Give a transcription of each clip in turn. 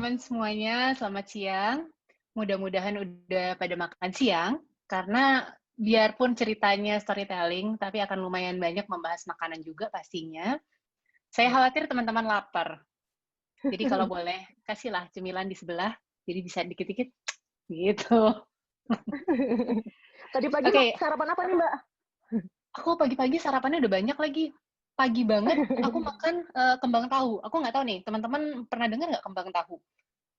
teman-teman semuanya, selamat siang. Mudah-mudahan udah pada makan siang, karena biarpun ceritanya storytelling, tapi akan lumayan banyak membahas makanan juga pastinya. Saya khawatir teman-teman lapar. Jadi kalau boleh, kasihlah cemilan di sebelah, jadi bisa dikit-dikit gitu. Tadi pagi Oke, sarapan apa nih, Mbak? aku pagi-pagi sarapannya udah banyak lagi. Pagi banget aku makan kembang tahu. Aku nggak tahu nih, teman-teman pernah dengar nggak kembang tahu?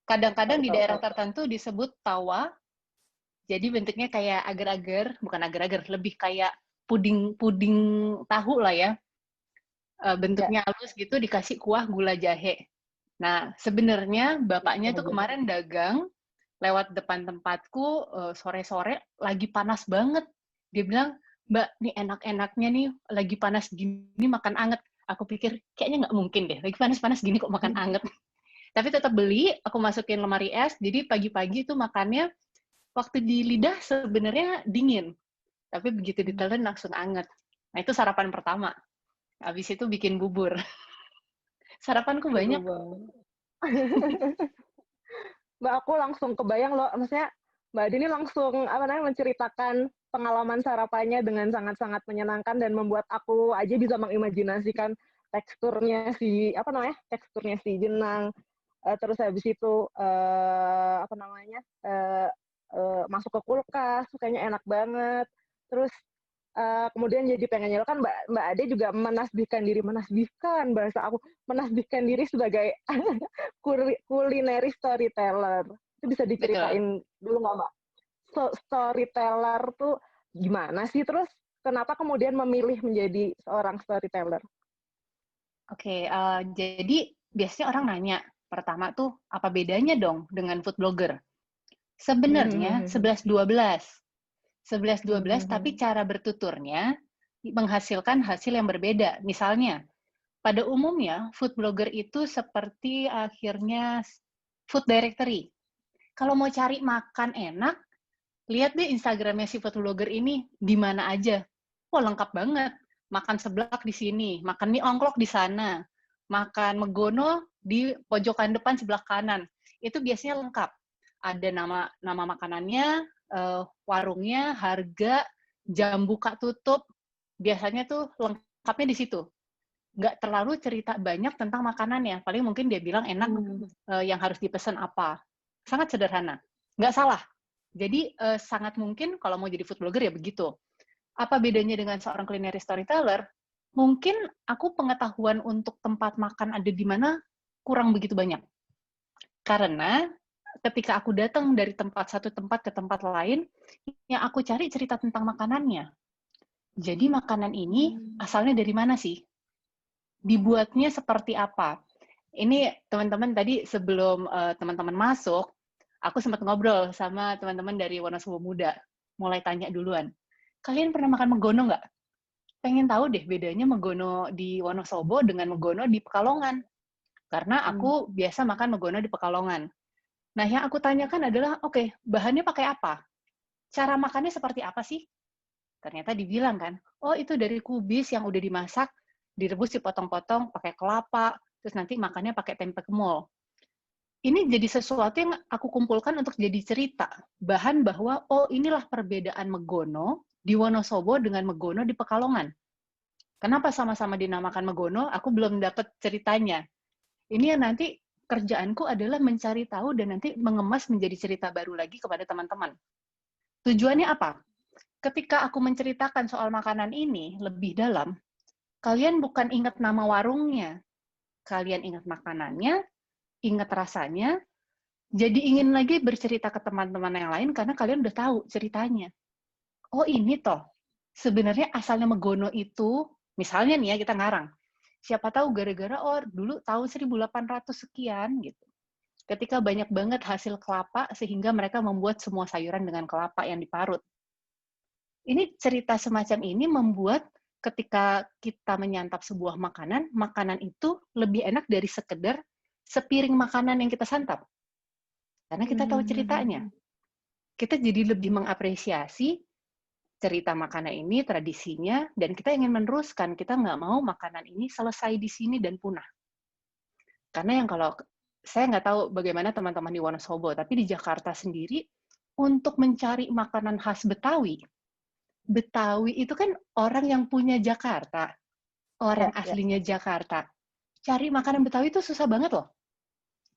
Kadang-kadang Tahu di tahu daerah tahu. tertentu disebut tawa, jadi bentuknya kayak agar-agar, bukan agar-agar, lebih kayak puding-puding tahu lah ya. Ya, Bentuknya halus gitu, dikasih kuah gula jahe. Nah, sebenarnya bapaknya tuh jahe. kemarin dagang lewat depan tempatku sore-sore, lagi panas banget. Dia bilang, Mbak, nih enak-enaknya nih, lagi panas gini makan anget. Aku pikir, kayaknya nggak mungkin deh, lagi panas-panas gini kok makan anget. Tapi tetap beli, aku masukin lemari es, jadi pagi-pagi tuh makannya waktu di lidah sebenarnya dingin, tapi begitu ditelan langsung anget. Nah, itu sarapan pertama. Habis itu bikin bubur. Sarapanku Seru banyak. banget. Mbak, aku langsung kebayang loh, maksudnya Mbak Dini langsung apa namanya menceritakan pengalaman sarapannya dengan sangat-sangat menyenangkan dan membuat aku aja bisa mengimajinasikan teksturnya si jenang, terus habis itu apa namanya masuk ke kulkas, kayaknya enak banget. Terus kemudian jadi pengen nyelo kan Mbak Ade juga menasbihkan bahasa aku, menasbihkan diri sebagai kulineri storyteller. Itu bisa Betul. diceritain dulu nggak, Mbak? Storyteller tuh gimana sih? Terus kenapa kemudian memilih menjadi seorang storyteller? Oke, jadi biasanya orang nanya, pertama tuh, apa bedanya dong dengan food blogger? Sebenarnya 11-12. 11-12, tapi cara bertuturnya menghasilkan hasil yang berbeda. Misalnya, pada umumnya, food blogger itu seperti akhirnya food directory. Kalau mau cari makan enak, lihat deh Instagramnya si food blogger ini di mana aja. Wah, lengkap banget. Makan seblak di sini, makan mie ongklok di sana, makan megono di pojokan depan sebelah kanan. Itu biasanya lengkap. Ada nama makanannya, warungnya, harga, jam buka tutup. Biasanya tuh lengkapnya di situ. Nggak terlalu cerita banyak tentang makanannya. Paling mungkin dia bilang enak, yang harus dipesan apa. Sangat sederhana. Nggak salah. Jadi sangat mungkin kalau mau jadi food blogger ya begitu. Apa bedanya dengan seorang culinary storyteller? Mungkin aku pengetahuan untuk tempat makan ada di mana kurang begitu banyak. Karena ketika aku datang dari satu tempat ke tempat lain, yang aku cari cerita tentang makanannya. Jadi makanan ini asalnya dari mana sih? Dibuatnya seperti apa? Ini teman-teman tadi sebelum teman-teman masuk, aku sempat ngobrol sama teman-teman dari Wonosobo Muda. Mulai tanya duluan, kalian pernah makan megono nggak? Pengen tahu deh bedanya megono di Wonosobo dengan megono di Pekalongan. Karena aku biasa makan megono di Pekalongan. Nah, yang aku tanyakan adalah, oke, bahannya pakai apa? Cara makannya seperti apa sih? Ternyata dibilang kan, oh itu dari kubis yang udah dimasak, direbus dipotong-potong pakai kelapa, terus nanti makannya pakai tempe kemul. Ini jadi sesuatu yang aku kumpulkan untuk jadi cerita. Bahan bahwa, oh inilah perbedaan megono di Wonosobo dengan megono di Pekalongan. Kenapa sama-sama dinamakan megono? Aku belum dapat ceritanya. Ini yang nanti kerjaanku adalah mencari tahu dan nanti mengemas menjadi cerita baru lagi kepada teman-teman. Tujuannya apa? Ketika aku menceritakan soal makanan ini lebih dalam, kalian bukan ingat nama warungnya, kalian ingat makanannya, ingat rasanya, jadi ingin lagi bercerita ke teman-teman yang lain karena kalian udah tahu ceritanya. Oh ini toh, sebenarnya asalnya megono itu, misalnya nih ya kita ngarang, siapa tahu gara-gara oh dulu tahun 1800 sekian gitu. Ketika banyak banget hasil kelapa sehingga mereka membuat semua sayuran dengan kelapa yang diparut. Ini cerita semacam ini membuat ketika kita menyantap sebuah makanan, makanan itu lebih enak dari sekedar sepiring makanan yang kita santap. Karena kita tahu ceritanya. Kita jadi lebih mengapresiasi cerita makanan ini, tradisinya, dan kita ingin meneruskan. Kita nggak mau makanan ini selesai di sini dan punah. Karena yang kalau saya nggak tahu bagaimana teman-teman di Wonosobo, tapi di Jakarta sendiri, untuk mencari makanan khas Betawi, Betawi itu kan orang yang punya Jakarta, orang Ya. aslinya Jakarta. Cari makanan Betawi itu susah banget loh.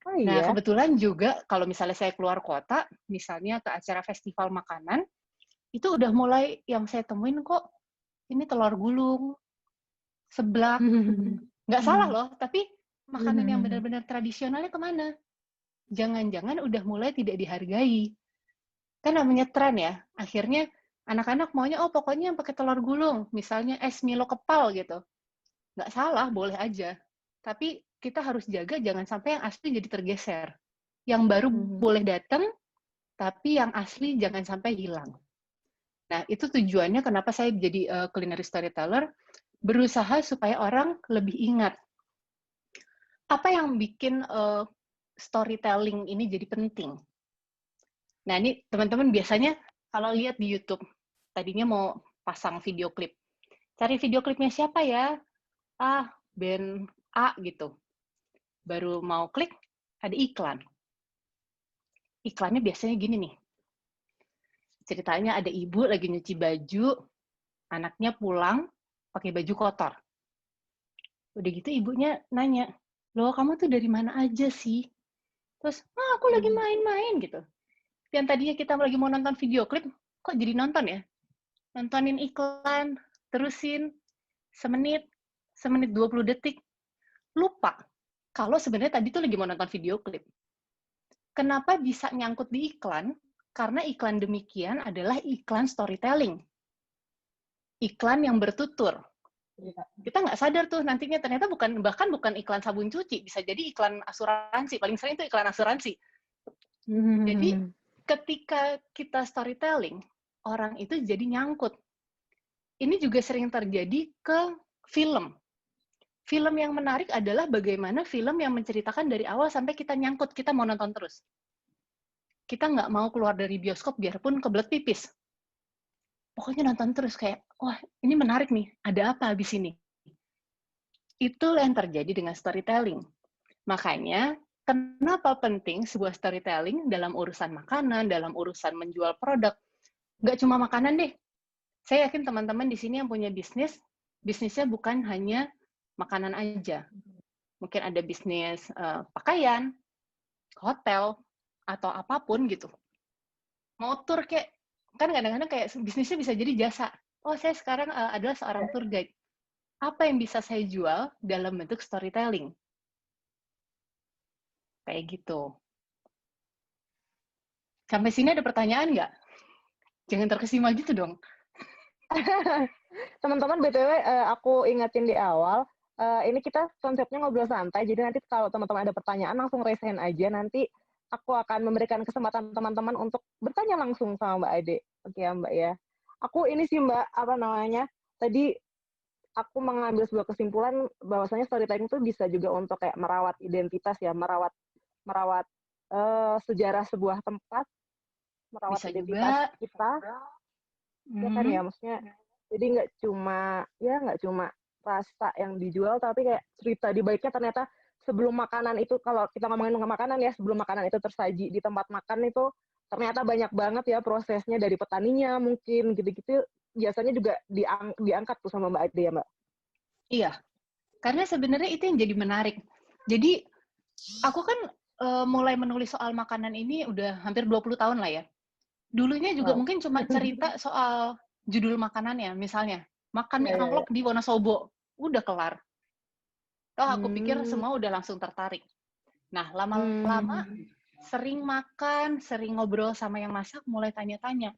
Oh Nah, iya. kebetulan juga kalau misalnya saya keluar kota, misalnya ke acara festival makanan, itu udah mulai yang saya temuin kok, ini telur gulung, seblak. Nggak salah loh, tapi makanan yang benar-benar tradisionalnya kemana? Jangan-jangan udah mulai tidak dihargai. Kan namanya tren ya, akhirnya anak-anak maunya, oh pokoknya yang pakai telur gulung, misalnya es Milo kepal gitu. Nggak salah, boleh aja. Tapi kita harus jaga jangan sampai yang asli jadi tergeser. Yang baru boleh datang, tapi yang asli jangan sampai hilang. Nah, itu tujuannya kenapa saya jadi culinary storyteller, berusaha supaya orang lebih ingat. Apa yang bikin storytelling ini jadi penting? Nah, ini teman-teman biasanya kalau lihat di YouTube, tadinya mau pasang video klip. Cari video klipnya siapa ya? Ah, band A gitu. Baru mau klik, ada iklan. Iklannya biasanya gini nih. Ceritanya ada ibu lagi nyuci baju, anaknya pulang pakai baju kotor. Udah gitu ibunya nanya, loh kamu tuh dari mana aja sih? Terus, aku lagi main-main gitu. Yang tadinya kita lagi mau nonton video klip, kok jadi nonton ya? Nontonin iklan, terusin, semenit 20 detik. Lupa, kalau sebenarnya tadi tuh lagi mau nonton video klip. Kenapa bisa nyangkut di iklan? Karena iklan demikian adalah iklan storytelling. Iklan yang bertutur. Kita nggak sadar tuh nantinya ternyata bahkan bukan iklan sabun cuci, bisa jadi iklan asuransi. Paling sering itu iklan asuransi. Jadi ketika kita storytelling, orang itu jadi nyangkut. Ini juga sering terjadi ke film. Film yang menarik adalah bagaimana film yang menceritakan dari awal sampai kita nyangkut, kita mau nonton terus. Kita nggak mau keluar dari bioskop biarpun kebelet pipis. Pokoknya nonton terus kayak, wah ini menarik nih, ada apa habis ini? Itu yang terjadi dengan storytelling. Makanya, kenapa penting sebuah storytelling dalam urusan makanan, dalam urusan menjual produk. Nggak cuma makanan deh. Saya yakin teman-teman di sini yang punya bisnis, bisnisnya bukan hanya makanan aja. Mungkin ada bisnis pakaian, hotel, atau apapun gitu. Mau tur kayak, kan kadang-kadang kayak bisnisnya bisa jadi jasa. Oh, saya sekarang adalah seorang tour guide. Apa yang bisa saya jual dalam bentuk storytelling? Kayak gitu. Sampai sini ada pertanyaan nggak? Jangan terkesima gitu dong. Teman-teman, BTW aku ingetin di awal, ini kita konsepnya ngobrol santai, jadi nanti kalau teman-teman ada pertanyaan langsung raise hand aja, nanti aku akan memberikan kesempatan teman-teman untuk bertanya langsung sama Mbak Ade. Oke ya Mbak ya. Aku ini sih Mbak, apa namanya, tadi aku mengambil sebuah kesimpulan bahwasanya storytelling itu bisa juga untuk kayak merawat identitas ya, merawat sejarah sebuah tempat, merawat Bisa identitas juga. kita, ya kan ya, maksudnya jadi nggak cuma rasa yang dijual, tapi kayak cerita di baliknya ternyata sebelum makanan itu, kalau kita ngomongin makanan ya, sebelum makanan itu tersaji di tempat makan itu ternyata banyak banget ya prosesnya, dari petaninya mungkin gitu-gitu, biasanya juga diangkat tuh sama Mbak Ade ya Mbak. Iya, karena sebenarnya itu yang jadi menarik. Jadi aku kan mulai menulis soal makanan ini udah hampir 20 tahun lah ya. Dulunya juga mungkin cuma cerita soal judul makanannya, misalnya makan mie ongklok di Wonosobo, udah kelar. Toh aku pikir semua udah langsung tertarik. Nah, lama-lama sering makan, sering ngobrol sama yang masak, mulai tanya-tanya,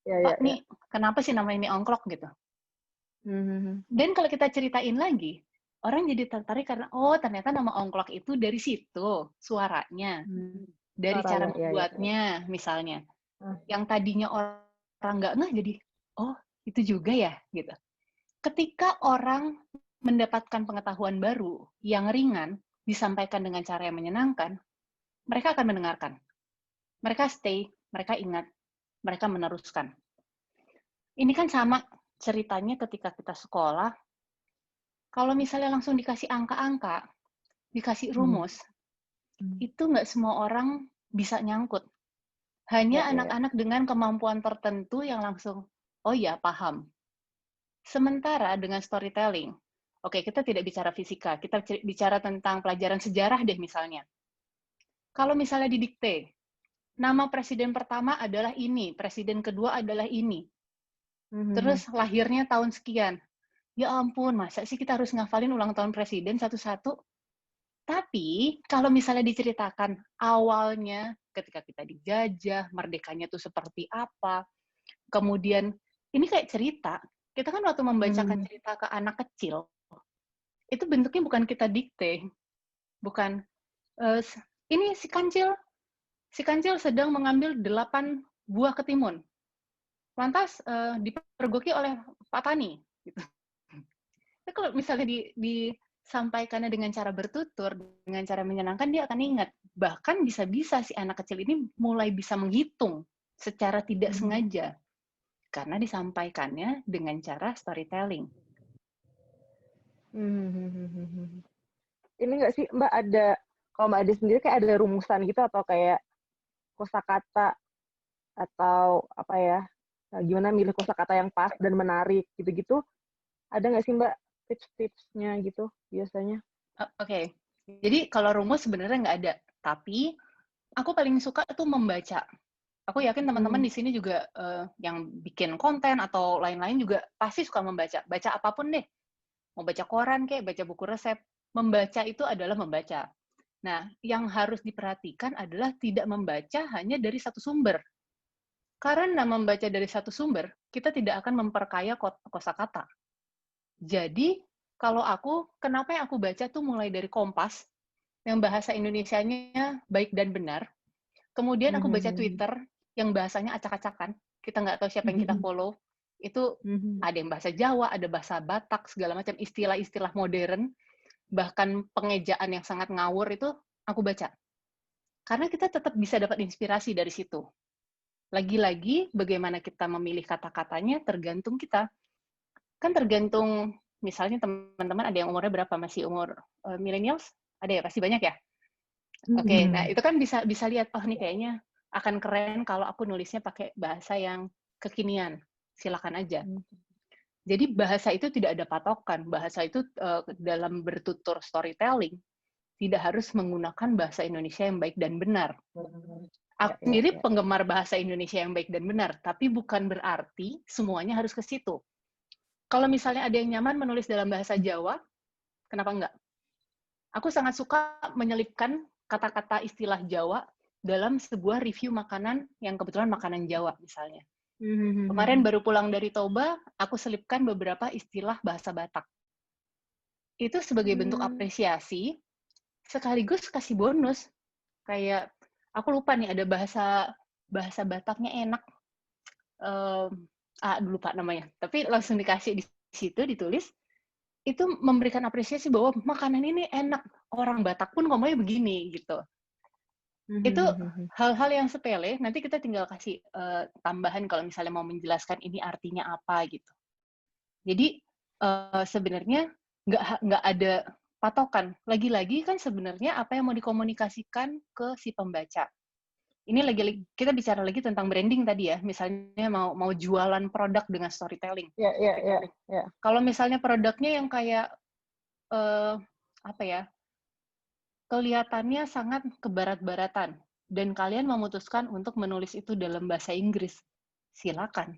Pak, nih kenapa sih namanya mie ongklok gitu? Dan kalau kita ceritain lagi, orang jadi tertarik karena, oh ternyata nama ongklok itu dari situ, suaranya. Dari cara membuatnya, misalnya. Yang tadinya orang nggak ngeh jadi, oh itu juga ya, gitu. Ketika orang mendapatkan pengetahuan baru yang ringan, disampaikan dengan cara yang menyenangkan, mereka akan mendengarkan. Mereka stay, mereka ingat, mereka meneruskan. Ini kan sama ceritanya ketika kita sekolah, kalau misalnya langsung dikasih angka-angka, dikasih rumus, itu nggak semua orang bisa nyangkut. Ya, Hanya ya, ya. anak-anak dengan kemampuan tertentu yang langsung, oh ya paham. Sementara dengan storytelling, oke kita tidak bicara fisika, kita bicara tentang pelajaran sejarah deh misalnya. Kalau misalnya didikte, nama presiden pertama adalah ini, presiden kedua adalah ini, terus lahirnya tahun sekian. Ya ampun, masa sih kita harus ngafalin ulang tahun presiden satu-satu? Tapi kalau misalnya diceritakan awalnya ketika kita dijajah, merdekanya tuh seperti apa, kemudian ini kayak cerita. Kita kan waktu membacakan cerita ke anak kecil, itu bentuknya bukan kita dikte, bukan eh, ini si kancil sedang mengambil 8 buah ketimun. Lantas dipergoki oleh Pak Tani. Gitu. Tapi kalau misalnya disampaikannya dengan cara bertutur, dengan cara menyenangkan, dia akan ingat. Bahkan bisa-bisa si anak kecil ini mulai bisa menghitung secara tidak sengaja. Karena disampaikannya dengan cara storytelling. Ini nggak sih Mbak ada, kalau Mbak Ade sendiri kayak ada rumusan gitu atau kayak kosakata atau apa ya, gimana milih kosakata yang pas dan menarik gitu-gitu, ada nggak sih Mbak tips-tipsnya gitu biasanya? Oke. Jadi kalau rumus sebenarnya nggak ada. Tapi aku paling suka tuh membaca. Aku yakin teman-teman di sini juga yang bikin konten atau lain-lain juga pasti suka membaca. Baca apapun deh. Mau baca koran kayak, baca buku resep. Membaca itu adalah membaca. Nah, yang harus diperhatikan adalah tidak membaca hanya dari satu sumber. Karena membaca dari satu sumber, kita tidak akan memperkaya kosakata. Jadi, kalau aku, kenapa yang aku baca tuh mulai dari Kompas, yang bahasa Indonesianya baik dan benar. Kemudian aku baca Twitter, yang bahasanya acak-acakan. Kita nggak tahu siapa yang kita follow. Itu ada yang bahasa Jawa, ada bahasa Batak, segala macam istilah-istilah modern, bahkan pengejaan yang sangat ngawur itu aku baca. Karena kita tetap bisa dapat inspirasi dari situ. Lagi-lagi, bagaimana kita memilih kata-katanya tergantung kita. Kan tergantung, misalnya teman-teman ada yang umurnya berapa, masih umur millennials? Ada ya, pasti banyak ya? Oke, nah itu kan bisa lihat, oh nih kayaknya akan keren kalau aku nulisnya pakai bahasa yang kekinian. Silakan aja. Jadi bahasa itu tidak ada patokan. Bahasa itu dalam bertutur storytelling tidak harus menggunakan bahasa Indonesia yang baik dan benar. Aku sendiri penggemar bahasa Indonesia yang baik dan benar, tapi bukan berarti semuanya harus ke situ. Kalau misalnya ada yang nyaman menulis dalam bahasa Jawa, kenapa enggak? Aku sangat suka menyelipkan kata-kata istilah Jawa dalam sebuah review makanan yang kebetulan makanan Jawa misalnya. Kemarin baru pulang dari Toba, aku selipkan beberapa istilah bahasa Batak. Itu sebagai bentuk apresiasi, sekaligus kasih bonus. Kayak, aku lupa nih ada bahasa Bataknya enak. Lupa namanya. Tapi langsung dikasih di situ, ditulis, itu memberikan apresiasi bahwa makanan ini enak. Orang Batak pun ngomongnya begini, gitu. Itu hal-hal yang sepele, nanti kita tinggal kasih tambahan kalau misalnya mau menjelaskan ini artinya apa, gitu. Jadi, sebenarnya nggak ada patokan. Lagi-lagi kan sebenarnya apa yang mau dikomunikasikan ke si pembaca. Ini lagi kita bicara lagi tentang branding tadi ya, misalnya mau jualan produk dengan storytelling. Kalau misalnya produknya yang kayak apa ya, kelihatannya sangat kebarat-baratan dan kalian memutuskan untuk menulis itu dalam bahasa Inggris, silakan.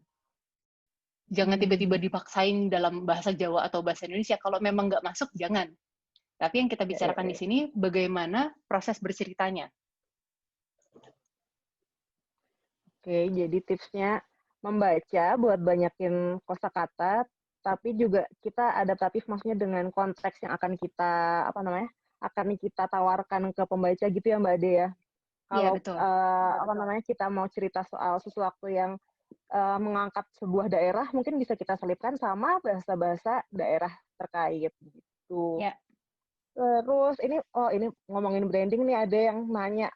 Jangan tiba-tiba dipaksain dalam bahasa Jawa atau bahasa Indonesia. Kalau memang nggak masuk, jangan. Tapi yang kita bicarakan di sini, bagaimana proses berceritanya. Oke, jadi tipsnya membaca buat banyakin kosakata, tapi juga kita adaptatif maksudnya dengan konteks yang akan kita akan kita tawarkan ke pembaca gitu ya Mbak Ade ya. Kalau kita mau cerita soal sesuatu yang mengangkat sebuah daerah, mungkin bisa kita selipkan sama bahasa-bahasa daerah terkait gitu. Ya. Terus ini ngomongin branding nih, ada yang nanya,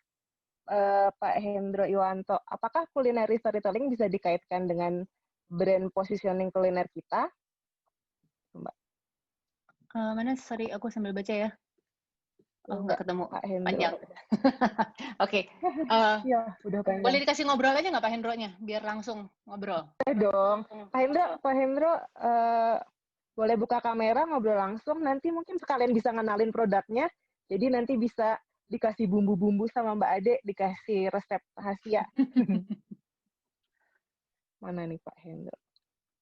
Pak Hendro Iwanto, apakah culinary storytelling bisa dikaitkan dengan brand positioning kuliner kita? Mbak. Mana? Sorry, aku sambil baca ya. Oh, nggak ketemu. Pak Hendro. Panjang. Oke. Iya, udah panjang. Boleh dikasih ngobrol aja nggak Pak Hendro-nya? Biar langsung ngobrol. Dong. Pak Hendro boleh buka kamera ngobrol langsung. Nanti mungkin sekalian bisa ngenalin produknya. Jadi nanti bisa dikasih bumbu-bumbu sama Mbak Ade, dikasih resep rahasia. Mana nih Pak Hendro?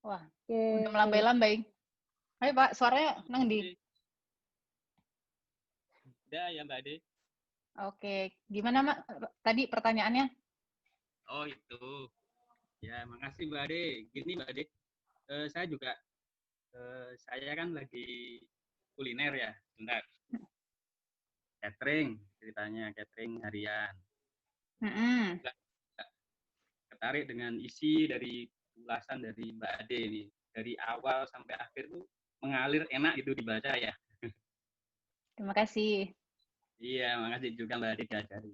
Wah, udah melambai-lambai. Ayo Pak, suaranya nang di. Udah ya Mbak Ade. Oke, gimana Mak? Tadi pertanyaannya? Oh itu. Ya makasih Mbak Ade. Gini Mbak Ade, saya juga, saya kan lagi kuliner ya, bentar. Catering, ceritanya catering harian. Tertarik dengan isi dari ulasan dari Mbak Ade ini. Dari awal sampai akhir tuh mengalir enak itu dibaca ya. Terima kasih. Iya, makasih juga Mbak Ade diajari.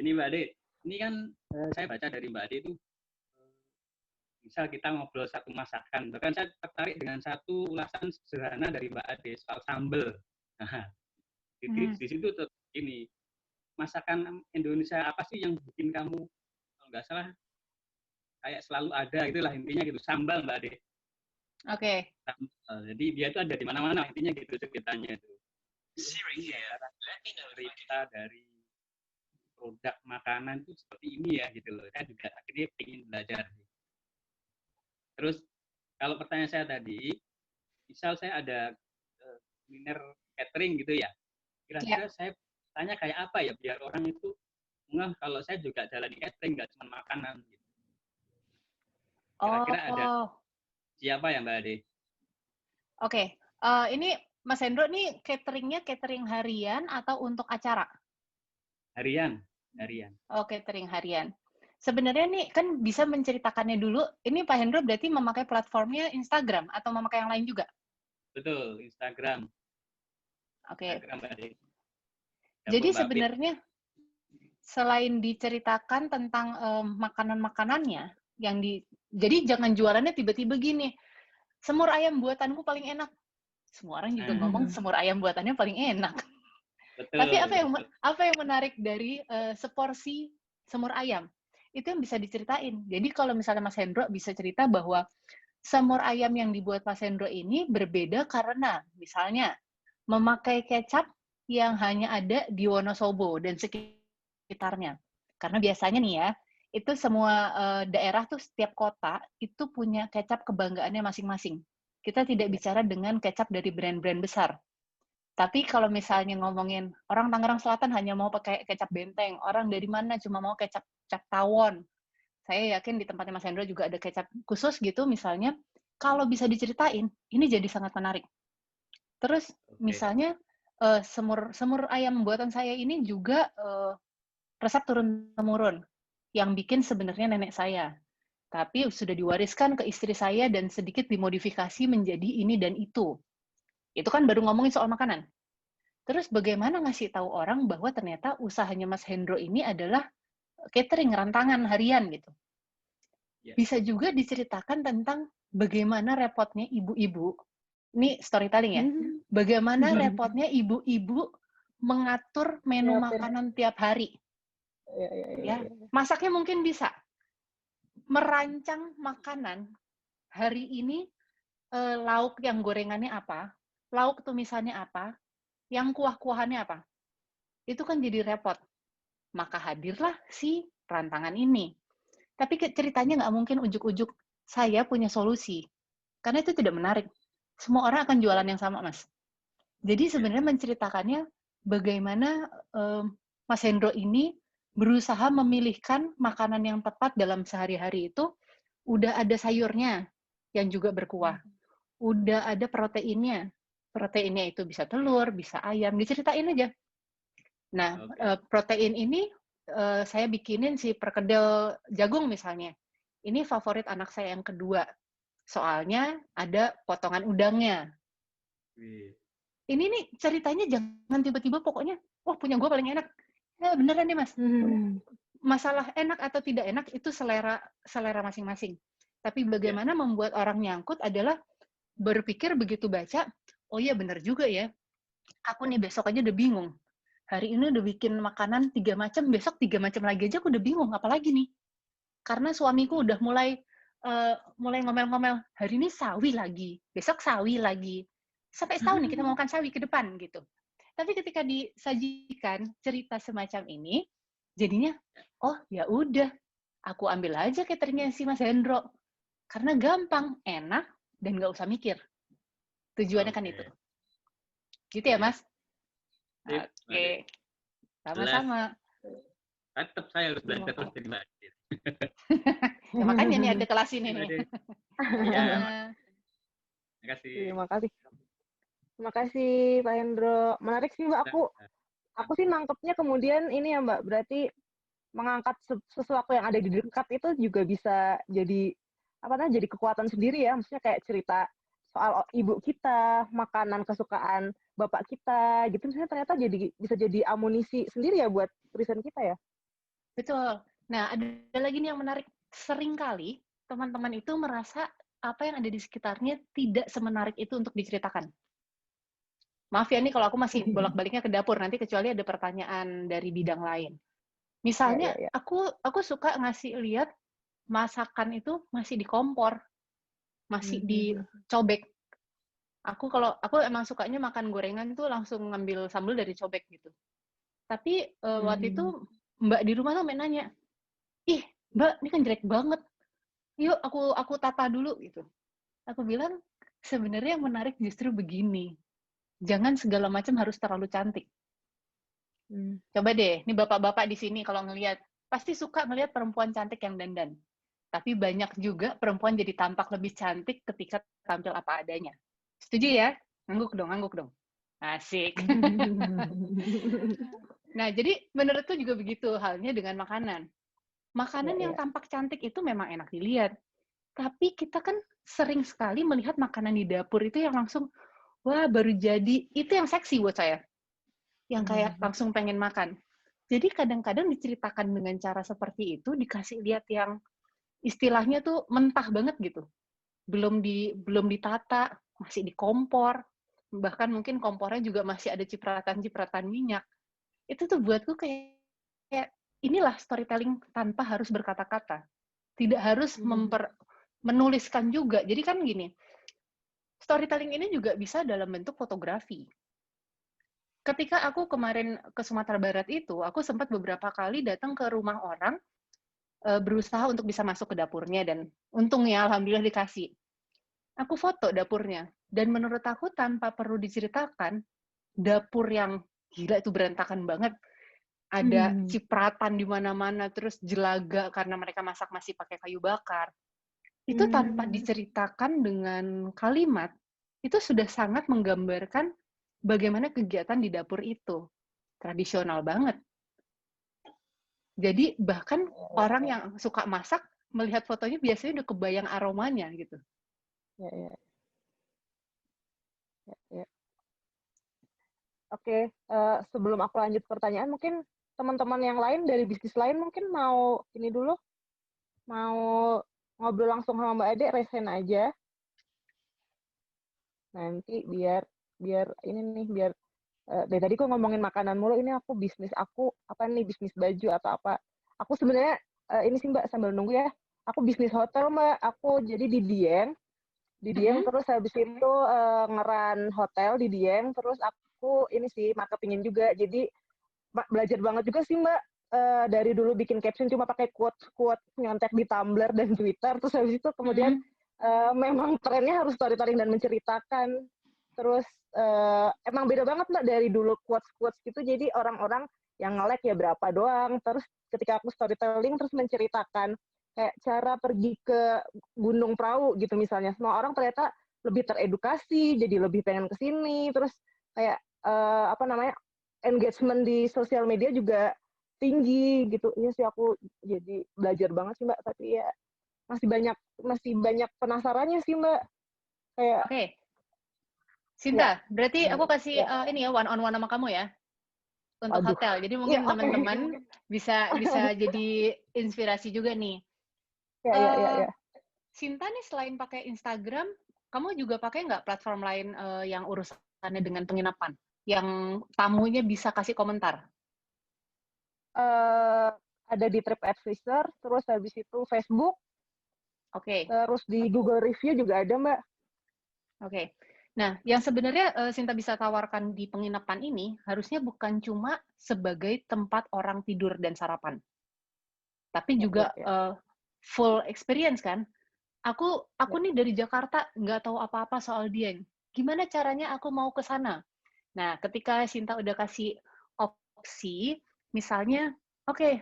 Ini Mbak Ade, ini kan saya baca dari Mbak Ade itu, misal kita ngobrol satu masakan, bahkan saya tertarik dengan satu ulasan sederhana dari Mbak Ade soal sambal. Nah, di situ tuh ini, masakan Indonesia apa sih yang bikin kamu, kalau nggak salah, kayak selalu ada, itulah intinya gitu, sambal Mbak Ade. Oke. Jadi dia itu ada di mana-mana, intinya gitu ceritanya itu. Cerita dari produk makanan itu seperti ini ya gitu loh. Saya juga akhirnya ingin belajar. Terus kalau pertanyaan saya tadi, misal saya ada kuliner catering gitu ya, kira-kira saya tanya kayak apa ya biar orang itu kalau saya juga jalani catering, nggak cuma makanan gitu. Kira-kira ada siapa ya Mbak Ade? Oke, ini Mas Hendro nih cateringnya catering harian atau untuk acara? Harian. Oh, catering harian. Sebenarnya nih kan bisa menceritakannya dulu. Ini Pak Hendro berarti memakai platformnya Instagram atau memakai yang lain juga? Betul, Instagram. Oke. Instagram, Mbak Ade. Jadi sebenarnya selain diceritakan tentang makanan-makanannya yang jadi jangan jualannya tiba-tiba gini. Semur ayam buatanku paling enak. Semua orang juga ngomong semur ayam buatannya paling enak. Betul, tapi apa yang menarik dari seporsi semur ayam? Itu yang bisa diceritain. Jadi kalau misalnya Mas Hendro bisa cerita bahwa semur ayam yang dibuat Mas Hendro ini berbeda karena misalnya memakai kecap yang hanya ada di Wonosobo dan sekitarnya. Karena biasanya nih ya, itu semua daerah tuh setiap kota itu punya kecap kebanggaannya masing-masing. Kita tidak bicara dengan kecap dari brand-brand besar. Tapi kalau misalnya ngomongin orang Tangerang Selatan hanya mau pakai kecap Benteng, orang dari mana cuma mau kecap tawon. Saya yakin di tempatnya Mas Hendro juga ada kecap khusus gitu misalnya. Kalau bisa diceritain, ini jadi sangat menarik. Terus misalnya semur ayam buatan saya ini juga resep turun-temurun yang bikin sebenarnya nenek saya. Tapi sudah diwariskan ke istri saya dan sedikit dimodifikasi menjadi ini dan itu. Itu kan baru ngomongin soal makanan. Terus bagaimana ngasih tahu orang bahwa ternyata usahanya Mas Hendro ini adalah catering, rantangan harian gitu. Bisa juga diceritakan tentang bagaimana repotnya ibu-ibu. Ini storytelling ya. Bagaimana repotnya ibu-ibu mengatur menu makanan tiap hari. Ya, masaknya mungkin bisa. Merancang makanan hari ini lauk yang gorengannya apa, lauk tumisannya apa, yang kuah-kuahannya apa. Itu kan jadi repot. Maka hadirlah si rantangan ini. Tapi ceritanya nggak mungkin ujuk-ujuk saya punya solusi. Karena itu tidak menarik. Semua orang akan jualan yang sama, Mas. Jadi sebenarnya menceritakannya bagaimana Mas Hendro ini berusaha memilihkan makanan yang tepat dalam sehari-hari itu. Udah ada sayurnya yang juga berkuah. Udah ada proteinnya. Proteinnya itu bisa telur, bisa ayam. Diceritain aja. Nah, protein ini saya bikinin si perkedel jagung misalnya. Ini favorit anak saya yang kedua. Soalnya ada potongan udangnya. Ini nih ceritanya jangan tiba-tiba pokoknya, wah punya gue paling enak. Ya beneran nih Mas. Masalah enak atau tidak enak itu selera masing-masing. Tapi bagaimana membuat orang nyangkut adalah berpikir begitu baca, oh iya bener juga ya. Aku nih besok aja udah bingung. Hari ini udah bikin makanan 3 macam, besok 3 macam lagi aja aku udah bingung, apalagi nih. Karena suamiku udah mulai ngomel-ngomel, hari ini sawi lagi, besok sawi lagi. Sampai setahun nih kita mau makan sawi ke depan gitu. Tapi ketika disajikan cerita semacam ini, jadinya, oh ya udah, aku ambil aja cateringnya si Mas Hendro. Karena gampang, enak, dan nggak usah mikir. Tujuannya kan itu. Gitu ya, Mas? Oke. Sama-sama. Tetap saya harus belajar terus dari Mbak Ade. Ya, makanya nih ada kelas ini nih. Iya. Terima kasih. Terima kasih Pak Hendro. Menarik sih Mbak, aku sih nangkepnya kemudian ini ya Mbak, berarti mengangkat sesuatu yang ada di dekat itu juga bisa jadi jadi kekuatan sendiri ya, maksudnya kayak cerita soal ibu kita, makanan kesukaan bapak kita gitu, misalnya ternyata bisa jadi amunisi sendiri ya buat tulisan kita ya. Betul. Nah, ada lagi nih yang menarik. Seringkali teman-teman itu merasa apa yang ada di sekitarnya tidak semenarik itu untuk diceritakan. Maaf ya nih kalau aku masih bolak-baliknya ke dapur, nanti kecuali ada pertanyaan dari bidang lain. Misalnya, aku suka ngasih lihat masakan itu masih di kompor, masih dicobek. Aku emang sukanya makan gorengan tuh langsung ngambil sambal dari cobek gitu. Tapi waktu itu Mbak di rumah tuh nanya, ih Mbak ini kan jelek banget, yuk aku tata dulu gitu. Aku bilang sebenarnya yang menarik justru begini, jangan segala macam harus terlalu cantik. Coba deh, ini bapak-bapak di sini kalau ngelihat pasti suka ngelihat perempuan cantik yang dandan. Tapi banyak juga perempuan jadi tampak lebih cantik ketika tampil apa adanya. Setuju ya? Ngangguk dong. Asik. Nah, jadi menurutku juga begitu halnya dengan makanan. Makanan yang tampak cantik itu memang enak dilihat. Tapi kita kan sering sekali melihat makanan di dapur itu yang langsung, wah baru jadi. Itu yang seksi buat saya. Yang kayak langsung pengen makan. Jadi kadang-kadang diceritakan dengan cara seperti itu, dikasih lihat yang istilahnya tuh mentah banget gitu. Belum ditata, masih di kompor, bahkan mungkin kompornya juga masih ada cipratan-cipratan minyak. Itu tuh buatku kayak inilah storytelling tanpa harus berkata-kata. Tidak harus menuliskan juga. Jadi kan gini, storytelling ini juga bisa dalam bentuk fotografi. Ketika aku kemarin ke Sumatera Barat itu, aku sempat beberapa kali datang ke rumah orang, berusaha untuk bisa masuk ke dapurnya, dan untungnya alhamdulillah dikasih. Aku foto dapurnya, dan menurut aku tanpa perlu diceritakan, dapur yang gila itu berantakan banget, ada cipratan di mana-mana, terus jelaga karena mereka masak masih pakai kayu bakar. Itu tanpa diceritakan dengan kalimat, itu sudah sangat menggambarkan bagaimana kegiatan di dapur itu. Tradisional banget. Jadi bahkan orang yang suka masak, melihat fotonya biasanya udah kebayang aromanya gitu. Oke, sebelum aku lanjut pertanyaan, mungkin teman-teman yang lain dari bisnis lain mungkin mau ngobrol langsung sama Mbak Ade, resen aja. Nanti biar ini nih, biar dari tadi kok ngomongin makanan mulu, ini aku bisnis bisnis baju atau apa. Aku sebenarnya ini sih Mbak, sambil nunggu ya, aku bisnis hotel Mbak, aku jadi di Dieng, terus habis itu ngeran hotel di Dieng, terus aku ini sih marketingin juga, jadi belajar banget juga sih Mbak, dari dulu bikin caption cuma pakai quote nyontek di Tumblr dan Twitter, terus habis itu kemudian memang trennya harus storytelling dan menceritakan. Terus emang beda banget Mbak dari dulu quotes gitu, jadi orang-orang yang nge-like ya berapa doang, terus ketika aku storytelling terus menceritakan kayak cara pergi ke Gunung Prau gitu misalnya, semua orang ternyata lebih teredukasi, jadi lebih pengen kesini, terus kayak engagement di sosial media juga tinggi gitu. Iya sih, aku jadi belajar banget sih Mbak, tapi ya masih banyak penasarannya sih Mbak. Kayak Oke. Sinta, berarti aku kasih ini ya, one on one sama kamu ya untuk hotel. Jadi mungkin teman-teman bisa jadi inspirasi juga nih. Sinta nih selain pakai Instagram, kamu juga pakai nggak platform lain yang urusannya dengan penginapan? yang tamunya bisa kasih komentar? Ada di TripAdvisor, terus habis itu Facebook, Oke. terus di Google Review juga ada, Mbak. Oke. Nah, yang sebenarnya Sinta bisa tawarkan di penginapan ini harusnya bukan cuma sebagai tempat orang tidur dan sarapan, tapi juga full experience kan. Aku nih dari Jakarta nggak tahu apa-apa soal Dieng. Gimana caranya aku mau ke sana? Nah, ketika Sinta udah kasih opsi, misalnya, oke,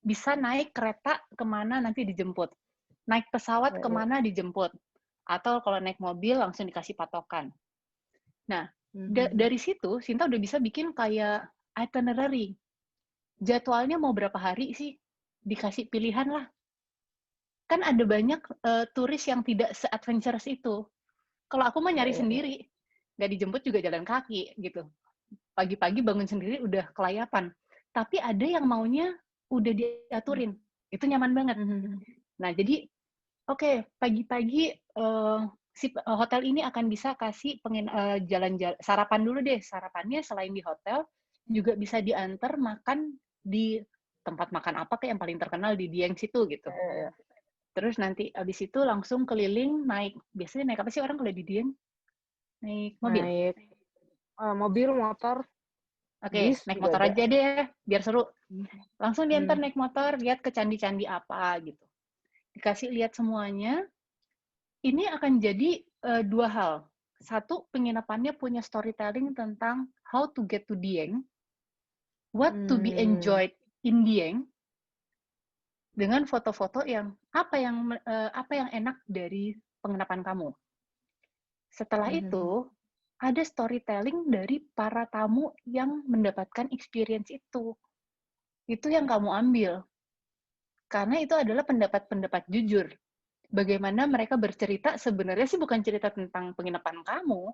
bisa naik kereta kemana nanti dijemput, naik pesawat kemana dijemput, atau kalau naik mobil langsung dikasih patokan. Nah, dari situ Sinta udah bisa bikin kayak itinerary. Jadwalnya mau berapa hari sih? Dikasih pilihan lah. Kan ada banyak turis yang tidak se-adventurous itu. Kalau aku mah nyari sendiri, nggak dijemput juga jalan kaki gitu. Pagi-pagi bangun sendiri udah kelayapan. Tapi ada yang maunya udah diaturin. Itu nyaman banget. Nah, jadi oke, pagi-pagi si hotel ini akan bisa kasih jalan-jalan sarapan dulu deh. Sarapannya selain di hotel juga bisa diantar makan di tempat makan apa kayak yang paling terkenal di Dieng situ gitu. Terus nanti abis itu langsung keliling naik. Biasanya naik apa sih orang kalau di Dieng? Naik mobil. Naik mobil, motor. Oke, naik motor aja deh, biar seru. Langsung diantar naik motor, lihat ke candi-candi apa gitu. Dikasih lihat semuanya. Ini akan jadi dua hal. Satu, penginapannya punya storytelling tentang how to get to Dieng, what to be enjoyed in Dieng, dengan foto-foto yang apa yang enak dari penginapan kamu. Setelah itu, ada storytelling dari para tamu yang mendapatkan experience itu. Itu yang kamu ambil. Karena itu adalah pendapat-pendapat jujur. Bagaimana mereka bercerita, sebenarnya sih bukan cerita tentang penginapan kamu.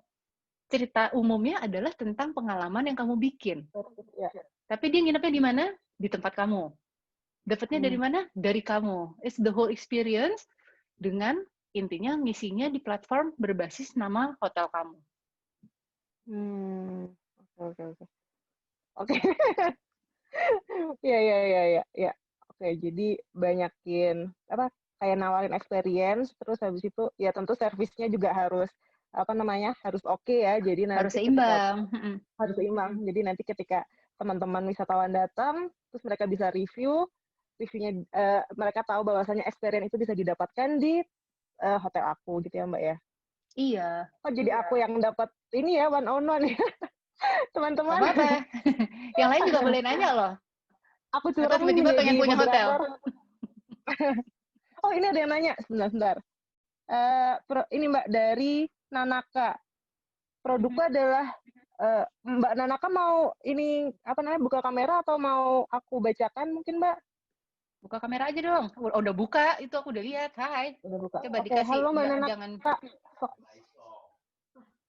Cerita umumnya adalah tentang pengalaman yang kamu bikin. Tapi dia nginepnya di mana? Di tempat kamu. Dapatnya dari mana? Dari kamu. It's the whole experience dengan intinya ngisinya di platform berbasis nama hotel kamu. Oke. Ya. Oke, jadi banyakin kayak nawarin experience, terus habis itu ya tentu servisnya juga harus harus oke ya. Jadi nanti harus seimbang. Harus seimbang. Jadi nanti ketika teman-teman wisatawan datang, terus mereka bisa reviewnya mereka tahu bahwasannya experience itu bisa didapatkan di hotel aku gitu ya Mbak ya. Iya. Oh jadi aku yang dapat ini ya one on one ya. Teman-teman. Apa-apa. Yang lain juga boleh nanya loh. Aku curang tiba-tiba pengen punya moderator. hotel. Oh ini ada yang nanya. Sebentar. Ini Mbak dari Nanaka. Produknya adalah Mbak Nanaka mau ini buka kamera atau mau aku bacakan mungkin Mbak? Buka kamera aja dong. Udah buka, itu aku udah lihat. Hai. Udah buka. Coba Oke, dikasih. halo Mbak Nanaka. Jangan.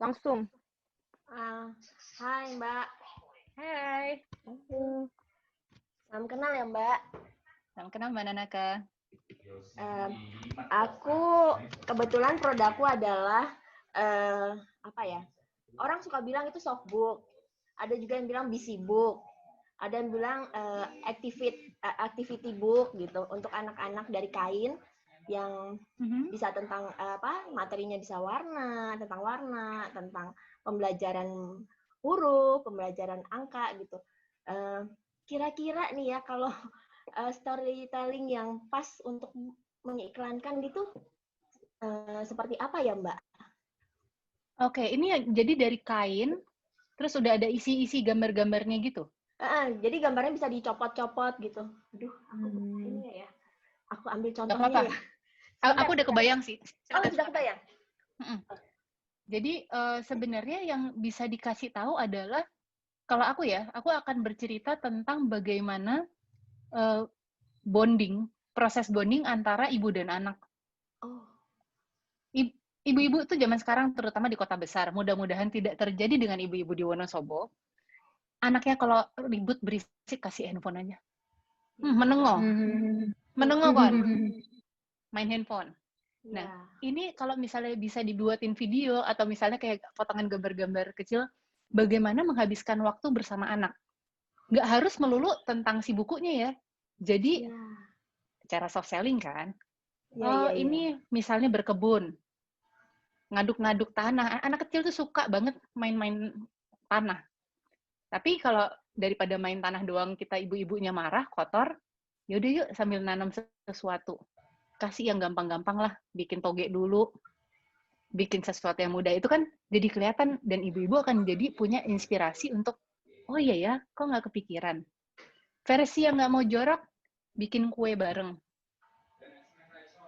Langsung. Hai Mbak. Hai. Salam kenal ya Mbak. Salam kenal Mbak Nanaka. Aku kebetulan produkku adalah orang suka bilang itu softbook. Ada juga yang bilang busy book. Ada yang bilang activity book gitu untuk anak-anak dari kain yang bisa tentang materinya bisa tentang warna, tentang pembelajaran huruf, pembelajaran angka gitu. Kira-kira nih ya kalau storytelling yang pas untuk mengiklankan gitu seperti apa ya Mbak? Oke, ini jadi dari kain, terus udah ada isi-isi gambar-gambarnya gitu? Jadi gambarnya bisa dicopot-copot gitu. Aduh, ini ya. Aku ambil contohnya ya. Aku udah kebayang sih. Oh, sudah kebayang? Jadi sebenarnya yang bisa dikasih tahu adalah, kalau aku akan bercerita tentang bagaimana proses bonding antara ibu dan anak. Ibu-ibu tuh zaman sekarang, terutama di kota besar, mudah-mudahan tidak terjadi dengan ibu-ibu di Wonosobo. Anaknya kalau ribut berisik, kasih handphone aja. Menengok kan, main handphone. Nah, ini kalau misalnya bisa dibuatin video atau misalnya kayak potongan gambar-gambar kecil, bagaimana menghabiskan waktu bersama anak. Nggak harus melulu tentang si bukunya ya. Jadi, cara soft selling kan. Ini misalnya berkebun, ngaduk-ngaduk tanah. Anak kecil tuh suka banget main-main tanah. Tapi kalau daripada main tanah doang kita ibu-ibunya marah, kotor, yaudah yuk sambil nanam sesuatu. Kasih yang gampang-gampang lah, bikin toge dulu, bikin sesuatu yang mudah. Itu kan jadi kelihatan, dan ibu-ibu akan jadi punya inspirasi untuk, oh iya ya, kok nggak kepikiran. Versi yang nggak mau jorok, bikin kue bareng.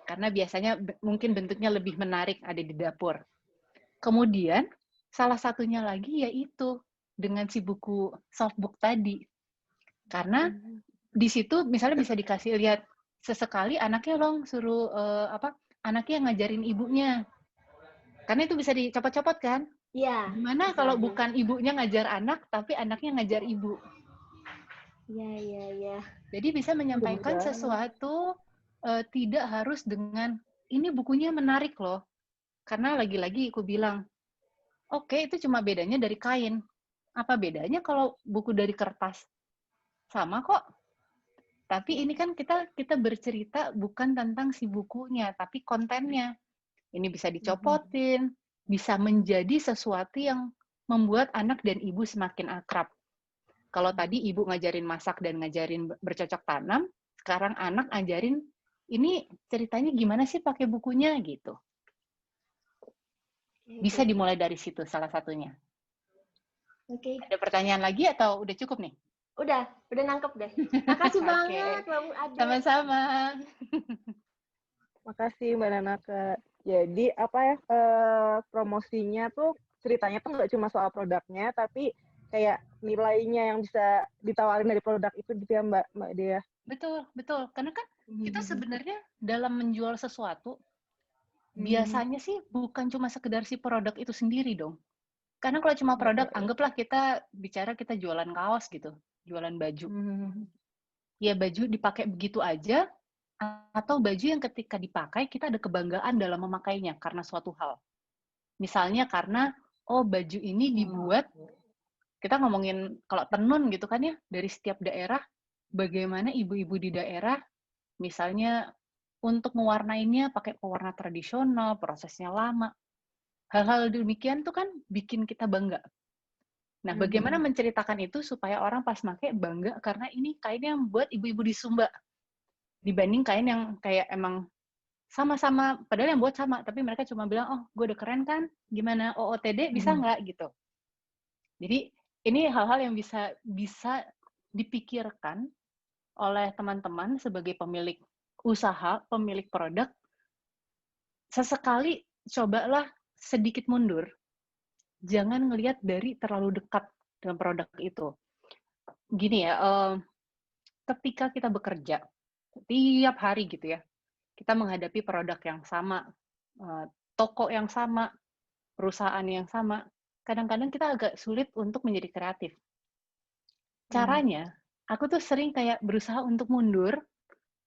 Karena biasanya mungkin bentuknya lebih menarik ada di dapur. Kemudian, salah satunya lagi yaitu dengan si buku softbook tadi. Karena di situ misalnya bisa dikasih lihat sesekali anaknya suruh anaknya ngajarin ibunya. Karena itu bisa dicopot-copot kan? Iya. Gimana kalau bukan ibunya ngajar anak, tapi anaknya ngajar ibu? Iya. Jadi bisa menyampaikan sesuatu tidak harus dengan, ini bukunya menarik loh. Karena lagi-lagi aku bilang, oke, itu cuma bedanya dari kain. Apa bedanya kalau buku dari kertas? Sama kok. Tapi ini kan kita bercerita bukan tentang si bukunya, tapi kontennya. Ini bisa dicopotin, bisa menjadi sesuatu yang membuat anak dan ibu semakin akrab. Kalau tadi ibu ngajarin masak dan ngajarin bercocok tanam, sekarang anak ajarin, ini ceritanya gimana sih pakai bukunya gitu. Bisa dimulai dari situ salah satunya. Oke. Ada pertanyaan lagi atau udah cukup nih? Udah nangkep deh. Makasih banget Mbak Ade. Sama-sama. Makasih Mbak Nanaka. Jadi promosinya tuh ceritanya tuh nggak cuma soal produknya, tapi kayak nilainya yang bisa ditawarin dari produk itu gitu ya Mbak Dea. Betul. Karena kan kita sebenarnya dalam menjual sesuatu, biasanya sih bukan cuma sekedar si produk itu sendiri dong. Karena kalau cuma produk, anggaplah kita jualan kaos gitu, jualan baju. Ya baju dipakai begitu aja, atau baju yang ketika dipakai kita ada kebanggaan dalam memakainya karena suatu hal. Misalnya karena, baju ini dibuat, kita ngomongin kalau tenun gitu kan ya, dari setiap daerah, bagaimana ibu-ibu di daerah, misalnya untuk mewarnainya pakai pewarna tradisional, prosesnya lama. Hal-hal demikian tuh kan bikin kita bangga. Nah, bagaimana menceritakan itu supaya orang pas pakai bangga karena ini kain yang buat ibu-ibu di Sumba. Dibanding kain yang kayak emang sama-sama, padahal yang buat sama, tapi mereka cuma bilang, gue udah keren kan, gimana OOTD bisa nggak gitu. Jadi ini hal-hal yang bisa dipikirkan oleh teman-teman sebagai pemilik usaha, pemilik produk. Sesekali cobalah sedikit mundur. Jangan ngelihat dari terlalu dekat dengan produk itu. Gini ya, ketika kita bekerja, tiap hari gitu ya, kita menghadapi produk yang sama, toko yang sama, perusahaan yang sama, kadang-kadang kita agak sulit untuk menjadi kreatif. Caranya, aku tuh sering kayak berusaha untuk mundur,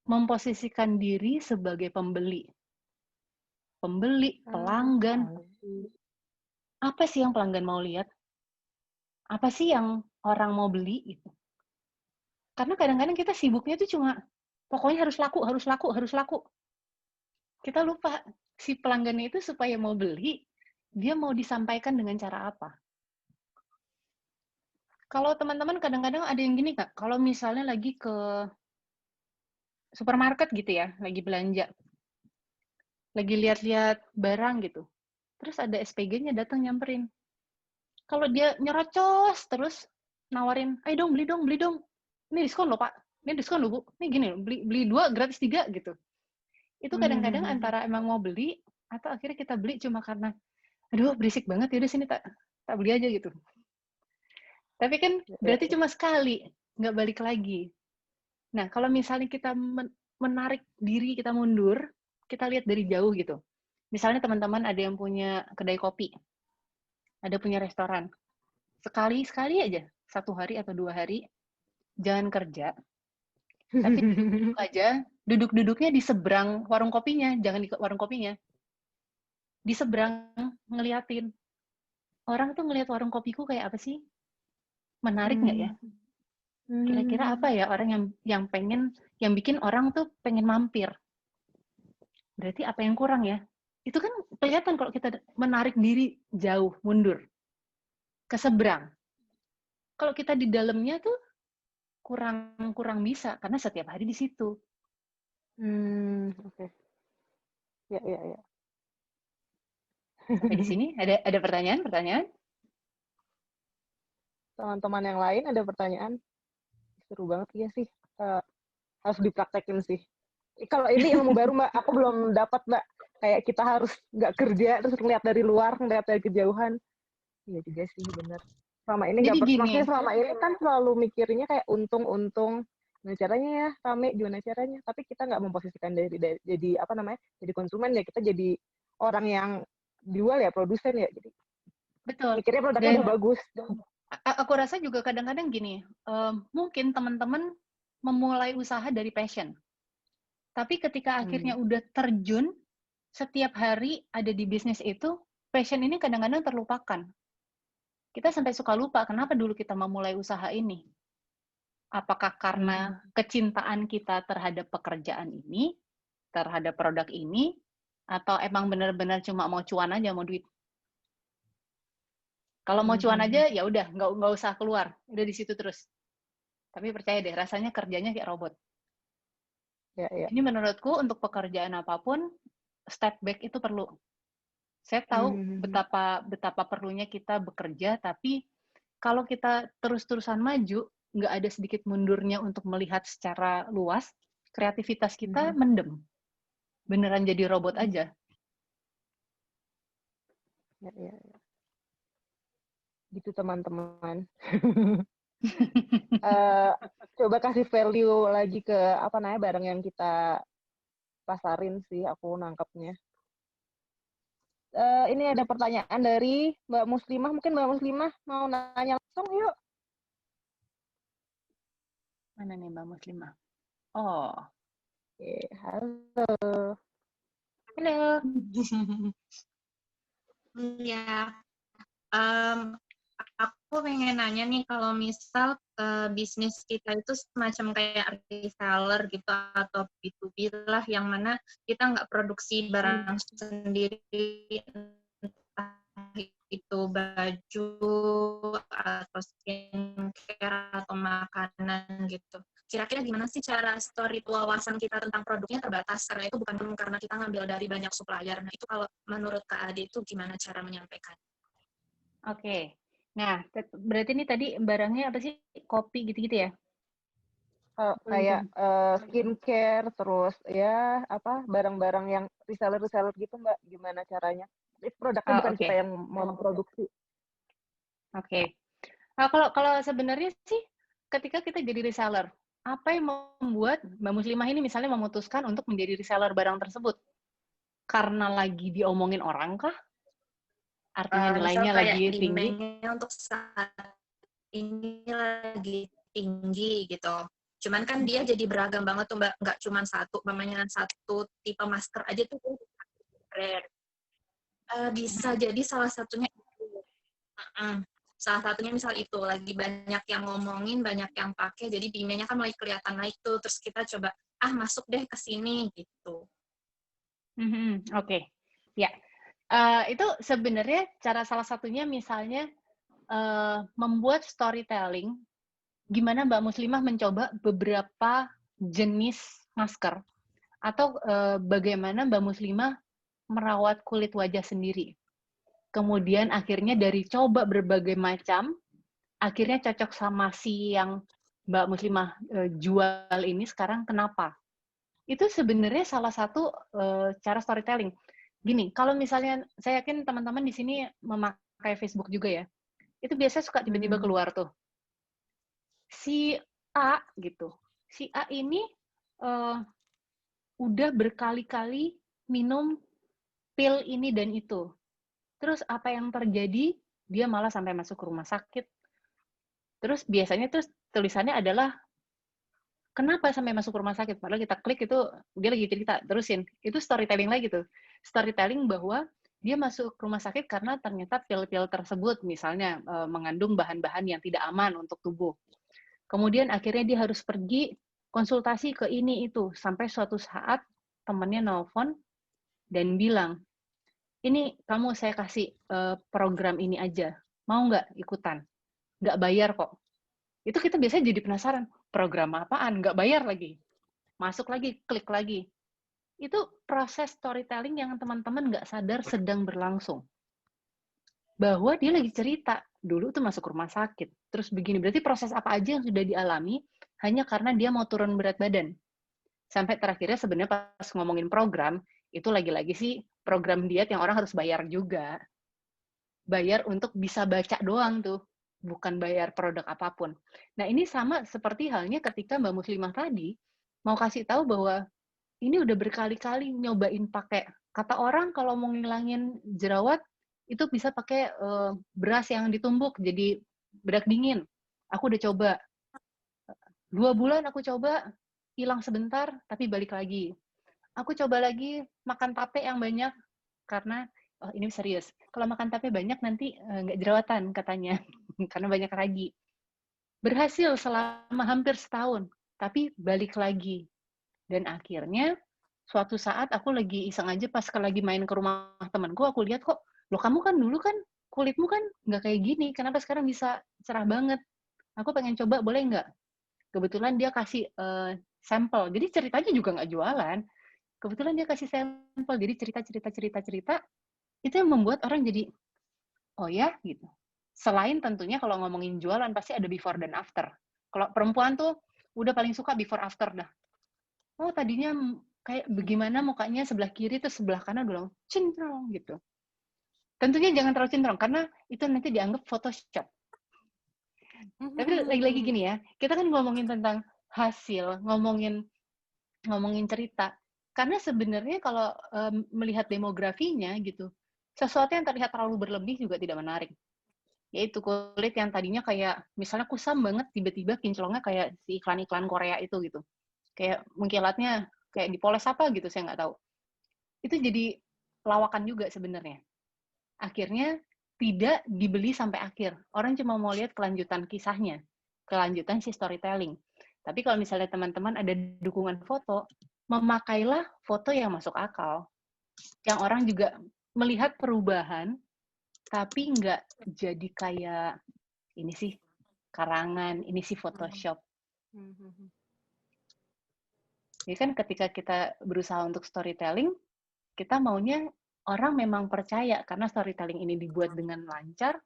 memposisikan diri sebagai pembeli, pelanggan. Apa sih yang pelanggan mau lihat? Apa sih yang orang mau beli itu? Karena kadang-kadang kita sibuknya tuh cuma pokoknya harus laku. Kita lupa si pelanggannya itu supaya mau beli, dia mau disampaikan dengan cara apa? Kalau teman-teman kadang-kadang ada yang gini Kak, kalau misalnya lagi ke supermarket gitu ya, lagi belanja, lagi lihat-lihat barang gitu, terus ada SPG-nya datang nyamperin. Kalau dia nyerocos terus nawarin, ayo dong, beli dong. Ini diskon loh Pak, ini diskon loh Bu, ini gini loh, beli 2 gratis 3 gitu. Itu kadang-kadang antara emang mau beli, atau akhirnya kita beli cuma karena, aduh berisik banget, yaudah sini tak beli aja gitu. Tapi kan berarti cuma sekali, nggak balik lagi. Nah, kalau misalnya kita menarik diri, kita mundur, kita lihat dari jauh gitu. Misalnya teman-teman ada yang punya kedai kopi, ada punya restoran. Sekali aja, 1 hari atau 2 hari, jangan kerja. Tapi duduk aja, duduk-duduknya di seberang warung kopinya, jangan di warung kopinya. Di seberang, ngeliatin. orang tuh ngelihat warung kopiku kayak apa sih? Menarik nggak ya? Kira-kira apa ya orang yang bikin orang tuh pengen mampir? Berarti apa yang kurang ya? Itu kan kelihatan kalau kita menarik diri jauh, mundur, ke seberang. Kalau kita di dalamnya tuh kurang bisa, karena setiap hari di situ. Oke. Ya. Sampai di sini ada pertanyaan? Teman-teman yang lain ada pertanyaan? Seru banget ya sih. Harus dipraktekin sih. Kalau ini ilmu baru Mbak, aku belum dapat Mbak. Kayak kita harus nggak kerja terus ngeliat dari luar, ngeliat dari kejauhan. Iya juga sih, benar. Selama ini nggak maksudnya selama ini kan selalu mikirnya kayak untung. Gimana caranya ya, rame, gimana caranya. Tapi kita nggak memposisikan dari jadi apa namanya, jadi konsumen ya, kita jadi orang yang jual ya, produsen ya. Jadi betul. Mikirnya produknya udah bagus. Aku rasa juga kadang-kadang gini, mungkin teman-teman memulai usaha dari passion. Tapi ketika akhirnya udah terjun, setiap hari ada di bisnis itu, passion ini kadang-kadang terlupakan. Kita sampai suka lupa, kenapa dulu kita memulai usaha ini? Apakah karena kecintaan kita terhadap pekerjaan ini, terhadap produk ini, atau emang benar-benar cuma mau cuan aja, mau duit? Kalau mau cuan aja, ya udah, nggak usah keluar, udah di situ terus. Tapi percaya deh, rasanya kerjanya kayak robot. Ya. Ini menurutku untuk pekerjaan apapun, step back itu perlu. Saya tahu betapa perlunya kita bekerja, tapi kalau kita terus-terusan maju, nggak ada sedikit mundurnya untuk melihat secara luas, kreativitas kita mendem. Beneran jadi robot aja. Ya. Gitu teman-teman. Coba kasih value lagi ke apa namanya barang yang kita pasarin sih, aku nangkapnya. Ini ada pertanyaan dari Mbak Muslimah. Mungkin Mbak Muslimah mau nanya langsung, yuk. Mana nih Mbak Muslimah? Oh. Oke, halo. Halo. Ya, aku pengen nanya nih, kalau misal bisnis kita itu semacam kayak reseller gitu atau B2B lah, yang mana kita nggak produksi barang sendiri, entah itu baju atau skincare atau makanan gitu. Kira-kira gimana sih cara story wawasan kita tentang produknya terbatas, karena itu bukan karena kita ngambil dari banyak supplier. Nah, itu kalau menurut Kak Ade itu gimana cara menyampaikan? Oke. Nah, berarti ini tadi barangnya apa sih? Kopi gitu-gitu ya? Kayak skincare, terus ya apa barang-barang yang reseller gitu Mbak, gimana caranya? Produknya bukan kita yang memproduksi. Oke. Nah, kalau sebenarnya sih ketika kita jadi reseller, apa yang membuat Mbak Muslimah ini misalnya memutuskan untuk menjadi reseller barang tersebut? Karena lagi diomongin orang kah? Artinya nilainya lagi tinggi? Untuk saat ini lagi tinggi gitu. Cuman kan dia jadi beragam banget tuh Mbak, nggak cuma satu, namanya satu tipe masker aja tuh rare. Bisa jadi salah satunya salah satunya misal itu lagi banyak yang ngomongin, banyak yang pakai, jadi demand-nya kan mulai kelihatan naik tuh, terus kita coba masuk deh ke sini gitu. Oke. Ya. Itu sebenarnya cara salah satunya misalnya membuat storytelling, gimana Mbak Muslimah mencoba beberapa jenis masker, atau bagaimana Mbak Muslimah merawat kulit wajah sendiri. Kemudian akhirnya dari coba berbagai macam, akhirnya cocok sama si yang Mbak Muslimah jual ini sekarang kenapa? Itu sebenarnya salah satu cara storytelling. Gini, kalau misalnya saya yakin teman-teman di sini memakai Facebook juga ya, itu biasanya suka tiba-tiba keluar tuh. Si A gitu, si A ini udah berkali-kali minum pil ini dan itu. Terus apa yang terjadi? Dia malah sampai masuk ke rumah sakit. Terus biasanya terus tulisannya adalah kenapa sampai masuk rumah sakit? Padahal kita klik itu dia lagi cerita, terusin. Itu storytelling lagi tuh. Storytelling bahwa dia masuk rumah sakit karena ternyata pil-pil tersebut misalnya mengandung bahan-bahan yang tidak aman untuk tubuh. Kemudian akhirnya dia harus pergi konsultasi ke ini itu, sampai suatu saat temannya nelpon dan bilang, ini kamu saya kasih program ini aja, mau nggak ikutan? Nggak bayar kok. Itu kita biasanya jadi penasaran, program apaan? Nggak bayar lagi. Masuk lagi, klik lagi. Itu proses storytelling yang teman-teman nggak sadar sedang berlangsung. Bahwa dia lagi cerita, dulu tuh masuk rumah sakit, terus begini, berarti proses apa aja yang sudah dialami hanya karena dia mau turun berat badan. Sampai terakhirnya sebenarnya pas ngomongin program, itu lagi-lagi sih program diet yang orang harus bayar juga. Bayar untuk bisa baca doang tuh, bukan bayar produk apapun. Nah ini sama seperti halnya ketika Mbak Muslimah tadi, mau kasih tahu bahwa ini udah berkali-kali nyobain pakai, kata orang kalau mau ngilangin jerawat, itu bisa pakai beras yang ditumbuk jadi bedak dingin. Aku udah coba. 2 bulan aku coba, hilang sebentar, tapi balik lagi. Aku coba lagi makan tape yang banyak, karena, oh ini serius, kalau makan tape banyak nanti nggak jerawatan katanya, karena banyak ragi. Berhasil selama hampir setahun, tapi balik lagi. Dan akhirnya, suatu saat aku lagi iseng aja pas lagi main ke rumah temanku, aku lihat kok, loh kamu kan dulu kan kulitmu kan nggak kayak gini, kenapa sekarang bisa cerah banget? Aku pengen coba, boleh nggak? Kebetulan dia kasih sampel, jadi ceritanya juga nggak jualan. Kebetulan dia kasih sampel, jadi cerita, itu yang membuat orang jadi, oh ya gitu. Selain tentunya kalau ngomongin jualan, pasti ada before dan after. Kalau perempuan tuh udah paling suka before after dah. Oh tadinya kayak bagaimana mukanya sebelah kiri terus sebelah kanan udah cintrong gitu. Tentunya jangan terlalu cintrong karena itu nanti dianggap Photoshop. Tapi lagi-lagi gini ya, kita kan ngomongin tentang hasil, ngomongin cerita. Karena sebenarnya kalau melihat demografinya gitu, sesuatu yang terlihat terlalu berlebih juga tidak menarik. Yaitu kulit yang tadinya kayak misalnya kusam banget, tiba-tiba kinclongnya kayak si iklan-iklan Korea itu gitu. Kayak mengkilatnya kayak dipoles apa gitu, saya nggak tahu. Itu jadi lawakan juga sebenarnya. Akhirnya tidak dibeli sampai akhir. Orang cuma mau lihat kelanjutan kisahnya, kelanjutan si storytelling. Tapi kalau misalnya teman-teman ada dukungan foto, memakailah foto yang masuk akal. Yang orang juga melihat perubahan, tapi nggak jadi kayak, ini sih karangan, ini sih Photoshop. Jadi kan ketika kita berusaha untuk storytelling, kita maunya orang memang percaya karena storytelling ini dibuat dengan lancar,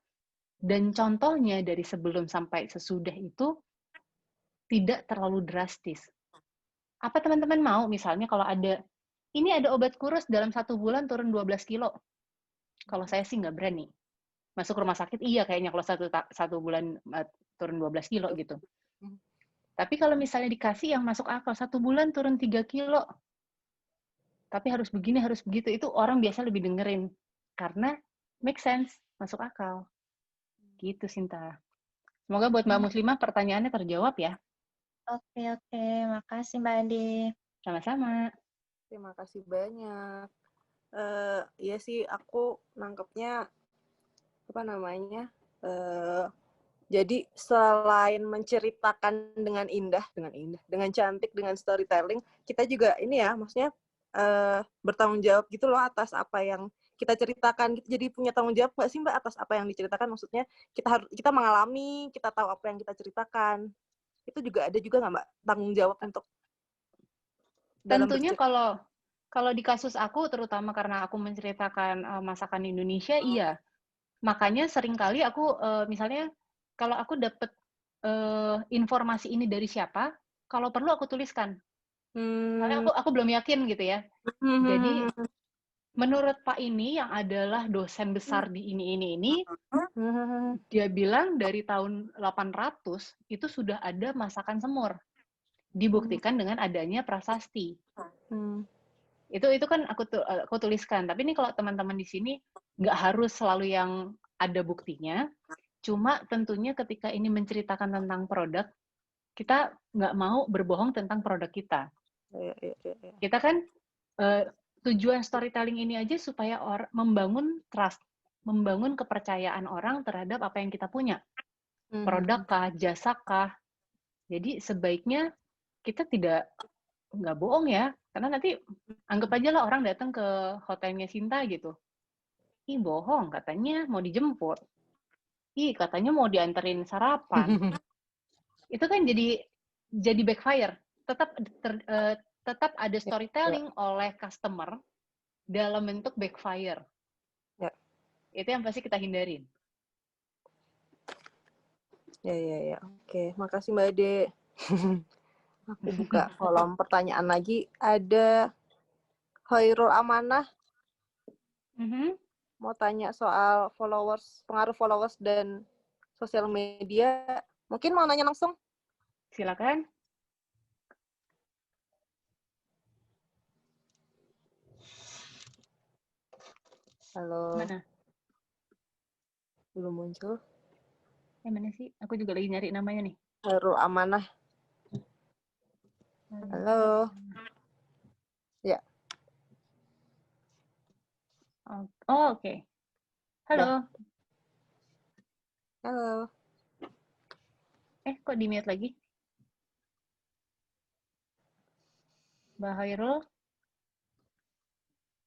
dan contohnya dari sebelum sampai sesudah itu tidak terlalu drastis. Apa teman-teman mau misalnya kalau ini ada obat kurus dalam 1 bulan turun 12 kilo? Kalau saya sih nggak berani. Masuk rumah sakit iya kayaknya kalau satu bulan turun 12 kilo gitu. Tapi kalau misalnya dikasih yang masuk akal, 1 bulan turun 3 kilo, tapi harus begini, harus begitu, itu orang biasa lebih dengerin. Karena make sense, masuk akal. Gitu, Sinta. Semoga buat Mbak Muslimah pertanyaannya terjawab ya. Oke, makasih Mbak Andi. Sama-sama. Terima kasih banyak. Iya sih, aku nangkepnya jadi selain menceritakan dengan indah, dengan cantik, dengan storytelling, kita juga ini ya, maksudnya bertanggung jawab gitu loh atas apa yang kita ceritakan. Jadi punya tanggung jawab nggak sih Mbak atas apa yang diceritakan? Maksudnya kita mengalami, kita tahu apa yang kita ceritakan. Itu juga ada juga nggak Mbak tanggung jawab untuk tentunya kalau di kasus aku, terutama karena aku menceritakan masakan Indonesia, iya. Makanya seringkali aku misalnya kalau aku dapat informasi ini dari siapa, kalau perlu aku tuliskan. Karena aku belum yakin gitu ya. Jadi menurut Pak ini yang adalah dosen besar di ini, dia bilang dari tahun 800 itu sudah ada masakan semur. Dibuktikan dengan adanya prasasti. Itu kan aku tuliskan. Tapi ini kalau teman-teman di sini nggak harus selalu yang ada buktinya. Cuma tentunya ketika ini menceritakan tentang produk, kita nggak mau berbohong tentang produk kita. Kita kan tujuan storytelling ini aja supaya membangun trust, membangun kepercayaan orang terhadap apa yang kita punya. Produk kah, jasa kah. Jadi sebaiknya kita nggak bohong ya, karena nanti anggap aja lah orang datang ke hotelnya Sinta gitu. Ih bohong, katanya mau dijemput. Ih katanya mau dianterin sarapan. Itu kan jadi backfire. Tetap ada storytelling oleh customer dalam bentuk backfire. Ya. Itu yang pasti kita hindarin. Ya. Oke, makasih Mbak Ade. Aku buka kolom pertanyaan lagi. Ada Khairul Amanah. Mau tanya soal pengaruh followers dan sosial media. Mungkin mau nanya langsung? Silakan. Halo. Mana? Belum muncul. Mana sih? Aku juga lagi nyari namanya nih. Khairul Amanah. Halo. Ya. Oh, oke. Halo. Halo. Kok di-mute lagi? Mbak Khairul?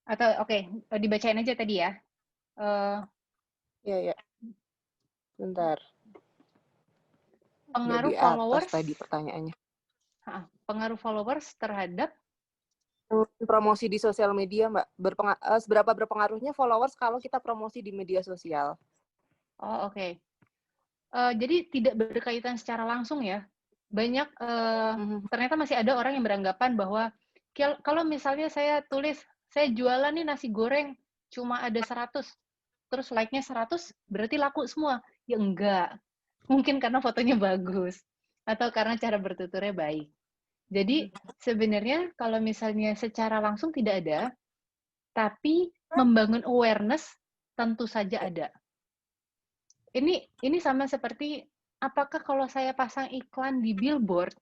Atau oke, dibacain aja tadi ya. Ya. Bentar. Pengaruh di followers atas tadi pertanyaannya. Pengaruh followers terhadap promosi di sosial media, Mbak. Seberapa berpengaruhnya followers kalau kita promosi di media sosial? Oh, oke. Jadi tidak berkaitan secara langsung ya. Banyak ternyata masih ada orang yang beranggapan bahwa kalau misalnya saya tulis saya jualan nih nasi goreng cuma ada 100, terus like-nya 100 berarti laku semua. Ya enggak. Mungkin karena fotonya bagus atau karena cara bertuturnya baik. Jadi sebenarnya kalau misalnya secara langsung tidak ada, tapi membangun awareness tentu saja ada. Ini sama seperti apakah kalau saya pasang iklan di billboard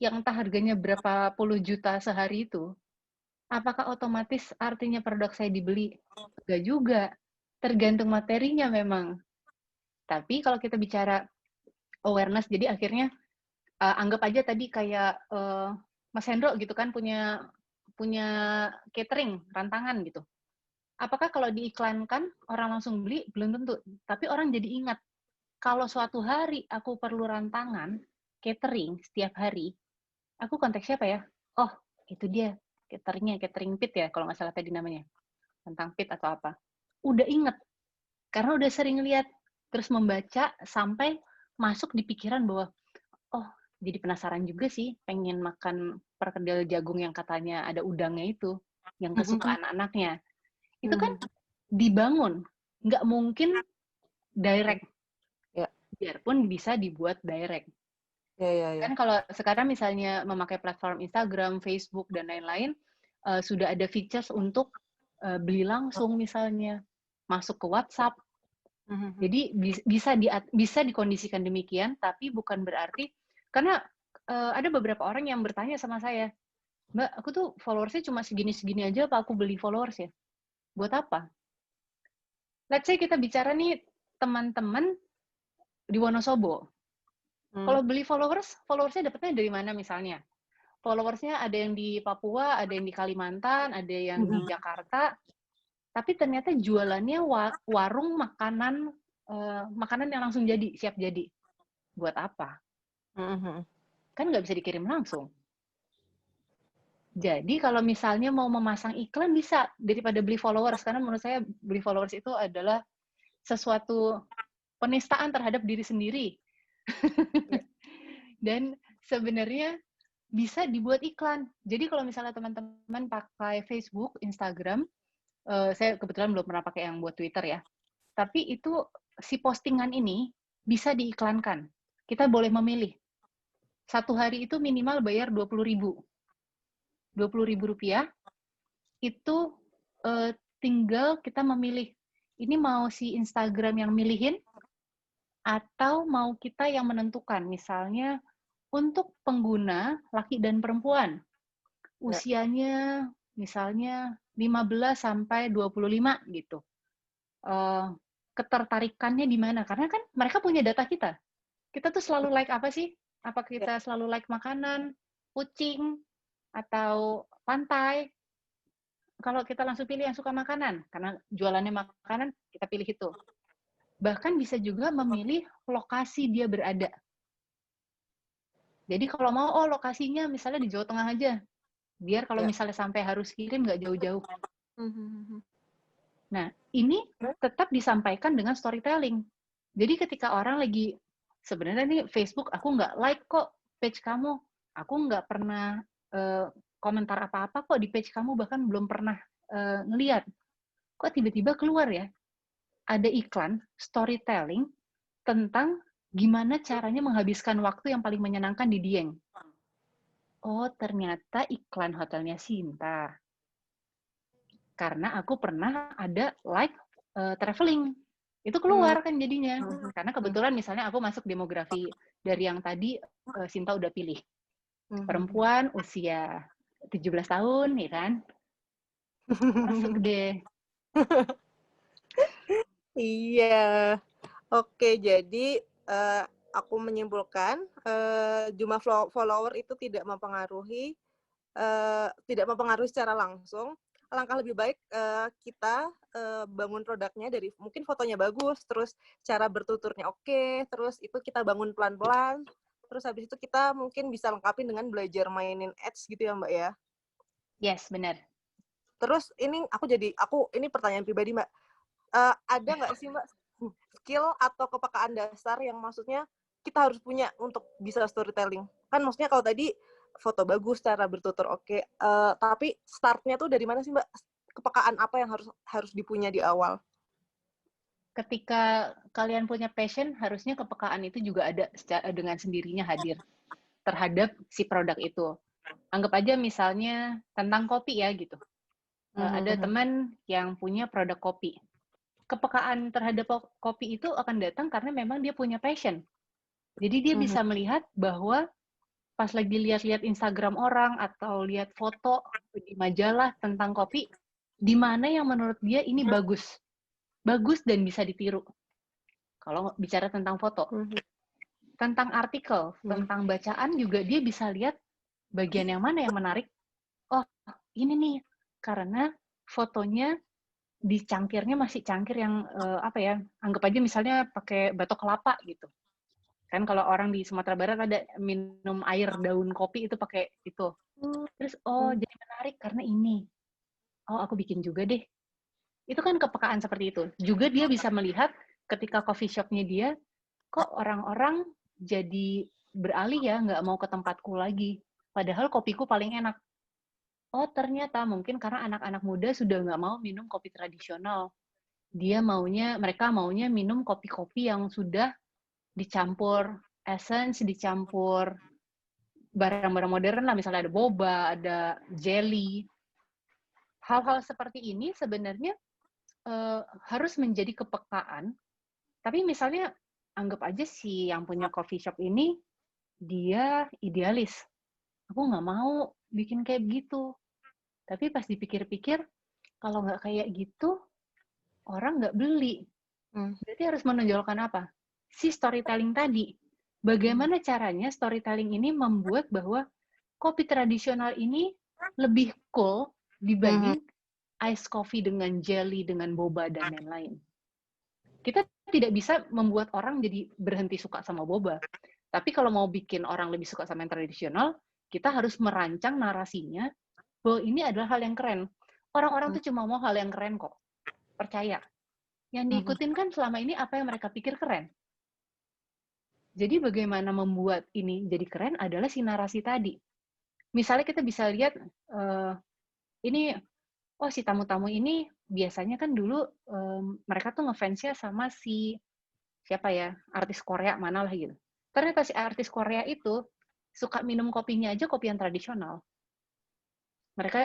yang entah harganya berapa puluh juta sehari itu, apakah otomatis artinya produk saya dibeli? Enggak juga. Tergantung materinya memang. Tapi kalau kita bicara awareness, jadi akhirnya anggap aja tadi kayak Mas Hendro gitu kan punya catering, rantangan gitu. Apakah kalau diiklankan orang langsung beli? Belum tentu. Tapi orang jadi ingat, kalau suatu hari aku perlu rantangan, catering setiap hari, aku kontak siapa ya? Oh, itu dia, cateringnya, catering pit ya, kalau nggak salah tadi namanya. Rantang pit atau apa. Udah inget. Karena udah sering lihat, terus membaca, sampai masuk di pikiran bahwa, oh, jadi penasaran juga sih, pengen makan perkedel jagung yang katanya ada udangnya itu, yang kesukaan anak-anaknya. Itu kan dibangun. Nggak mungkin direct. Biarpun bisa dibuat direct. Ya. Kan kalau sekarang misalnya memakai platform Instagram, Facebook, dan lain-lain, sudah ada features untuk beli langsung misalnya, masuk ke WhatsApp. Jadi bisa dikondisikan demikian, tapi bukan berarti, karena ada beberapa orang yang bertanya sama saya, Mbak, aku tuh followersnya cuma segini-segini aja, apa aku beli followers ya? Buat apa? Let's say kita bicara nih teman-teman di Wonosobo. Kalau beli followersnya dapetnya dari mana misalnya? Followersnya ada yang di Papua, ada yang di Kalimantan, ada yang di Jakarta. Tapi ternyata jualannya warung makanan yang langsung jadi, siap jadi. Buat apa? Kan nggak bisa dikirim langsung. Jadi kalau misalnya mau memasang iklan bisa daripada beli followers, karena menurut saya beli followers itu adalah sesuatu penistaan terhadap diri sendiri. Dan sebenarnya bisa dibuat iklan. Jadi kalau misalnya teman-teman pakai Facebook, Instagram, saya kebetulan belum pernah pakai yang buat Twitter ya, tapi itu si postingan ini bisa diiklankan. Kita boleh memilih. Satu hari itu minimal bayar 20.000. 20.000 rupiah, itu tinggal kita memilih. Ini mau si Instagram yang milihin, atau mau kita yang menentukan. Misalnya, untuk pengguna laki dan perempuan, usianya misalnya 15 sampai 25 gitu. Ketertarikannya di mana? Karena kan mereka punya data kita. Kita tuh selalu like apa sih? Apa kita selalu like makanan, kucing, atau pantai? Kalau kita langsung pilih yang suka makanan, karena jualannya makanan, kita pilih itu. Bahkan bisa juga memilih lokasi dia berada. Jadi kalau mau, lokasinya misalnya di Jawa Tengah aja. Biar kalau misalnya sampai harus kirim, nggak jauh-jauh. Nah, ini tetap disampaikan dengan storytelling. Jadi ketika orang lagi, sebenarnya nih Facebook, aku nggak like kok page kamu. Aku nggak pernah komentar apa-apa kok di page kamu, bahkan belum pernah ngeliat. Kok tiba-tiba keluar ya? Ada iklan storytelling tentang gimana caranya menghabiskan waktu yang paling menyenangkan di Dieng. Oh, ternyata iklan hotelnya Sinta. Karena aku pernah ada like traveling. Itu keluar kan jadinya. Karena kebetulan misalnya aku masuk demografi dari yang tadi Sinta udah pilih. Perempuan usia 17 tahun, ya kan? Masuk deh. Iya. Oke, jadi aku menyimpulkan jumlah follower itu tidak mempengaruhi secara langsung. Alangkah lebih baik kita bangun produknya dari mungkin fotonya bagus, terus cara bertuturnya oke, terus itu kita bangun pelan-pelan, terus habis itu kita mungkin bisa lengkapin dengan belajar mainin ads gitu ya Mbak ya. Yes, benar. Terus ini ini pertanyaan pribadi Mbak, ada nggak sih Mbak skill atau kepekaan dasar yang maksudnya kita harus punya untuk bisa storytelling? Kan maksudnya kalau tadi foto bagus, cara bertutur oke, tapi startnya tuh dari mana sih Mbak? Kepekaan apa yang harus dipunya di awal? Ketika kalian punya passion, harusnya kepekaan itu juga ada dengan sendirinya hadir terhadap si produk itu. Anggap aja misalnya tentang kopi ya gitu. Ada teman yang punya produk kopi. Kepekaan terhadap kopi itu akan datang karena memang dia punya passion. Jadi dia bisa melihat bahwa pas lagi lihat-lihat Instagram orang atau lihat foto di majalah tentang kopi, di mana yang menurut dia ini bagus dan bisa ditiru. Kalau bicara tentang foto, tentang artikel, tentang bacaan juga dia bisa lihat bagian yang mana yang menarik. Oh, ini nih karena fotonya di cangkirnya masih cangkir yang anggap aja misalnya pakai batok kelapa gitu. Kan kalau orang di Sumatera Barat ada minum air daun kopi itu pakai itu. Terus jadi menarik karena ini. Oh, aku bikin juga deh. Itu kan kepekaan seperti itu. Juga dia bisa melihat ketika coffee shop-nya dia, kok orang-orang jadi beralih ya, nggak mau ke tempatku lagi. Padahal kopiku paling enak. Oh, ternyata mungkin karena anak-anak muda sudah nggak mau minum kopi tradisional. Mereka maunya minum kopi-kopi yang sudah dicampur essence, dicampur barang-barang modern lah, misalnya ada boba, ada jelly. Hal-hal seperti ini sebenarnya harus menjadi kepekaan. Tapi misalnya anggap aja si yang punya coffee shop ini dia idealis. Aku nggak mau bikin kayak gitu. Tapi pas dipikir-pikir, kalau nggak kayak gitu, orang nggak beli. Berarti harus menonjolkan apa? Si storytelling tadi. Bagaimana caranya storytelling ini membuat bahwa kopi tradisional ini lebih cool dibanding ice coffee dengan jelly, dengan boba, dan lain-lain. Kita tidak bisa membuat orang jadi berhenti suka sama boba. Tapi kalau mau bikin orang lebih suka sama yang tradisional, kita harus merancang narasinya bahwa ini adalah hal yang keren. Orang-orang tuh cuma mau hal yang keren kok. Percaya. Yang diikutin kan selama ini apa yang mereka pikir keren. Jadi bagaimana membuat ini jadi keren adalah si narasi tadi. Misalnya kita bisa lihat, si tamu-tamu ini biasanya kan dulu mereka tuh ngefansnya sama si artis Korea mana lah gitu. Ternyata si artis Korea itu suka minum kopinya aja kopi yang tradisional.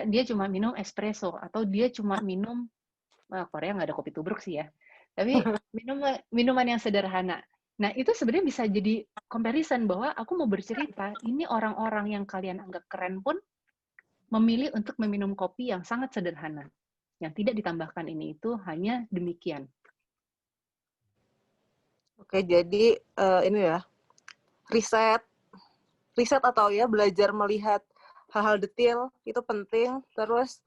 Dia cuma minum espresso atau dia cuma minum Korea nggak ada kopi tubruk sih ya. Tapi minuman yang sederhana. Nah, itu sebenarnya bisa jadi comparison bahwa aku mau bercerita, ini orang-orang yang kalian anggap keren pun memilih untuk meminum kopi yang sangat sederhana. Yang tidak ditambahkan ini itu hanya demikian. Oke, jadi ini ya, riset atau ya belajar melihat hal-hal detail itu penting. Terus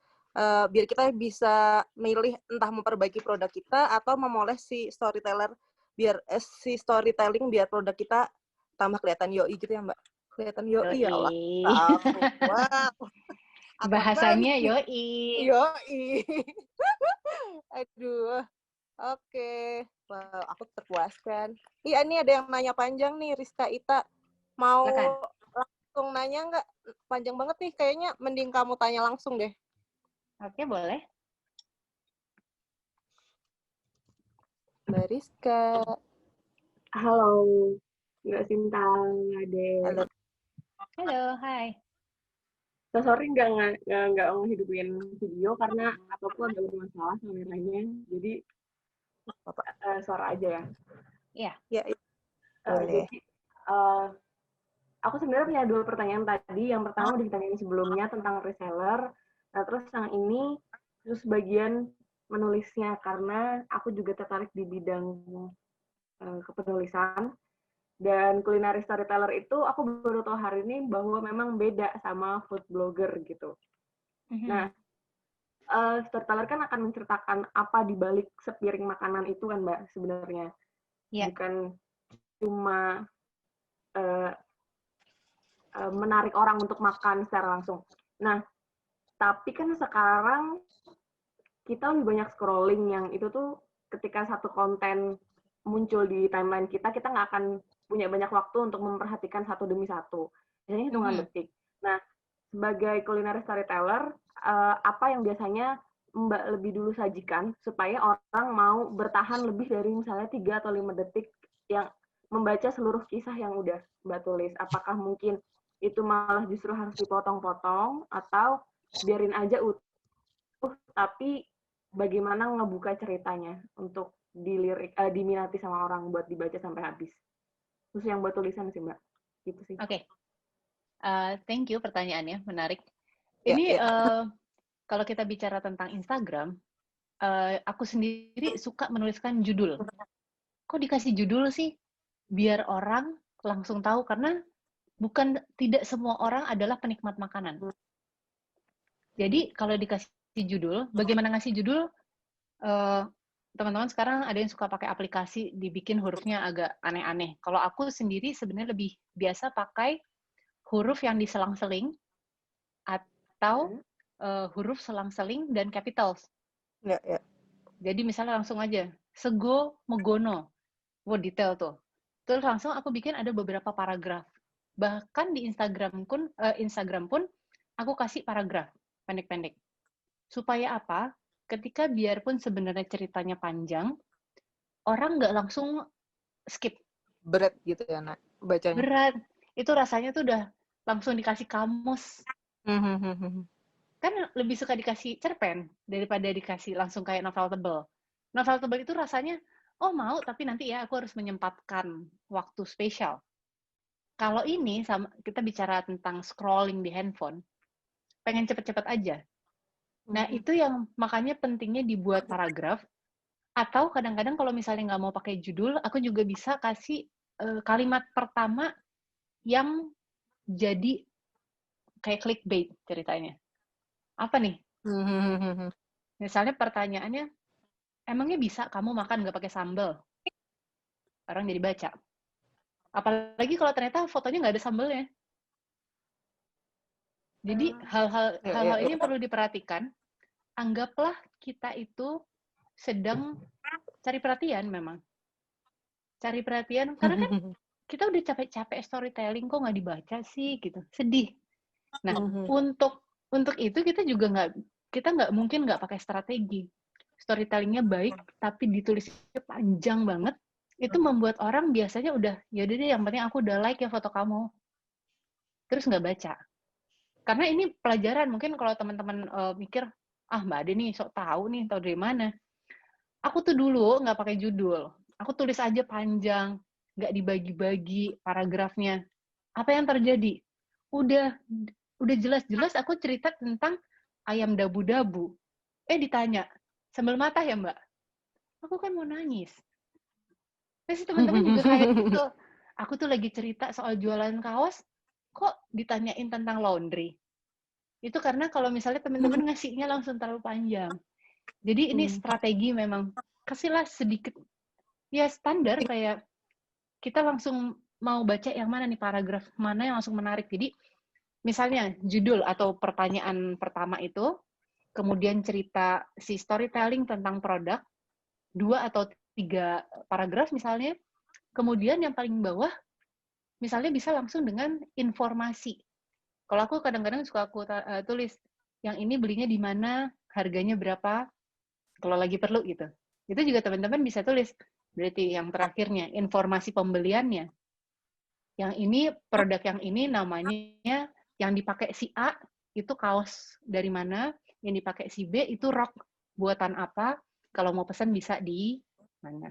biar kita bisa milih entah memperbaiki produk kita atau memoles si storyteller si storytelling biar produk kita tambah kelihatan yoi gitu ya Mbak. Kelihatan yoi ya Allah. Wow. Bahasanya yoi. Yoi. Aduh. Oke. Wow, aku terpuaskan. Iya, ini ada yang nanya panjang nih, Rizka Ita. Mau langsung nanya nggak? Panjang banget nih, kayaknya mending kamu tanya langsung deh. Oke, boleh. Mbak Rizka. Halo, Mbak Sinta, Ade. Halo. Halo, hai. So, sorry nggak ngehidupin video karena aku agak bermasalah kameranya, jadi suara aja ya. Iya. Iya. Jadi aku sebenarnya punya 2 pertanyaan tadi. Yang pertama udah ditanyain sebelumnya tentang reseller. Nah, terus yang ini terus bagian menulisnya karena aku juga tertarik di bidang kepenulisan. Dan culinary storyteller itu aku baru tahu hari ini bahwa memang beda sama food blogger gitu. Nah, storyteller kan akan menceritakan apa di balik sepiring makanan itu kan Mbak sebenarnya. Yeah. Bukan cuma menarik orang untuk makan secara langsung. Nah, tapi kan sekarang kita lebih banyak scrolling yang itu tuh ketika satu konten muncul di timeline kita nggak akan punya banyak waktu untuk memperhatikan satu demi satu. Biasanya hitungan detik. Nah, sebagai culinary storyteller, apa yang biasanya Mbak lebih dulu sajikan supaya orang mau bertahan lebih dari misalnya 3 atau 5 detik yang membaca seluruh kisah yang udah Mbak tulis? Apakah mungkin itu malah justru harus dipotong-potong atau biarin aja utuh, tapi bagaimana ngebuka ceritanya untuk diminati sama orang buat dibaca sampai habis? Terus yang buat tulisan sih Mbak, gitu sih. Oke. Thank you pertanyaannya, menarik. Ini kalau kita bicara tentang Instagram, aku sendiri suka menuliskan judul. Kok dikasih judul sih? Biar orang langsung tahu, karena tidak semua orang adalah penikmat makanan. Jadi kalau dikasih judul, bagaimana ngasih judul? Teman-teman sekarang ada yang suka pakai aplikasi, dibikin hurufnya agak aneh-aneh. Kalau aku sendiri sebenarnya lebih biasa pakai huruf yang diselang-seling atau huruf selang-seling dan capitals. Ya. Jadi misalnya langsung aja, sego megono. Wah, detail tuh. Terus langsung aku bikin ada beberapa paragraf. Bahkan di Instagram pun aku kasih paragraf pendek-pendek. Supaya apa? Ketika biarpun sebenarnya ceritanya panjang, orang nggak langsung skip. Berat gitu ya, Nak, bacanya. Berat. Itu rasanya tuh udah langsung dikasih kamus. Kan lebih suka dikasih cerpen daripada dikasih langsung kayak novel tebal. Novel tebal itu rasanya, oh mau, tapi nanti ya aku harus menyempatkan waktu spesial. Kalau ini, kita bicara tentang scrolling di handphone, pengen cepet-cepet aja. Nah, itu yang makanya pentingnya dibuat paragraf, atau kadang-kadang kalau misalnya nggak mau pakai judul, aku juga bisa kasih kalimat pertama yang jadi kayak clickbait ceritanya. Apa nih? Misalnya pertanyaannya, emangnya bisa kamu makan nggak pakai sambal? Orang jadi baca. Apalagi kalau ternyata fotonya nggak ada sambalnya. Jadi hal-hal ini perlu diperhatikan. Anggaplah kita itu sedang cari perhatian memang. Cari perhatian, karena kan kita udah capek-capek storytelling, kok nggak dibaca sih, gitu. Sedih. Nah, untuk itu kita juga nggak mungkin nggak pakai strategi. Storytellingnya baik, tapi ditulisnya panjang banget, itu membuat orang biasanya udah, yaudah deh, yang penting aku udah like ya foto kamu. Terus nggak baca. Karena ini pelajaran, mungkin kalau teman-teman mikir, Mbak Ade nih sok tahu nih, tahu dari mana. Aku tuh dulu nggak pakai judul. Aku tulis aja panjang, nggak dibagi-bagi paragrafnya. Apa yang terjadi? Udah jelas-jelas aku cerita tentang ayam dabu-dabu. ditanya, sambal matah ya Mbak? Aku kan mau nangis. Terus teman-teman juga kayak gitu. Aku tuh lagi cerita soal jualan kaos, kok ditanyain tentang laundry? Itu karena kalau misalnya teman-teman ngasihnya langsung terlalu panjang. Jadi ini strategi memang. Kasihlah sedikit, ya standar kayak kita langsung mau baca yang mana nih, paragraf mana yang langsung menarik. Jadi misalnya judul atau pertanyaan pertama itu, kemudian cerita si storytelling tentang produk, 2 atau 3 paragraf misalnya, kemudian yang paling bawah misalnya bisa langsung dengan informasi. Kalau aku kadang-kadang suka aku tulis, yang ini belinya di mana, harganya berapa, kalau lagi perlu gitu. Itu juga teman-teman bisa tulis. Berarti yang terakhirnya, informasi pembeliannya. Yang ini, produk yang ini namanya, yang dipakai si A, itu kaos dari mana, yang dipakai si B, itu rok buatan apa, kalau mau pesan bisa di mana.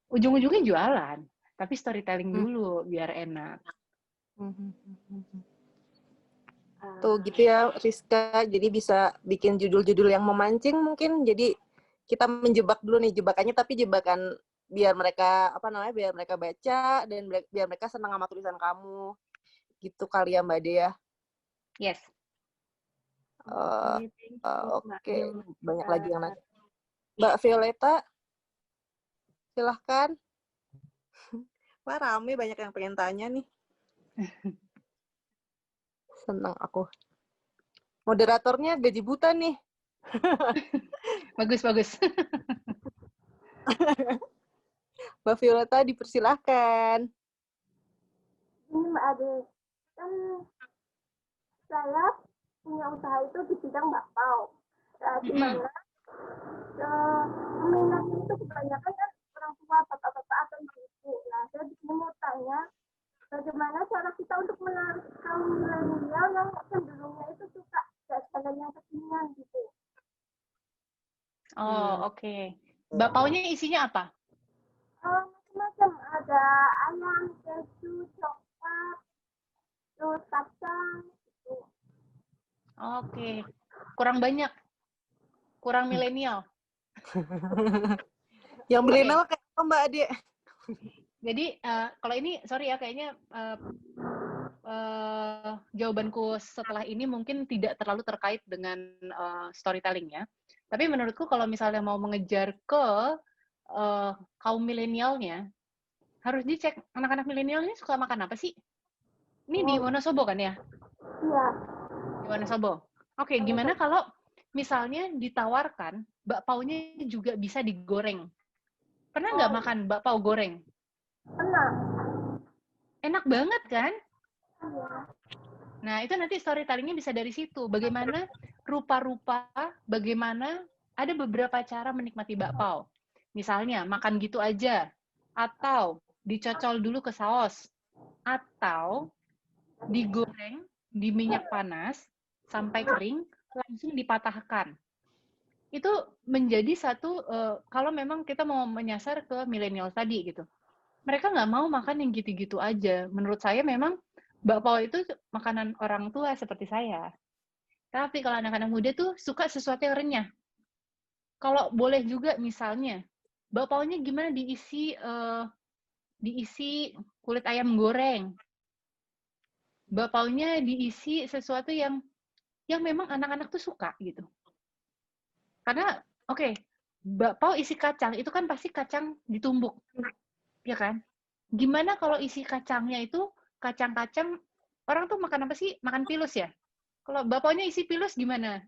Ujung-ujungnya jualan, tapi storytelling dulu, biar enak. Tuh gitu ya Rizka, jadi bisa bikin judul-judul yang memancing mungkin. Jadi kita menjebak dulu nih jebakannya, tapi jebakan biar mereka biar mereka baca dan biar mereka senang sama tulisan kamu. Gitu kali ya Mbak Dea. Yes. Oke. Banyak lagi yang nanya. Mbak Violeta, silahkan. Wah rame, banyak yang pengen tanya nih. Senang aku. Moderatornya gaji buta nih. Bagus. Mbak Violeta dipersilahkan. Ini Mbak Ade, kan saya punya usaha itu di bidang bakpao. Di mana peminatnya itu kebanyakan kan orang tua, bapak-bapak atau ibu. Nah, saya di sini mau tanya, bagaimana cara kita untuk menarik kaum milenial yang cenderungnya itu suka jajanan yang kekinian gitu. Oke. Bakpaonya isinya apa? Macam-macam. Ada ayam, keju, coklat, terus kacang. Gitu. Oke. Kurang banyak. Kurang milenial. Yang milenial kayak apa Mbak Ade? Jadi, kalau ini, sorry ya, kayaknya jawabanku setelah ini mungkin tidak terlalu terkait dengan storytelling ya. Tapi menurutku kalau misalnya mau mengejar ke kaum milenialnya, harus dicek anak-anak milenialnya suka makan apa sih? Ini di Wonosobo kan ya? Iya. Di Wonosobo. Oke, gimana kalau misalnya ditawarkan bakpaonya juga bisa digoreng? Pernah nggak makan bakpao goreng? Pernah. Enak banget kan? Nah, itu nanti storytelling-nya bisa dari situ. Bagaimana rupa-rupa, bagaimana ada beberapa cara menikmati bakpao. Misalnya, makan gitu aja. Atau dicocol dulu ke saus. Atau digoreng di minyak panas sampai kering, langsung dipatahkan. Itu menjadi satu, kalau memang kita mau menyasar ke milenial tadi gitu. Mereka nggak mau makan yang gitu-gitu aja. Menurut saya memang bakpao itu makanan orang tua seperti saya. Tapi kalau anak-anak muda tuh suka sesuatu yang renyah. Kalau boleh juga misalnya, bakpaonya gimana diisi kulit ayam goreng. Bakpaonya diisi sesuatu yang memang anak-anak tuh suka gitu. Karena bakpao isi kacang itu kan pasti kacang ditumbuk. Ya kan? Gimana kalau isi kacangnya itu kacang-kacang, orang tuh makan apa sih? Makan pilus ya? Kalau bakpaonya isi pilus gimana?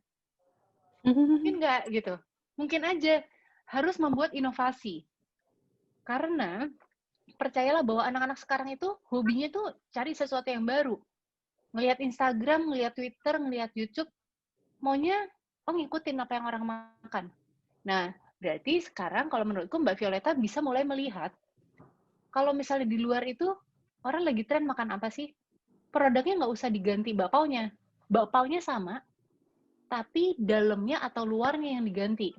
Mungkin nggak gitu. Mungkin aja harus membuat inovasi. Karena percayalah bahwa anak-anak sekarang itu hobinya tuh cari sesuatu yang baru. Ngelihat Instagram, ngelihat Twitter, ngelihat YouTube, maunya ngikutin apa yang orang makan. Nah, berarti sekarang kalau menurutku Mbak Violeta bisa mulai melihat kalau misalnya di luar itu orang lagi tren makan apa sih? Produknya nggak usah diganti bakpaonya. Bakpaonya sama, tapi dalamnya atau luarnya yang diganti.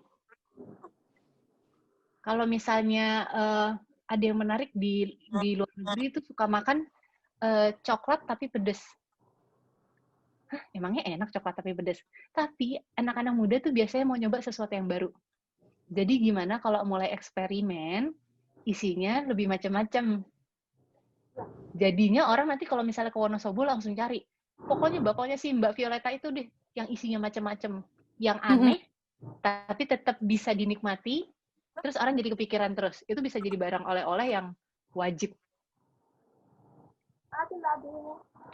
Kalau misalnya ada yang menarik di luar negeri itu suka makan coklat tapi pedes. hah, emangnya enak coklat tapi pedas? Tapi anak-anak muda tuh biasanya mau nyoba sesuatu yang baru. Jadi gimana kalau mulai eksperimen, isinya lebih macam-macam. Jadinya orang nanti kalau misalnya ke Wonosobo langsung cari. Pokoknya bapaknya sih Mbak Violeta itu deh, yang isinya macam-macam. Yang aneh, tapi tetap bisa dinikmati, terus orang jadi kepikiran terus. Itu bisa jadi barang oleh-oleh yang wajib.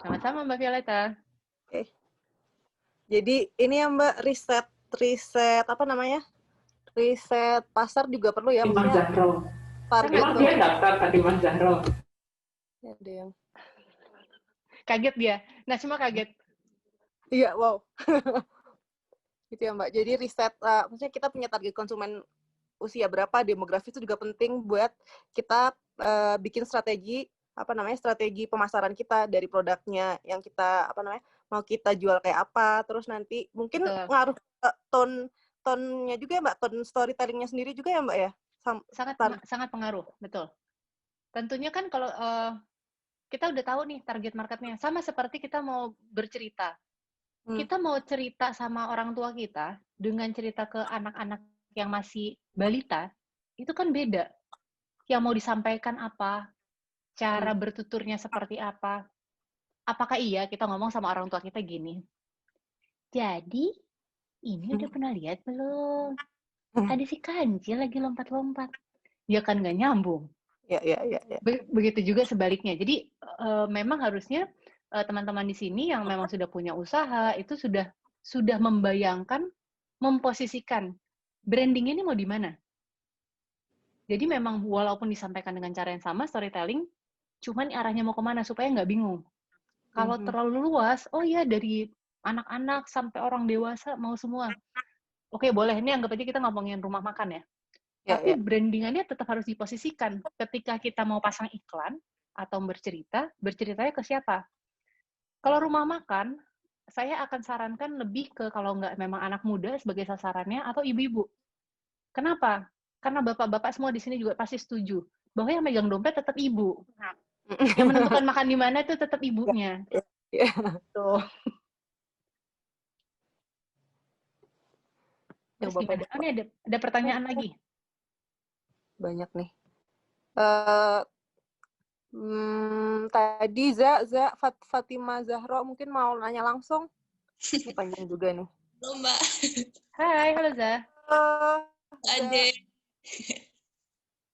Sama-sama Mbak Violeta. Oke. Jadi ini ya Mbak, riset apa namanya? Riset pasar juga perlu ya, Mas Zahro. Emang dia daftar tadi Mas Zahro? Ya, ada yang kaget dia. Nah, semua kaget. Iya, wow. Gitu ya Mbak. Jadi riset, maksudnya kita punya target konsumen usia berapa, demografi itu juga penting buat kita bikin strategi strategi pemasaran kita dari produknya yang kita mau kita jual kayak apa, terus nanti mungkin ngaruh tone-nya juga ya Mbak, tone storytellingnya sendiri juga ya Mbak ya. Sangat pengaruh, betul. Tentunya kan kalau kita udah tahu nih target marketnya, sama seperti kita mau bercerita. Kita mau cerita sama orang tua kita dengan cerita ke anak-anak yang masih balita, itu kan beda. Yang mau disampaikan apa, cara bertuturnya seperti apa. Apakah iya kita ngomong sama orang tua kita gini, jadi ini udah pernah lihat belum? Ada si kancil lagi lompat-lompat. Ya kan nggak nyambung. Ya. Begitu juga sebaliknya. Jadi memang harusnya teman-teman di sini yang memang sudah punya usaha itu sudah membayangkan, memposisikan brandingnya ini mau di mana. Jadi memang walaupun disampaikan dengan cara yang sama storytelling, cuman arahnya mau kemana supaya nggak bingung. Kalau terlalu luas, oh ya dari anak-anak sampai orang dewasa mau semua. Oke, boleh. Ini anggap aja kita ngomongin rumah makan ya. Tapi brandingannya tetap harus diposisikan. Ketika kita mau pasang iklan atau berceritanya ke siapa? Kalau rumah makan, saya akan sarankan lebih ke kalau nggak memang anak muda sebagai sasarannya atau ibu-ibu. Kenapa? Karena bapak-bapak semua di sini juga pasti setuju bahwa yang megang dompet tetap ibu. Yang menentukan makan di mana itu tetap ibunya. Tuh. Terus gimana? Oh, ini ada pertanyaan lagi. Banyak nih. Tadi Fatima Zahro mungkin mau nanya langsung. Ini panjang juga nih. Halo Mbak. Hai, halo Zah. Ade.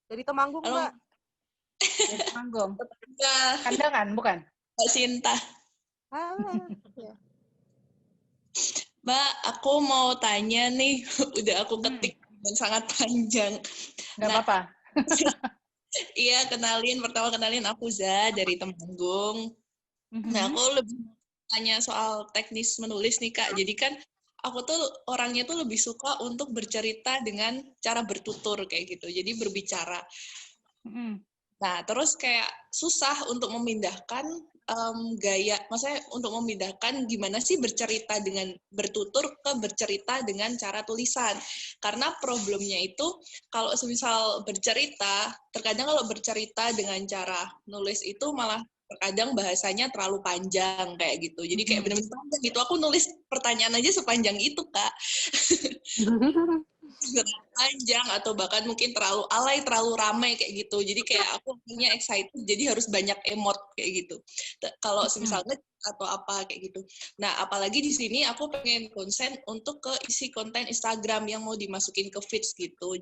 Dari Temanggung, halo. Mbak. Dari Temanggung. Kandangan, bukan? Mbak Sinta. Ya. Mbak, aku mau tanya nih, udah aku ketik dan sangat panjang. Nggak apa-apa. Iya, pertama kenalin aku Za dari Temanggung. Nah, aku lebih tanya soal teknis menulis nih Kak. Jadi kan aku tuh orangnya tuh lebih suka untuk bercerita dengan cara bertutur kayak gitu. Jadi berbicara. Nah, terus kayak susah untuk memindahkan gaya, maksudnya untuk memindahkan gimana sih bercerita dengan bertutur ke bercerita dengan cara tulisan. Karena problemnya itu kalau semisal bercerita, terkadang kalau bercerita dengan cara nulis itu malah terkadang bahasanya terlalu panjang kayak gitu. Jadi kayak benar-benar panjang gitu. Aku nulis pertanyaan aja sepanjang itu, Kak. Panjang atau bahkan mungkin terlalu alay, terlalu ramai kayak gitu. Jadi kayak aku punya excited, jadi harus banyak emot kayak gitu. Kalau misalnya atau apa kayak gitu. Nah, apalagi di sini aku pengen konsen untuk ke isi konten Instagram yang mau dimasukin ke feeds gitu.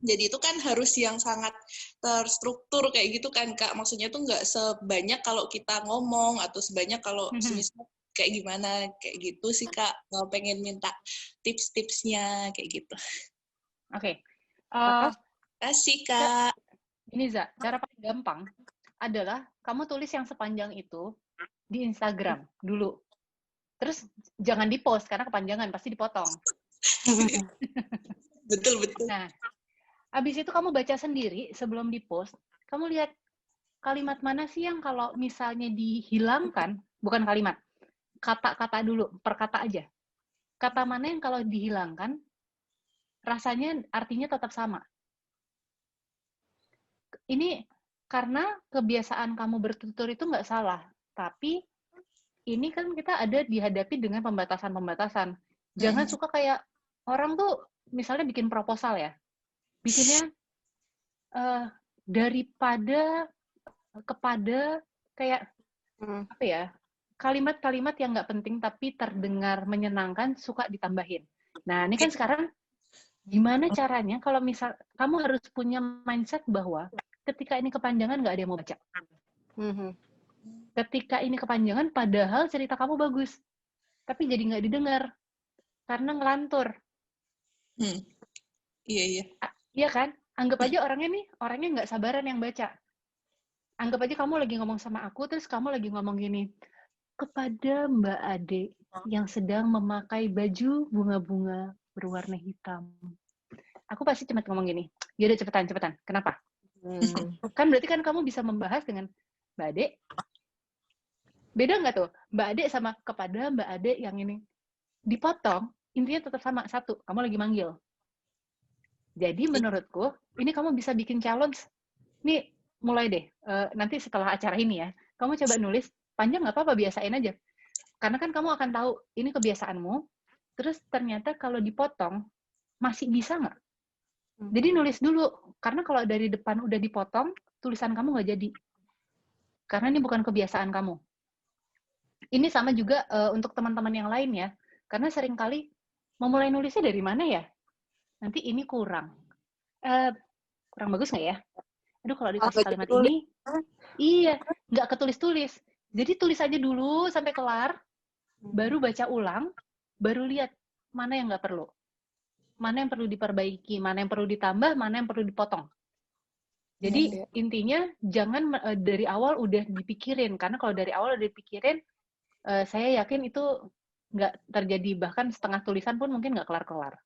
Jadi itu kan harus yang sangat terstruktur kayak gitu kan Kak. Maksudnya tuh nggak sebanyak kalau kita ngomong atau sebanyak kalau semisal kayak gimana kayak gitu sih Kak. Pengen minta tips-tipsnya kayak gitu. Oke. Kasih Kak. Ini Za, cara paling gampang adalah kamu tulis yang sepanjang itu di Instagram dulu. Terus jangan di-post karena kepanjangan, pasti dipotong. Betul. Nah, habis itu kamu baca sendiri sebelum di-post, kamu lihat kalimat mana sih yang kalau misalnya dihilangkan, bukan kalimat, kata-kata dulu, per kata aja. Kata mana yang kalau dihilangkan, rasanya artinya tetap sama. Ini karena kebiasaan kamu bertutur itu nggak salah, tapi ini kan kita ada dihadapi dengan pembatasan-pembatasan. Jangan suka kayak orang tuh misalnya bikin proposal ya, bikinnya daripada kepada kayak apa ya, kalimat-kalimat yang nggak penting tapi terdengar menyenangkan suka ditambahin. Nah ini kan sekarang gimana caranya kalau misal kamu harus punya mindset bahwa ketika ini kepanjangan nggak ada yang mau baca. Ketika ini kepanjangan padahal cerita kamu bagus, tapi jadi nggak didengar karena ngelantur. Iya. Iya kan? Anggap aja orangnya nggak sabaran yang baca. Anggap aja kamu lagi ngomong sama aku, terus kamu lagi ngomong gini, kepada Mbak Ade yang sedang memakai baju bunga-bunga berwarna hitam. Aku pasti cuma ngomong gini, yaudah cepetan. Kenapa? Kan berarti kan kamu bisa membahas dengan Mbak Ade. Beda nggak tuh? Mbak Ade sama kepada Mbak Ade yang ini. Dipotong, intinya tetap sama. Satu, kamu lagi manggil. Jadi menurutku, ini kamu bisa bikin challenge. Nih, mulai deh. Nanti setelah acara ini ya, kamu coba nulis. Panjang nggak apa-apa, biasain aja. Karena kan kamu akan tahu, ini kebiasaanmu. Terus ternyata kalau dipotong, masih bisa nggak? Jadi nulis dulu. Karena kalau dari depan udah dipotong, tulisan kamu nggak jadi. Karena ini bukan kebiasaan kamu. Ini sama juga untuk teman-teman yang lain ya. Karena seringkali memulai nulisnya dari mana ya? Nanti ini kurang bagus nggak ya? Aduh kalau dikasih kalimat ini, iya, nggak ketulis-tulis. Jadi tulis aja dulu sampai kelar, baru baca ulang, baru lihat mana yang nggak perlu. Mana yang perlu diperbaiki, mana yang perlu ditambah, mana yang perlu dipotong. Jadi intinya jangan dari awal udah dipikirin, karena kalau dari awal udah dipikirin, saya yakin itu nggak terjadi, bahkan setengah tulisan pun mungkin nggak kelar-kelar.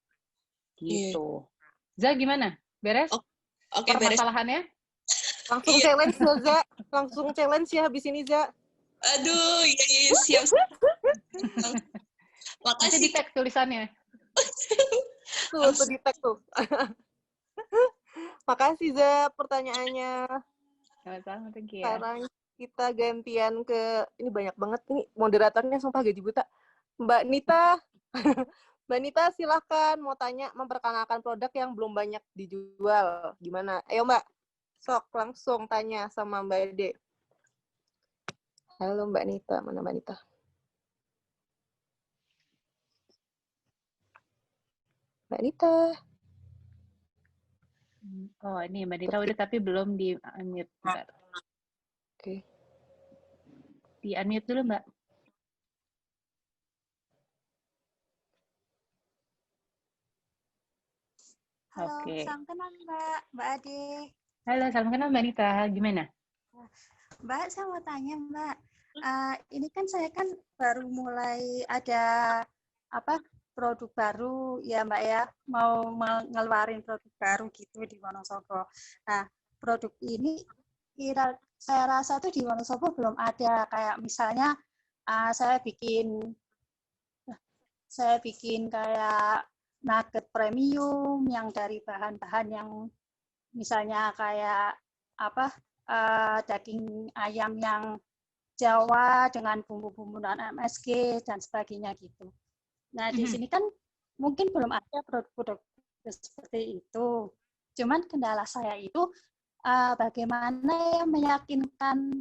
Gitu. Za, gimana? Beres? Oke, beres. Permasalahannya? Langsung challenge loh, Za. Langsung challenge ya habis ini, Za. Aduh, iya, siap. Makasih. Nanti di-tag tulisannya. Tuh, di-tag tuh. Makasih, Za, pertanyaannya. Sama-sama, thank you. Sekarang kita gantian ke, ini banyak banget nih, moderatornya sumpah gaji buta. Mbak Nita. Mbak Nita, silahkan mau tanya, memperkenalkan produk yang belum banyak dijual. Gimana? Ayo Mbak, sok langsung tanya sama Mbak Ade. Halo Mbak Nita, mana Mbak Nita? Mbak Nita. Oh, ini Mbak Nita udah tapi belum di-unmute. Oke. Di-unmute dulu, Mbak. Halo, Oke. salam kenal Mbak Ade. Halo, salam kenal Mbak Nita. Gimana? Mbak, saya mau tanya Mbak, ini kan saya kan baru mulai ada produk baru ya Mbak ya, mau ngeluarin produk baru gitu di Wonosobo. Nah, produk ini saya rasa tuh di Wonosobo belum ada, kayak misalnya saya bikin kayak nugget premium yang dari bahan-bahan yang misalnya kayak daging ayam yang Jawa dengan bumbu-bumbu non MSG dan sebagainya gitu. Nah, di sini kan mungkin belum ada produk-produk seperti itu. Cuman kendala saya itu bagaimana meyakinkan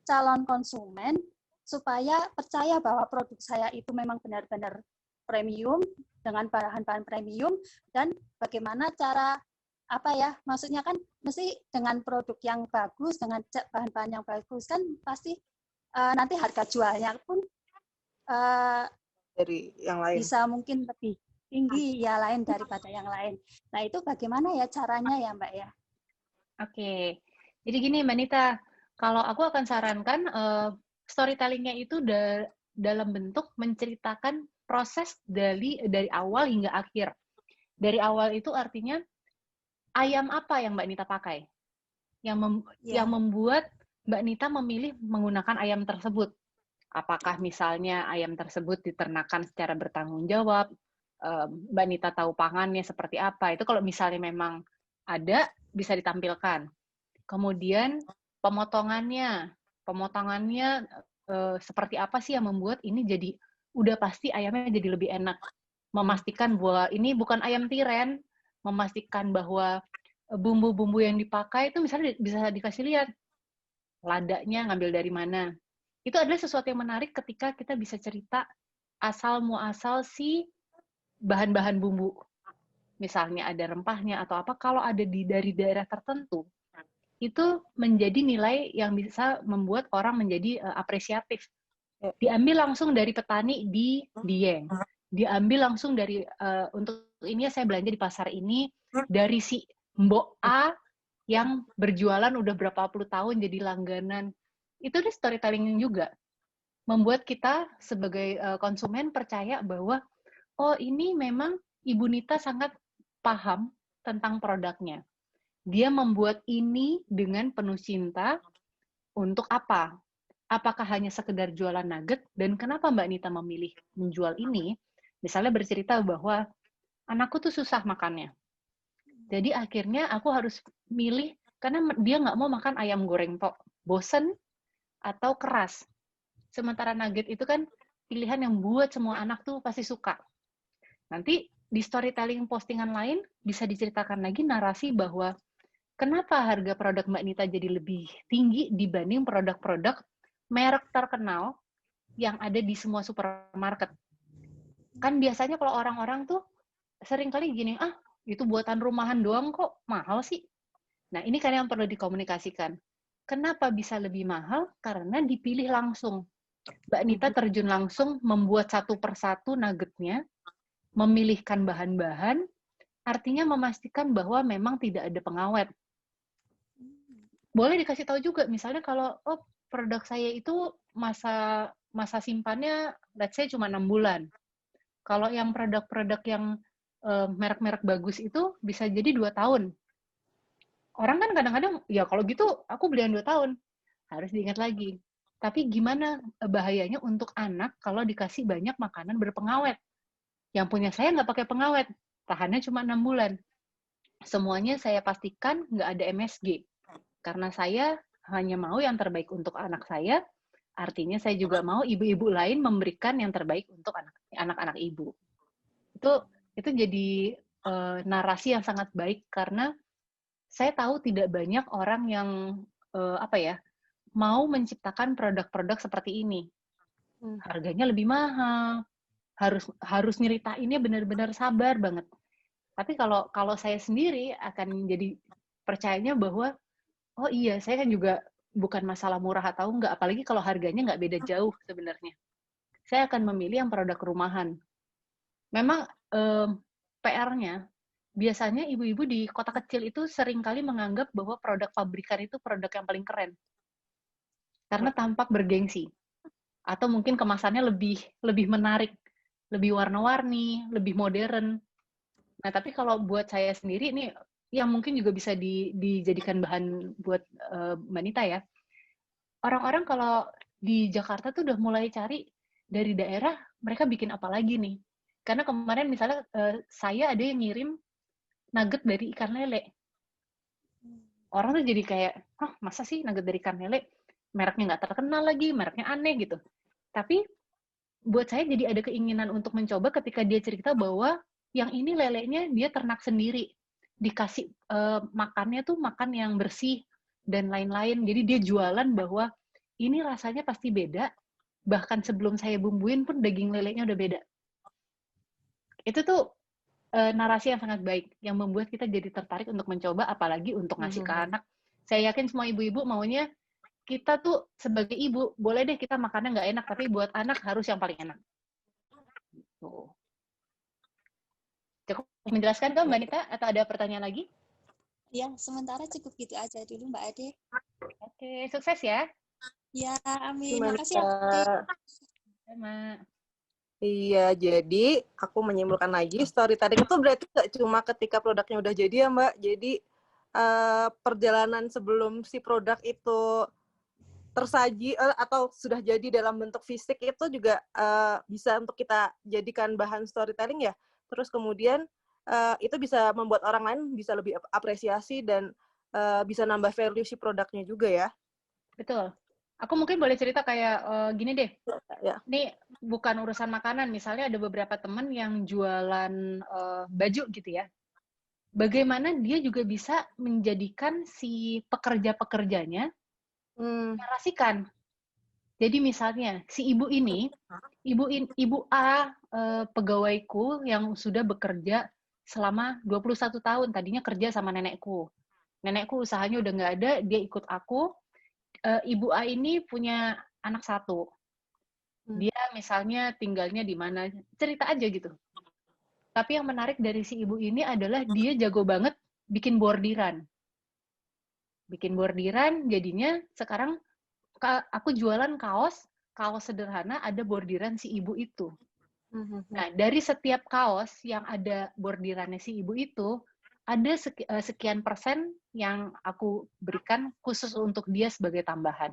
calon konsumen supaya percaya bahwa produk saya itu memang benar-benar premium dengan bahan-bahan premium, dan bagaimana cara maksudnya kan mesti dengan produk yang bagus, dengan bahan-bahan yang bagus kan pasti nanti harga jualnya pun dari yang lain bisa mungkin lebih tinggi ya lain daripada yang lain. Nah itu bagaimana ya caranya ya Mbak ya? Oke, jadi gini Mbak Nita, kalau aku akan sarankan storytellingnya itu dalam bentuk menceritakan proses dari awal hingga akhir. Dari awal itu artinya ayam apa yang Mbak Nita pakai, yang membuat Mbak Nita memilih menggunakan ayam tersebut. Apakah misalnya ayam tersebut diternakan secara bertanggung jawab, Mbak Nita tahu pangannya seperti apa, itu kalau misalnya memang ada, bisa ditampilkan. Kemudian pemotongannya seperti apa sih yang membuat ini jadi udah pasti ayamnya jadi lebih enak. Memastikan bahwa ini bukan ayam tiren, memastikan bahwa bumbu-bumbu yang dipakai itu misalnya bisa dikasih lihat ladanya ngambil dari mana. Itu adalah sesuatu yang menarik ketika kita bisa cerita asal muasal si bahan-bahan bumbu. Misalnya ada rempahnya atau apa, kalau ada dari daerah tertentu, itu menjadi nilai yang bisa membuat orang menjadi apresiatif. Diambil langsung dari petani di Dieng. Diambil langsung dari, untuk ini saya belanja di pasar ini, dari si Mbok A yang berjualan udah berapa puluh tahun jadi langganan. Itu nih storytelling juga. Membuat kita sebagai konsumen percaya bahwa, oh ini memang Ibu Nita sangat paham tentang produknya. Dia membuat ini dengan penuh cinta untuk apa? Apakah hanya sekedar jualan nugget? Dan kenapa Mbak Nita memilih menjual ini? Misalnya bercerita bahwa anakku tuh susah makannya. Jadi akhirnya aku harus milih, karena dia nggak mau makan ayam goreng tok. Bosen atau keras. Sementara nugget itu kan pilihan yang buat semua anak tuh pasti suka. Nanti di storytelling postingan lain bisa diceritakan lagi narasi bahwa kenapa harga produk Mbak Nita jadi lebih tinggi dibanding produk-produk merek terkenal yang ada di semua supermarket. Kan biasanya kalau orang-orang tuh sering kali gini, itu buatan rumahan doang kok, mahal sih. Nah, ini kan yang perlu dikomunikasikan. Kenapa bisa lebih mahal? Karena dipilih langsung. Mbak Nita terjun langsung membuat satu persatu nuggetnya, memilihkan bahan-bahan, artinya memastikan bahwa memang tidak ada pengawet. Boleh dikasih tahu juga, misalnya kalau produk saya itu masa simpannya let's say cuma 6 bulan. Kalau yang produk-produk yang merek-merek bagus itu bisa jadi 2 tahun. Orang kan kadang-kadang, ya kalau gitu aku beli yang 2 tahun. Harus diingat lagi. Tapi gimana bahayanya untuk anak kalau dikasih banyak makanan berpengawet? Yang punya saya nggak pakai pengawet. Tahannya cuma 6 bulan. Semuanya saya pastikan nggak ada MSG. Karena saya hanya mau yang terbaik untuk anak saya, artinya saya juga mau ibu-ibu lain memberikan yang terbaik untuk anak-anak ibu. Itu jadi narasi yang sangat baik, karena saya tahu tidak banyak orang yang mau menciptakan produk-produk seperti ini. Harganya lebih mahal, harus nyeritainnya benar-benar sabar banget. Tapi kalau saya sendiri akan jadi percayanya bahwa oh iya, saya kan juga bukan masalah murah atau enggak, apalagi kalau harganya nggak beda jauh sebenarnya. Saya akan memilih yang produk rumahan. Memang PR-nya, biasanya ibu-ibu di kota kecil itu seringkali menganggap bahwa produk pabrikan itu produk yang paling keren. Karena tampak bergengsi. Atau mungkin kemasannya lebih menarik, lebih warna-warni, lebih modern. Nah, tapi kalau buat saya sendiri, ini yang mungkin juga bisa dijadikan bahan buat Mbak Nita ya. Orang-orang kalau di Jakarta tuh udah mulai cari dari daerah, mereka bikin apa lagi nih. Karena kemarin misalnya saya ada yang ngirim nugget dari ikan lele. Orang tuh jadi kayak, masa sih nugget dari ikan lele? Mereknya nggak terkenal lagi, mereknya aneh gitu. Tapi buat saya jadi ada keinginan untuk mencoba ketika dia cerita bahwa yang ini lelenya dia ternak sendiri. Dikasih makannya tuh makan yang bersih dan lain-lain. Jadi dia jualan bahwa ini rasanya pasti beda. Bahkan sebelum saya bumbuin pun daging lelenya udah beda. Itu tuh narasi yang sangat baik, yang membuat kita jadi tertarik untuk mencoba, apalagi untuk ngasih ke anak. Saya yakin semua ibu-ibu maunya kita tuh sebagai ibu, boleh deh kita makannya nggak enak, tapi buat anak harus yang paling enak. Tuh. Cukup menjelaskan kan Mbak Nita? Atau ada pertanyaan lagi? Ya, sementara cukup gitu aja dulu Mbak Ade. Oke, sukses ya. Ya, amin. Makasih ya, Ade. Sama. Iya, jadi aku menyimpulkan lagi, storytelling itu berarti nggak cuma ketika produknya udah jadi ya Mbak. Jadi perjalanan sebelum si produk itu tersaji atau sudah jadi dalam bentuk fisik itu juga bisa untuk kita jadikan bahan storytelling ya. Terus kemudian itu bisa membuat orang lain bisa lebih apresiasi dan bisa nambah value si produknya juga ya. Betul. Aku mungkin boleh cerita kayak gini deh. Ya. Ini bukan urusan makanan. Misalnya ada beberapa teman yang jualan baju gitu ya. Bagaimana dia juga bisa menjadikan si pekerja-pekerjanya narasikan. Jadi misalnya si ibu ini, ibu A pegawaiku yang sudah bekerja selama 21 tahun. Tadinya kerja sama nenekku. Nenekku usahanya udah nggak ada, dia ikut aku. Ibu A ini punya anak 1. Dia misalnya tinggalnya di mana, cerita aja gitu. Tapi yang menarik dari si ibu ini adalah dia jago banget bikin bordiran. Bikin bordiran, jadinya sekarang aku jualan kaos sederhana ada bordiran si ibu itu. Nah, dari setiap kaos yang ada bordirannya si ibu itu, ada sekian persen yang aku berikan khusus untuk dia sebagai tambahan.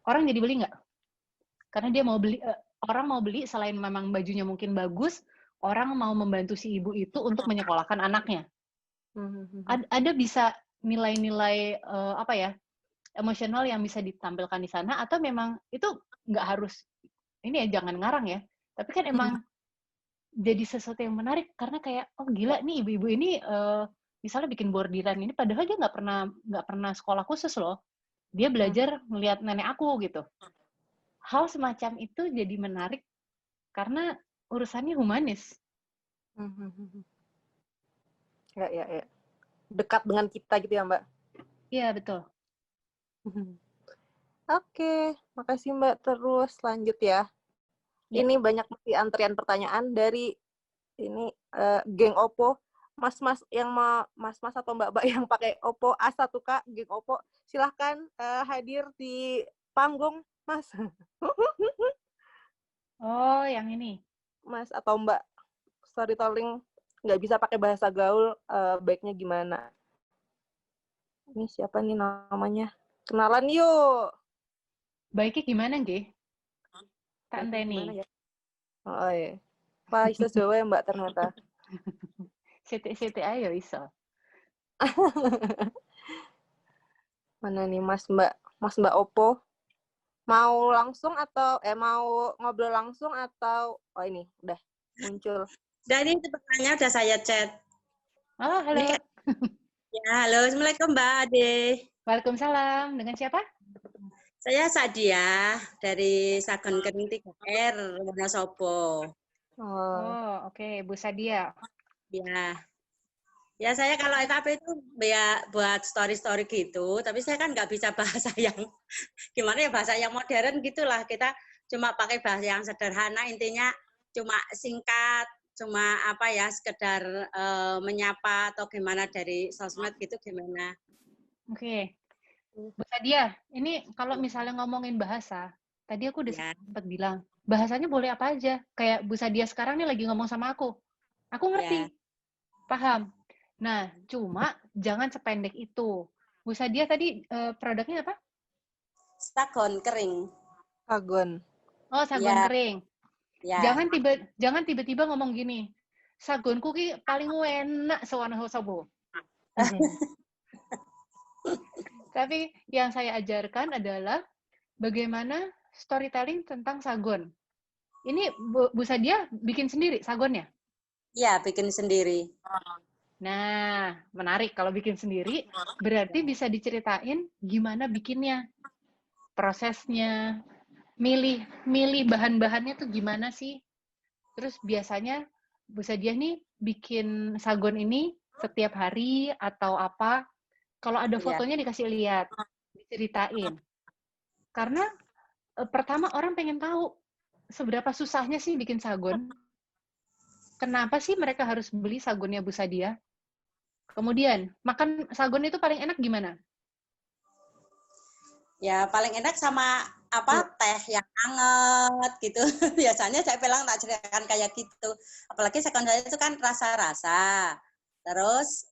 Orang jadi beli nggak? Karena dia mau beli, orang mau beli selain memang bajunya mungkin bagus, orang mau membantu si ibu itu untuk menyekolahkan anaknya. Ada bisa nilai-nilai emosional yang bisa ditampilkan di sana, atau memang itu nggak harus ini ya, jangan ngarang ya, tapi kan emang jadi sesuatu yang menarik karena kayak oh gila nih ibu-ibu ini misalnya bikin bordiran ini padahal dia nggak pernah sekolah khusus loh, dia belajar melihat nenek aku gitu. Hal semacam itu jadi menarik karena urusannya humanis. Ya. Dekat dengan kita gitu ya, Mbak? Iya, betul. Oke, makasih Mbak. Terus lanjut ya. Ini banyak antrian pertanyaan dari ini geng Oppo. Mas-mas yang mas-mas atau mbak-mbak yang pakai Oppo A1K, geng Oppo, silahkan hadir di panggung, Mas. Oh, yang ini. Mas atau Mbak, storytelling nggak bisa pakai bahasa gaul, baiknya gimana? Ini siapa nih namanya? Kenalan yuk. Baiknya gimana, Nggih? Tak enteni. Ya? Oh iya. Pak iso Jawa ya, Mbak, ternyata. Siti ayo iso. Mana nih Mas Mbak Oppo? Mau langsung atau mau ngobrol langsung atau ini udah muncul. Dan ini pertanyaannya udah saya chat. Oh, halo. Ya, halo. Assalamualaikum Mbak Ade. Waalaikumsalam. Dengan siapa? Saya Sadia dari Sagon Kering 3R, Wonosobo. Oh, oke. Bu Sadia. Ya saya kalau FAP itu ya buat story-story gitu, tapi saya kan nggak bisa bahasa yang gimana ya, bahasa yang modern gitulah. Kita cuma pakai bahasa yang sederhana, intinya cuma singkat, cuma sekedar menyapa atau gimana dari sosmed gitu gimana. Oke. Bu Sadia, ini kalau misalnya ngomongin bahasa, tadi aku udah sempat bilang, bahasanya boleh apa aja. Kayak Bu Sadia sekarang nih lagi ngomong sama aku. Aku ngerti. Paham. Nah, cuma jangan sependek itu. Bu Sadia tadi produknya apa? Sagon kering. Sagon. Oh, sagon kering. Ya. Jangan tiba-tiba ngomong gini. Sagonku ki paling enak sewonosobo. Tapi yang saya ajarkan adalah bagaimana storytelling tentang sagon. Ini Bu Sadia bikin sendiri sagonnya? Iya, bikin sendiri. Nah, menarik. Kalau bikin sendiri, berarti bisa diceritain gimana bikinnya. Prosesnya, milih bahan-bahannya tuh gimana sih? Terus biasanya Bu Sadia nih bikin sagon ini setiap hari atau apa? Kalau ada fotonya dikasih lihat, diceritain. Karena pertama orang pengen tahu seberapa susahnya sih bikin sagon. Kenapa sih mereka harus beli sagonnya Bu Sadia? Kemudian, makan sagon itu paling enak gimana? Ya, paling enak sama teh yang hangat gitu. Biasanya saya bilang tak ceritakan kayak gitu. Apalagi sagon saya itu kan rasa-rasa. Terus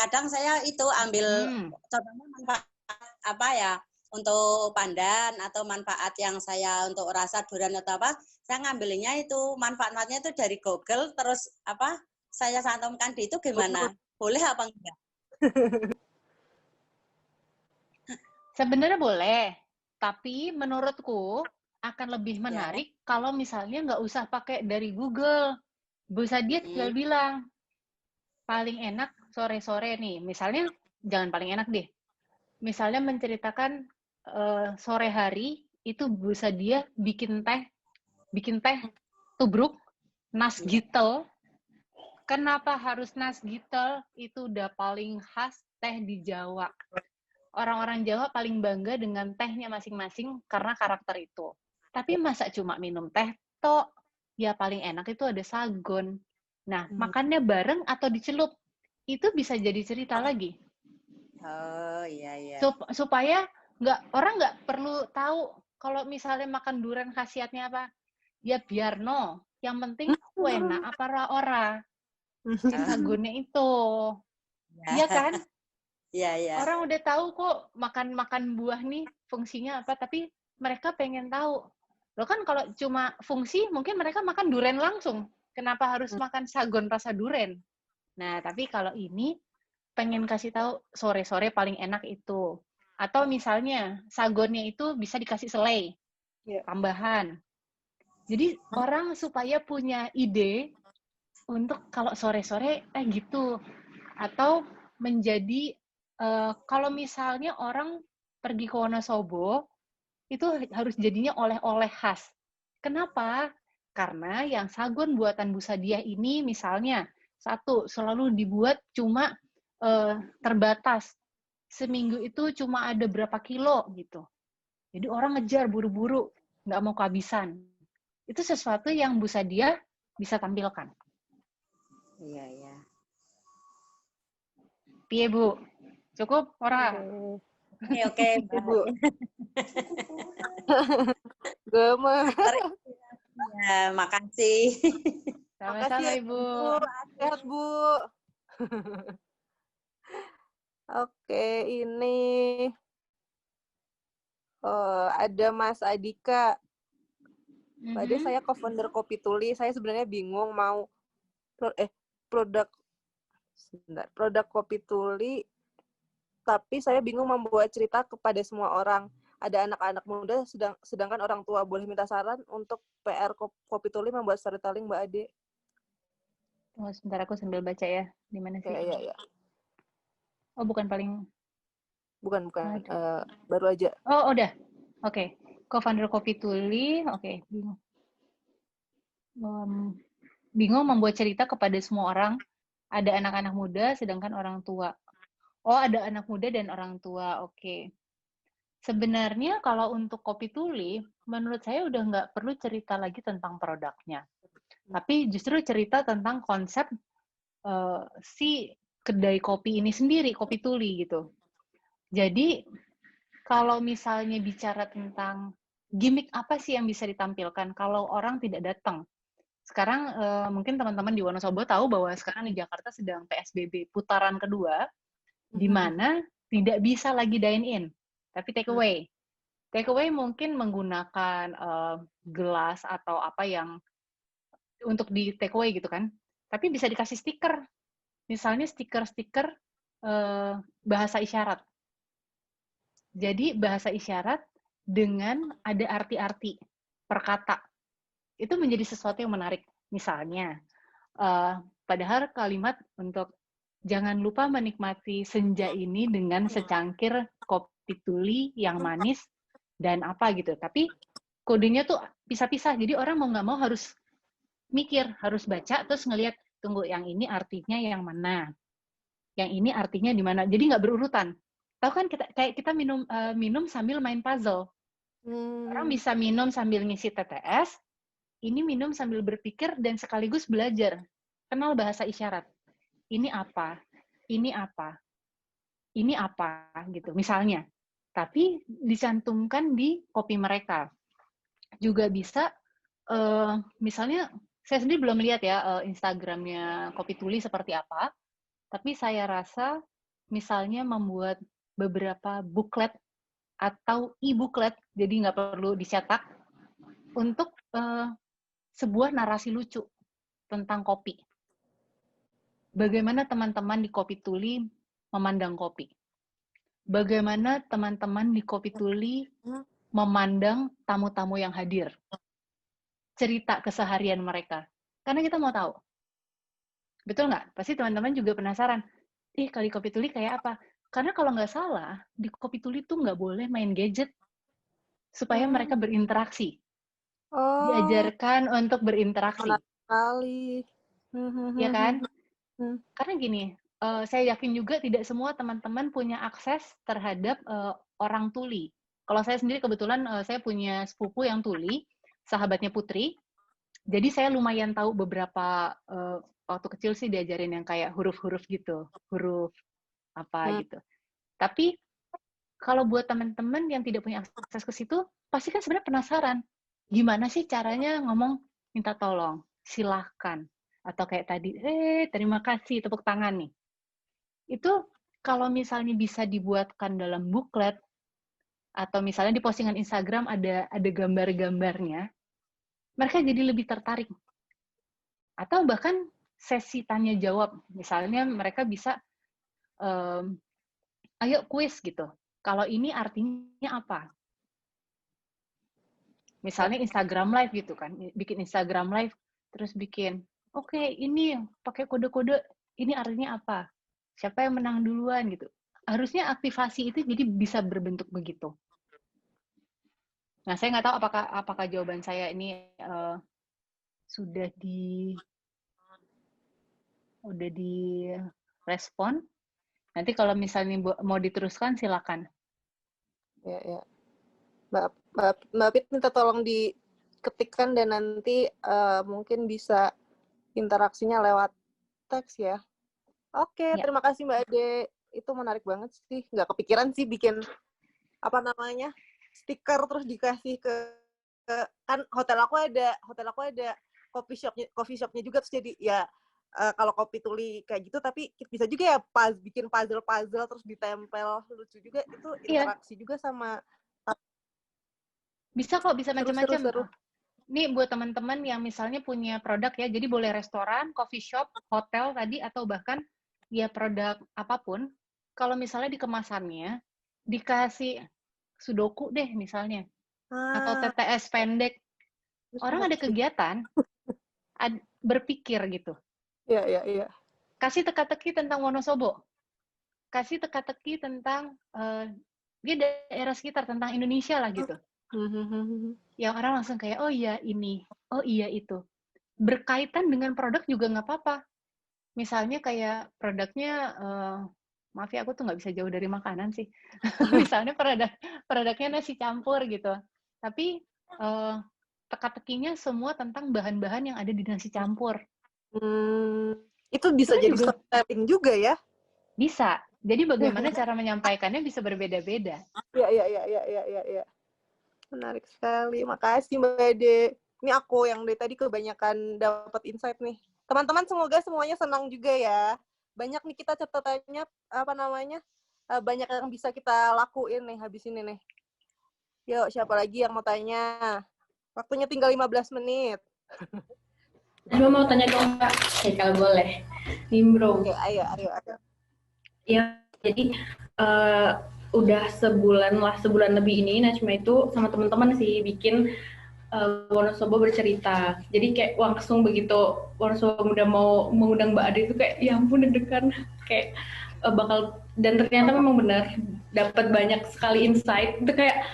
kadang saya itu ambil contohnya manfaat untuk pandan atau manfaat yang saya untuk rasa durian atau saya ngambilnya itu manfaatnya itu dari Google, terus saya cantumkan di itu gimana? Boleh apa enggak? Sebenarnya boleh, Tapi menurutku akan lebih menarik kalau misalnya nggak usah pakai dari Google. Bisa dia tinggal bilang, paling enak sore-sore nih. Misalnya, jangan paling enak deh. Misalnya menceritakan sore hari, itu bisa dia bikin teh tubruk, nasgitel. Kenapa harus nasgitel? Itu udah paling khas teh di Jawa. Orang-orang Jawa paling bangga dengan tehnya masing-masing karena karakter itu. Tapi masa cuma minum teh tok? Ya paling enak itu ada sagon. Nah, makannya bareng atau dicelup, itu bisa jadi cerita lagi. Oh, iya. Supaya orang nggak perlu tahu kalau misalnya makan durian khasiatnya apa. Ya biar no. Yang penting enak apa ora. Si sagonnya itu. Iya kan? Iya. Orang udah tahu kok makan buah nih fungsinya apa, tapi mereka pengen tahu. Loh kan kalau cuma fungsi, mungkin mereka makan durian langsung. Kenapa harus makan sagon rasa durian? Nah, tapi kalau ini pengen kasih tahu sore-sore paling enak itu. Atau misalnya sagonnya itu bisa dikasih selai, tambahan. Jadi orang supaya punya ide untuk kalau sore-sore gitu. Atau menjadi kalau misalnya orang pergi ke Wonosobo, itu harus jadinya oleh-oleh khas. Kenapa? Karena yang sagon buatan Bu Sadiah ini misalnya, satu, selalu dibuat cuma terbatas. Seminggu itu cuma ada berapa kilo gitu. Jadi orang ngejar buru-buru, nggak mau kehabisan. Itu sesuatu yang Bu Sadiah bisa tampilkan. Iya. Piye, Bu? Cukup ora? Oke, Bu. Gemes. Ya, makasih. Sama-sama, Ibu. Sehat, Bu. Oke, ini ada Mas Adika. Mbak Ade, saya co-founder Kopi Tuli. Saya sebenarnya bingung mau produk Kopi Tuli, tapi saya bingung membuat cerita kepada semua orang. Ada anak-anak muda, sedangkan orang tua. Boleh minta saran untuk PR Kopi Tuli membuat storytelling, Mbak Ade? Tunggu sebentar, aku sambil baca ya. Di mana sih? Iya. Oh, bukan paling... Bukan. Baru aja. Oh, udah. Oke. Co-founder Kopi Tuli. Oke. Bingung membuat cerita kepada semua orang. Ada anak-anak muda, sedangkan orang tua. Oh, ada anak muda dan orang tua. Oke. Sebenarnya kalau untuk Kopi Tuli, menurut saya udah nggak perlu cerita lagi tentang produknya. Tapi justru cerita tentang konsep si kedai kopi ini sendiri, Kopi Tuli gitu. Jadi, kalau misalnya bicara tentang gimmick apa sih yang bisa ditampilkan kalau orang tidak datang? Sekarang mungkin teman-teman di Wonosobo tahu bahwa sekarang di Jakarta sedang PSBB putaran kedua, di mana tidak bisa lagi dine-in, tapi take away. Take away mungkin menggunakan gelas atau apa yang untuk di take away gitu kan. Tapi bisa dikasih stiker. Misalnya stiker-stiker bahasa isyarat. Jadi bahasa isyarat dengan ada arti-arti per kata. Itu menjadi sesuatu yang menarik. Misalnya, padahal kalimat untuk jangan lupa menikmati senja ini dengan secangkir kopi tuli yang manis dan apa gitu. Tapi kodenya tuh pisah-pisah. Jadi orang mau nggak mau harus mikir, harus baca, terus ngelihat, tunggu yang ini artinya yang mana. Yang ini artinya di mana. Jadi nggak berurutan. Tahu kan kita minum sambil main puzzle. Orang bisa minum sambil ngisi TTS, ini minum sambil berpikir dan sekaligus belajar. Kenal bahasa isyarat. Ini apa? Ini apa? Ini apa? Gitu, misalnya. Tapi dicantumkan di kopi mereka. Juga bisa, misalnya, saya sendiri belum lihat ya Instagramnya Kopi Tuli seperti apa, tapi saya rasa misalnya membuat beberapa booklet atau e-booklet, jadi nggak perlu dicetak, untuk sebuah narasi lucu tentang kopi. Bagaimana teman-teman di Kopi Tuli memandang kopi? Bagaimana teman-teman di Kopi Tuli memandang tamu-tamu yang hadir, cerita keseharian mereka. Karena kita mau tahu. Betul nggak? Pasti teman-teman juga penasaran, kali Kopi Tuli kayak apa? Karena kalau nggak salah, di Kopi Tuli tuh nggak boleh main gadget supaya mereka berinteraksi. Diajarkan untuk berinteraksi. Menarik sekali. Ya kan? Karena gini, saya yakin juga tidak semua teman-teman punya akses terhadap orang tuli. Kalau saya sendiri kebetulan saya punya sepupu yang tuli, sahabatnya Putri. Jadi saya lumayan tahu beberapa waktu kecil sih diajarin yang kayak huruf-huruf gitu, huruf apa gitu. Tapi kalau buat teman-teman yang tidak punya akses ke situ, pasti kan sebenarnya penasaran, gimana sih caranya ngomong minta tolong, silahkan, atau kayak tadi, terima kasih, tepuk tangan nih. Itu kalau misalnya bisa dibuatkan dalam booklet, atau misalnya di postingan Instagram ada gambar-gambarnya, mereka jadi lebih tertarik. Atau bahkan sesi tanya jawab, misalnya mereka bisa ayo kuis gitu. Kalau ini artinya apa? Misalnya Instagram Live gitu kan, bikin Instagram Live, terus bikin, oke, ini pakai kode-kode, ini artinya apa? Siapa yang menang duluan gitu. Harusnya aktivasi itu jadi bisa berbentuk begitu. Nah, saya nggak tahu apakah jawaban saya ini sudah direspon. Nanti kalau misalnya mau diteruskan, silakan. Ya. Mbak Pit minta tolong diketikkan dan nanti mungkin bisa interaksinya lewat teks ya. Oke, Ya. Terima kasih Mbak Ade. Itu menarik banget sih. Nggak kepikiran sih bikin stiker terus dikasih ke kan hotel aku ada coffee shopnya juga, terus jadi ya kalau Kopi Tuli kayak gitu, tapi bisa juga ya bikin puzzle terus ditempel, lucu juga itu, interaksi juga sama. Bisa kok, bisa macam-macam. Ini buat teman-teman yang misalnya punya produk ya, jadi boleh restoran, coffee shop, hotel tadi, atau bahkan ya produk apapun. Kalau misalnya di kemasannya dikasih sudoku deh misalnya, atau TTS pendek, orang ada kegiatan, berpikir gitu. Iya. Kasih teka-teki tentang Wonosobo, kasih teka-teki tentang dia daerah sekitar, tentang Indonesia lah gitu. Yang orang langsung kayak, oh iya ini, oh iya itu. Berkaitan dengan produk juga nggak apa-apa. Misalnya kayak produknya, maaf ya aku tuh nggak bisa jauh dari makanan sih. Misalnya produknya nasi campur gitu. Tapi teka-tekinya semua tentang bahan-bahan yang ada di nasi campur. Itu bisa jadi storytelling juga ya? Bisa. Jadi bagaimana cara menyampaikannya bisa berbeda-beda. Iya. Menarik sekali. Makasih Mbak Ade. Ini aku yang dari tadi kebanyakan dapat insight nih. Teman-teman semoga semuanya senang juga ya. Banyak nih kita catatannya, banyak yang bisa kita lakuin nih habis ini nih. Yuk, siapa lagi yang mau tanya? Waktunya tinggal 15 menit. Gue mau tanya dong, Kak. Kalau boleh. Nimbro. Oke, ayo. Ya, jadi udah sebulan lebih ini Najma itu sama teman-teman sih bikin Wonosobo bercerita. Jadi kayak langsung begitu Wonosobo udah mau mengundang Mbak Ade itu kayak ya ampun deg-degan, kayak bakal, dan ternyata memang benar dapat banyak sekali insight. Itu kayak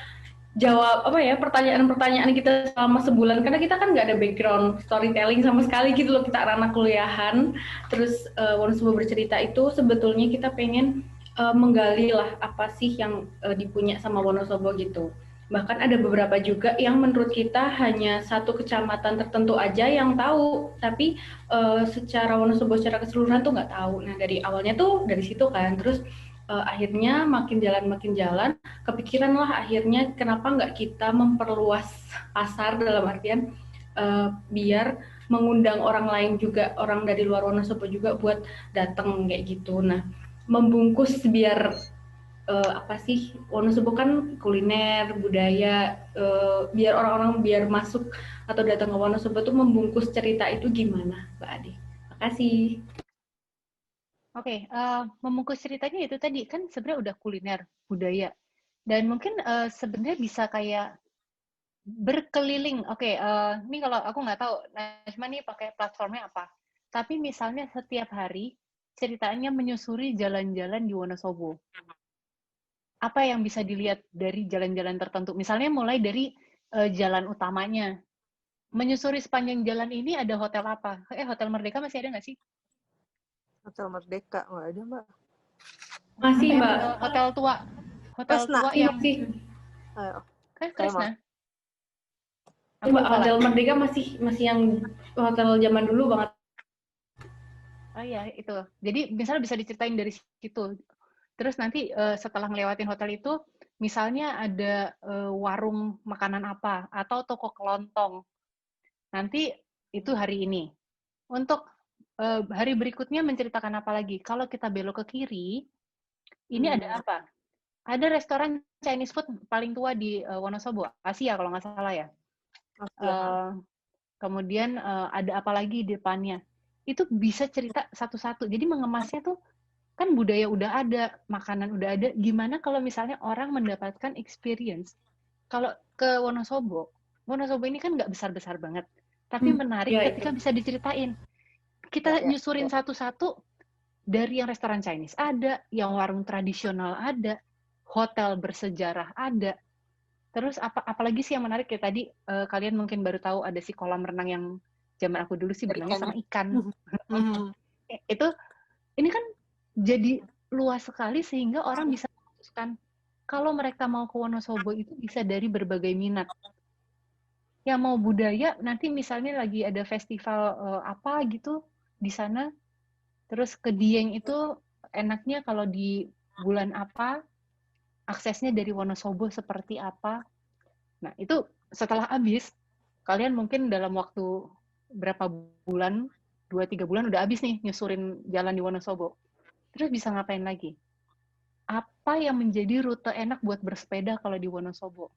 jawab pertanyaan-pertanyaan kita selama sebulan, karena kita kan nggak ada background storytelling sama sekali gitu loh, kita anak kuliahan. Terus Wonosobo bercerita itu sebetulnya kita pengen menggali lah apa sih yang dipunya sama Wonosobo gitu. Bahkan ada beberapa juga yang menurut kita hanya satu kecamatan tertentu aja yang tahu, tapi secara Wonosobo secara keseluruhan tuh nggak tahu. Nah dari awalnya tuh dari situ kan, terus akhirnya makin jalan kepikiran lah akhirnya kenapa nggak kita memperluas pasar, dalam artian biar mengundang orang lain juga, orang dari luar Wonosobo juga buat datang kayak gitu. Nah membungkus biar Wonosobo kan kuliner, budaya, biar orang-orang biar masuk atau datang ke Wonosobo tuh membungkus cerita itu gimana, Mbak Ade? Makasih. Oke, membungkus ceritanya itu tadi kan sebenarnya udah kuliner, budaya. Dan mungkin sebenarnya bisa kayak berkeliling. Oke, ini kalau aku nggak tahu, Najma nih pakai platformnya apa. Tapi misalnya setiap hari ceritanya menyusuri jalan-jalan di Wonosobo. Apa yang bisa dilihat dari jalan-jalan tertentu? Misalnya mulai dari jalan utamanya. Menyusuri sepanjang jalan ini ada hotel apa? Hotel Merdeka masih ada nggak sih? Hotel Merdeka nggak ada, Mbak. Masih, Mbak. Hotel tua. Hotel Kresna. tua yang Ayo. kan Kresna. Mbak, Hotel Merdeka masih yang hotel zaman dulu banget. Oh iya, itu. Jadi misalnya bisa diceritain dari situ. Terus nanti setelah ngelewatin hotel itu, misalnya ada warung makanan apa, atau toko kelontong. Nanti itu hari ini. Untuk hari berikutnya menceritakan apa lagi? Kalau kita belok ke kiri, ini ada apa? Ada restoran Chinese food paling tua di Wonosobo, Asia kalau nggak salah ya. Kemudian ada apa lagi di depannya? Itu bisa cerita satu-satu. Jadi mengemasnya tuh kan budaya udah ada, makanan udah ada. Gimana kalau misalnya orang mendapatkan experience? Kalau ke Wonosobo ini kan nggak besar-besar banget, tapi menarik ketika bisa diceritain. Kita nyusurin satu-satu, dari yang restoran Chinese ada, yang warung tradisional ada, hotel bersejarah ada. Terus apalagi sih yang menarik kayak tadi kalian mungkin baru tahu ada si kolam renang yang zaman aku dulu sih berenangnya sama ikan. Itu ini kan jadi luas sekali sehingga orang bisa memutuskan kalau mereka mau ke Wonosobo itu bisa dari berbagai minat. Yang mau budaya nanti misalnya lagi ada festival apa gitu di sana. Terus ke Dieng itu enaknya kalau di bulan apa, aksesnya dari Wonosobo seperti apa. Nah, itu setelah habis, kalian mungkin dalam waktu berapa bulan, 2-3 bulan udah habis nih nyusurin jalan di Wonosobo. Terus bisa ngapain lagi? Apa yang menjadi rute enak buat bersepeda kalau di Wonosobo?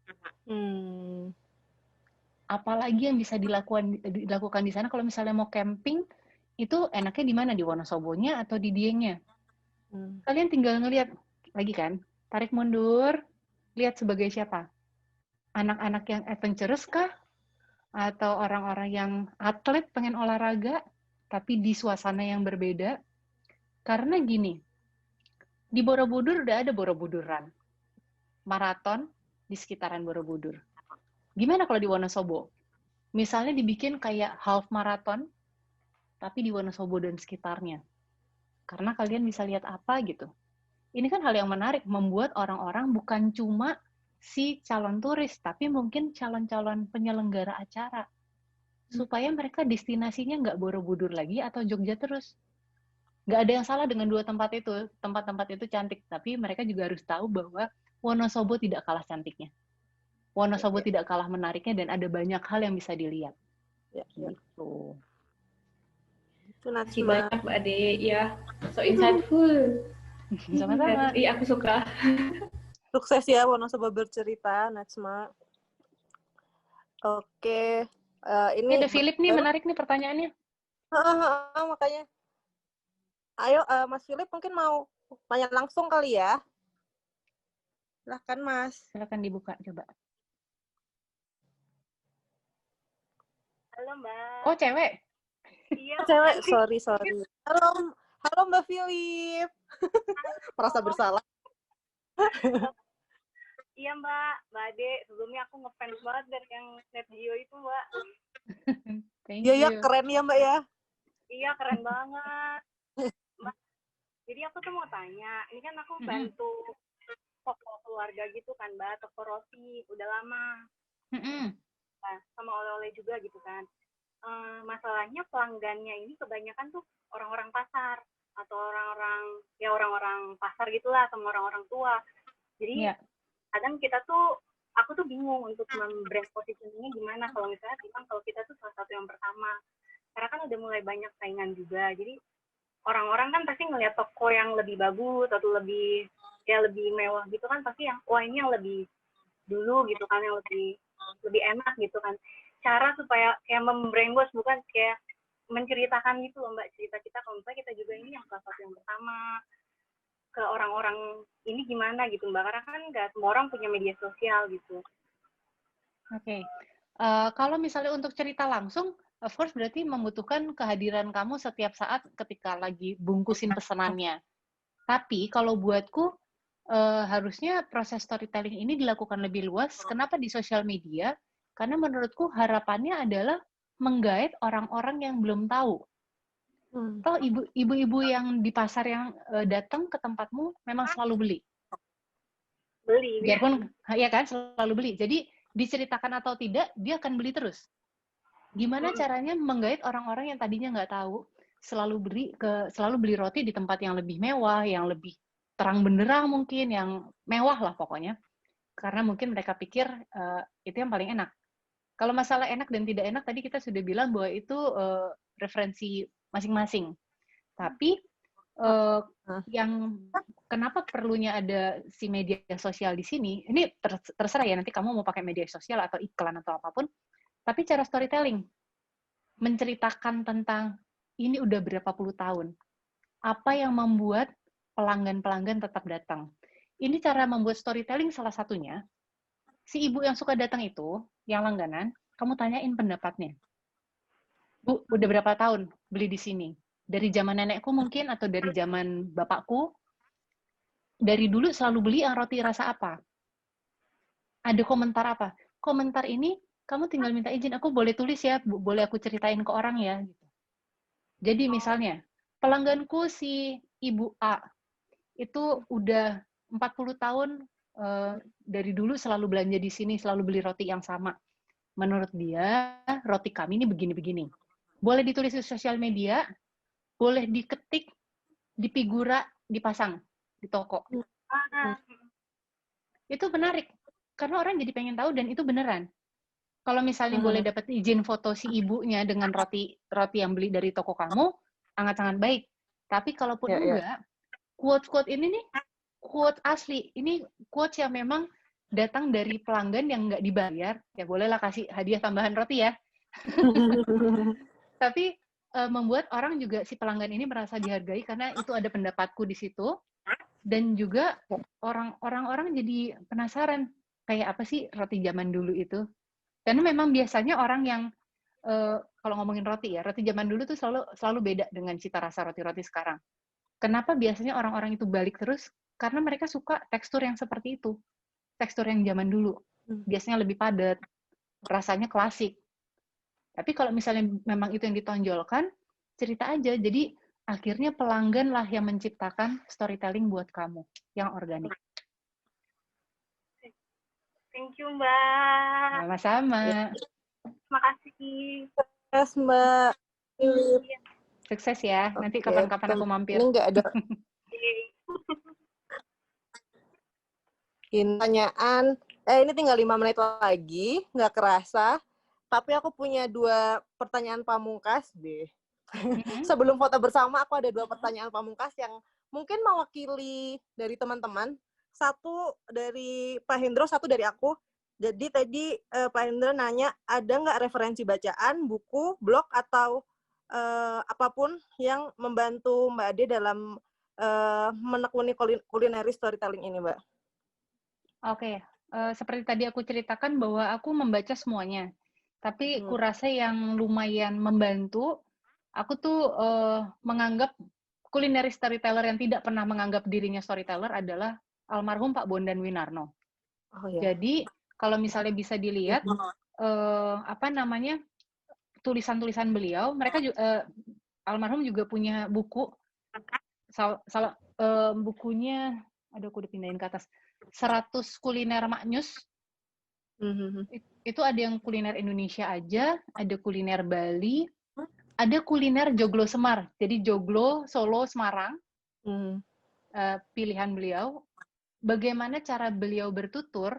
Apalagi yang bisa dilakukan di sana kalau misalnya mau camping, itu enaknya di mana? Di Wonosobonya atau di Diengnya? Kalian tinggal ngelihat lagi kan, tarik mundur, lihat sebagai siapa? Anak-anak yang adventurous kah? Atau orang-orang yang atlet pengen olahraga, tapi di suasana yang berbeda? Karena gini, di Borobudur udah ada Borobudur Run, maraton di sekitaran Borobudur. Gimana kalau di Wonosobo? Misalnya dibikin kayak half marathon, tapi di Wonosobo dan sekitarnya. Karena kalian bisa lihat apa gitu. Ini kan hal yang menarik, membuat orang-orang bukan cuma si calon turis, tapi mungkin calon-calon penyelenggara acara. Supaya mereka destinasinya nggak Borobudur lagi atau Jogja terus. Nggak ada yang salah dengan dua tempat itu. Tempat-tempat itu cantik, tapi mereka juga harus tahu bahwa Wonosobo tidak kalah cantiknya. Wonosobo tidak kalah menariknya dan ada banyak hal yang bisa dilihat. Gitu. Terima banyak Mbak Ade, ya. So insightful. Sama-sama. Iya, aku suka. Sukses ya Wonosobo bercerita, Najma. Oke. Ini ada Philip nih, menarik nih pertanyaannya. Makanya. Ayo, Mas Philip mungkin mau tanya langsung kali ya. Silahkan, Mas. Silahkan dibuka, coba. Halo, Mbak. Oh, cewek? Iya. Cewek, sorry. Halo Mbak Philip. Merasa bersalah. Iya Mbak Ade, sebelumnya aku ngefans banget dari yang Net Geo itu Mbak. Iya, keren ya Mbak ya. Iya, keren banget. Mbak, jadi aku tuh mau tanya, ini kan aku bantu toko keluarga gitu kan Mbak, toko roti, udah lama. Nah, sama oleh-oleh juga gitu kan. Masalahnya pelanggannya ini kebanyakan tuh orang-orang pasar atau orang-orang pasar gitulah, sama orang-orang tua. Jadi kadang aku tuh bingung untuk brand positioningnya gimana kalau misalnya kalau kita tuh salah satu yang pertama, karena kan udah mulai banyak saingan juga. Jadi orang-orang kan pasti ngelihat toko yang lebih bagus atau lebih mewah gitu kan, pasti yang wah ini yang lebih dulu gitu kan, yang lebih enak gitu kan. Cara supaya kayak membrainwash, bukan kayak menceritakan gitu loh Mbak, cerita kita kalau misalnya kita juga ini yang salah satu yang pertama. ke orang-orang ini gimana gitu Mbak, karena kan nggak semua orang punya media sosial gitu. Oke. Kalau misalnya untuk cerita langsung, of course berarti membutuhkan kehadiran kamu setiap saat ketika lagi bungkusin pesanannya. Tapi kalau buatku, harusnya proses storytelling ini dilakukan lebih luas. Kenapa di sosial media? Karena menurutku harapannya adalah menggait orang-orang yang belum tahu. Toh ibu-ibu yang di pasar yang datang ke tempatmu memang selalu beli. Biarpun, ya kan, selalu beli. Jadi diceritakan atau tidak, dia akan beli terus. Gimana caranya menggait orang-orang yang tadinya nggak tahu, selalu beli roti di tempat yang lebih mewah, yang lebih terang benderang mungkin, yang mewah lah pokoknya. Karena mungkin mereka pikir itu yang paling enak. Kalau masalah enak dan tidak enak, tadi kita sudah bilang bahwa itu referensi masing-masing. Tapi yang kenapa perlunya ada si media sosial di sini, ini terserah ya, nanti kamu mau pakai media sosial atau iklan atau apapun, tapi cara storytelling, menceritakan tentang ini udah berapa puluh tahun, apa yang membuat pelanggan-pelanggan tetap datang. Ini cara membuat storytelling salah satunya, si ibu yang suka datang itu, yang langganan, kamu tanyain pendapatnya. Bu, udah berapa tahun beli di sini? Dari zaman nenekku mungkin, atau dari zaman bapakku, dari dulu selalu beli yang roti rasa apa? Ada komentar apa? Komentar ini, kamu tinggal minta izin, aku boleh tulis ya, boleh aku ceritain ke orang ya. Jadi misalnya, pelangganku si Ibu A, itu udah 40 tahun, dari dulu selalu belanja di sini, selalu beli roti yang sama. Menurut dia, roti kami ini begini-begini. Boleh ditulis di sosial media, boleh diketik, di figura, dipasang di toko. Itu menarik, karena orang jadi pengen tahu dan itu beneran. Kalau misalnya boleh dapat izin foto si ibunya dengan roti yang beli dari toko kamu, sangat-sangat baik. Tapi kalaupun enggak, quote-quote ini nih, quote asli. Ini quote yang memang datang dari pelanggan yang nggak dibayar, ya bolehlah kasih hadiah tambahan roti ya. Tapi membuat orang juga, si pelanggan ini merasa dihargai karena itu ada pendapatku di situ, dan juga orang-orang jadi penasaran kayak apa sih roti zaman dulu itu. Karena memang biasanya orang yang kalau ngomongin roti ya, roti zaman dulu tuh selalu beda dengan cita rasa roti-roti sekarang. Kenapa biasanya orang-orang itu balik terus? Karena mereka suka tekstur yang seperti itu. Tekstur yang zaman dulu. Biasanya lebih padat, rasanya klasik. Tapi kalau misalnya memang itu yang ditonjolkan, cerita aja. Jadi akhirnya pelanggan lah yang menciptakan storytelling buat kamu, yang organik. Thank you, Mbak. Sama-sama. Terima kasih. Sukses, Mbak. Sukses ya. Nanti kapan-kapan aku mampir. Ini nggak ada pertanyaan. Ini tinggal 5 menit lagi, nggak kerasa. Tapi aku punya 2 pertanyaan pamungkas deh. Sebelum foto bersama, aku ada 2 pertanyaan pamungkas yang mungkin mewakili dari teman-teman. 1 dari Pak Hendro, 1 dari aku. Jadi tadi Pak Hendro nanya, ada nggak referensi bacaan, buku, blog, atau apapun yang membantu Mbak Ade dalam menekuni culinary storytelling ini, Mbak? Oke. Seperti tadi aku ceritakan bahwa aku membaca semuanya. Tapi kurasa yang lumayan membantu, aku tuh menganggap culinary storyteller yang tidak pernah menganggap dirinya storyteller adalah almarhum Pak Bondan Winarno. Oh, iya. Jadi kalau misalnya bisa dilihat tulisan-tulisan beliau, mereka juga, almarhum juga punya buku, bukunya, aduh aku dipindahin ke atas, 100 kuliner maknyus. Itu ada yang kuliner Indonesia aja, ada kuliner Bali, ada kuliner Joglo Semar. Jadi Joglo, Solo, Semarang, pilihan beliau. Bagaimana cara beliau bertutur,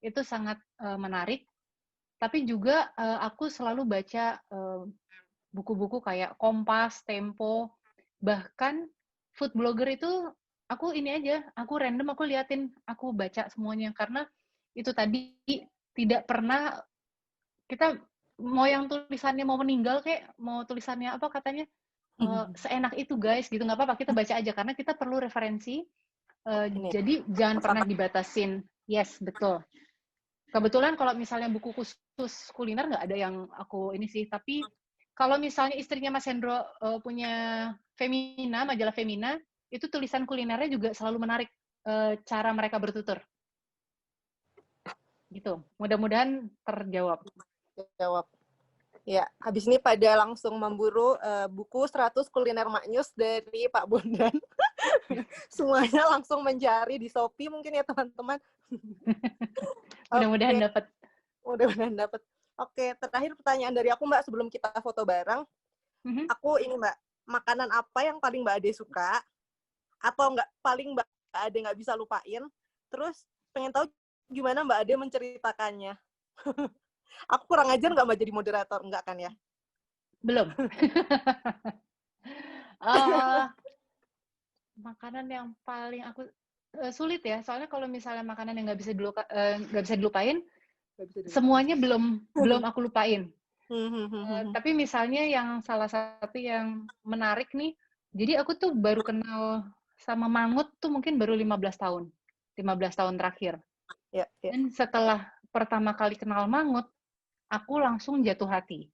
itu sangat menarik. Tapi juga aku selalu baca buku-buku kayak Kompas, Tempo, bahkan food blogger itu aku random, aku liatin, aku baca semuanya. Karena itu tadi tidak pernah kita mau yang tulisannya mau meninggal kayak mau tulisannya apa katanya seenak itu guys gitu, nggak apa-apa, kita baca aja karena kita perlu referensi Jadi jangan pernah dibatasin. Yes, betul. Kebetulan kalau misalnya buku khusus kuliner nggak ada yang aku ini sih. Tapi kalau misalnya istrinya Mas Hendro punya Femina, majalah Femina, itu tulisan kulinernya juga selalu menarik cara mereka bertutur. Gitu. Mudah-mudahan terjawab. Ya, habis ini pada langsung memburu buku 100 kuliner maknyus dari Pak Bondan. Semuanya langsung mencari di Shopee mungkin ya teman-teman. Mudah-mudahan dapat. Mudah-mudahan dapat. Oke, terakhir pertanyaan dari aku Mbak sebelum kita foto bareng. Aku ini Mbak, makanan apa yang paling Mbak Ade suka? Atau paling Mbak Ade nggak bisa lupain? Terus pengen tahu gimana Mbak Ade menceritakannya. Aku kurang ajar nggak Mbak jadi moderator? Enggak kan ya? Belum. Makanan yang paling aku sulit ya, soalnya kalau misalnya makanan yang nggak bisa dilupain, semuanya belum aku lupain. Tapi misalnya yang salah satu yang menarik nih, jadi aku tuh baru kenal sama mangut tuh mungkin baru 15 tahun terakhir. Dan setelah pertama kali kenal mangut, aku langsung jatuh hati.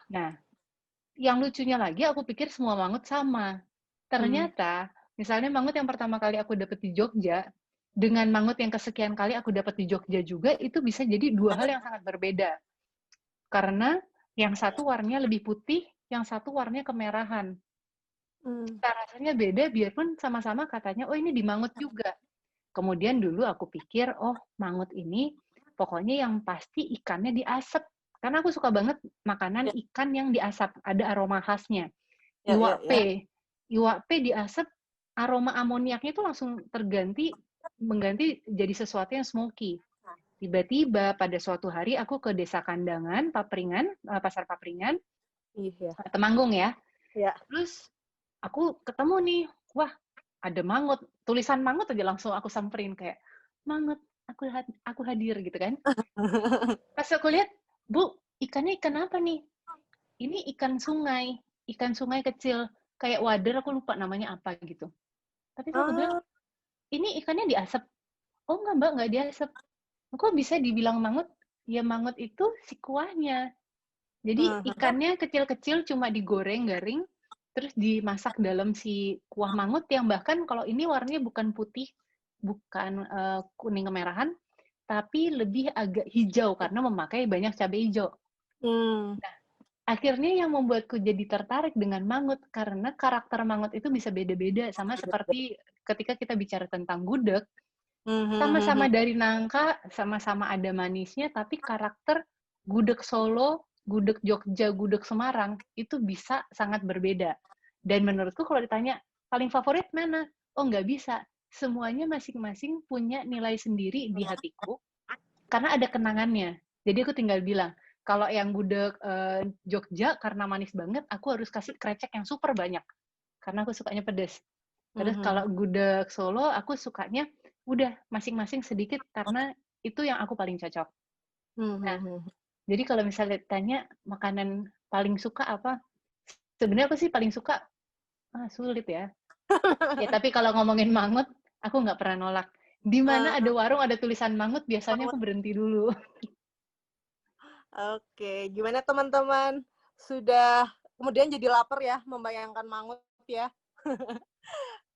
Nah, yang lucunya lagi aku pikir semua mangut sama. Ternyata, misalnya mangut yang pertama kali aku dapet di Jogja, dengan mangut yang kesekian kali aku dapat di Jogja juga, itu bisa jadi dua hal yang sangat berbeda. Karena yang satu warnanya lebih putih, yang satu warnanya kemerahan. Cita rasanya beda, biarpun sama-sama katanya, oh ini di mangut juga. Kemudian dulu aku pikir, oh mangut ini pokoknya yang pasti ikannya diasap. Karena aku suka banget makanan ikan yang diasap, ada aroma khasnya. Iwak P diasap, aroma amoniaknya itu langsung mengganti jadi sesuatu yang smoky. Tiba-tiba pada suatu hari aku ke Desa Kandangan, Pasar Papringan, Temanggung ya. Terus aku ketemu nih, wah ada mangut, tulisan mangut aja langsung aku samperin kayak, mangut, aku hadir gitu kan. Pas aku lihat, Bu, ikannya ikan apa nih? Ini ikan sungai kecil, kayak wader, aku lupa namanya apa gitu. Tapi aku bilang, ini ikannya diasap. Oh enggak Mbak, enggak diasap. Kok bisa dibilang mangut? Ya mangut itu si kuahnya. Jadi ikannya kecil-kecil cuma digoreng garing, terus dimasak dalam si kuah mangut yang bahkan kalau ini warnanya bukan putih, bukan kuning kemerahan, tapi lebih agak hijau karena memakai banyak cabai hijau. Nah, akhirnya yang membuatku jadi tertarik dengan mangut karena karakter mangut itu bisa beda-beda, sama seperti ketika kita bicara tentang gudeg, sama-sama dari nangka, sama-sama ada manisnya, tapi karakter gudeg Solo, gudeg Jogja, gudeg Semarang itu bisa sangat berbeda. Dan menurutku kalau ditanya paling favorit mana? Oh nggak bisa. Semuanya masing-masing punya nilai sendiri di hatiku karena ada kenangannya. Jadi aku tinggal bilang, kalau yang gudeg Jogja karena manis banget, aku harus kasih krecek yang super banyak karena aku sukanya pedas. Terus kalau gudeg Solo, aku sukanya udah masing-masing sedikit karena itu yang aku paling cocok. Nah, jadi kalau misalnya tanya makanan paling suka apa, sebenarnya aku sih paling suka sulit ya. Ya tapi kalau ngomongin mangut, aku nggak pernah nolak. Di mana ada warung ada tulisan mangut, biasanya aku berhenti dulu. Oke, gimana teman-teman? Sudah kemudian jadi lapar ya membayangkan mangut ya.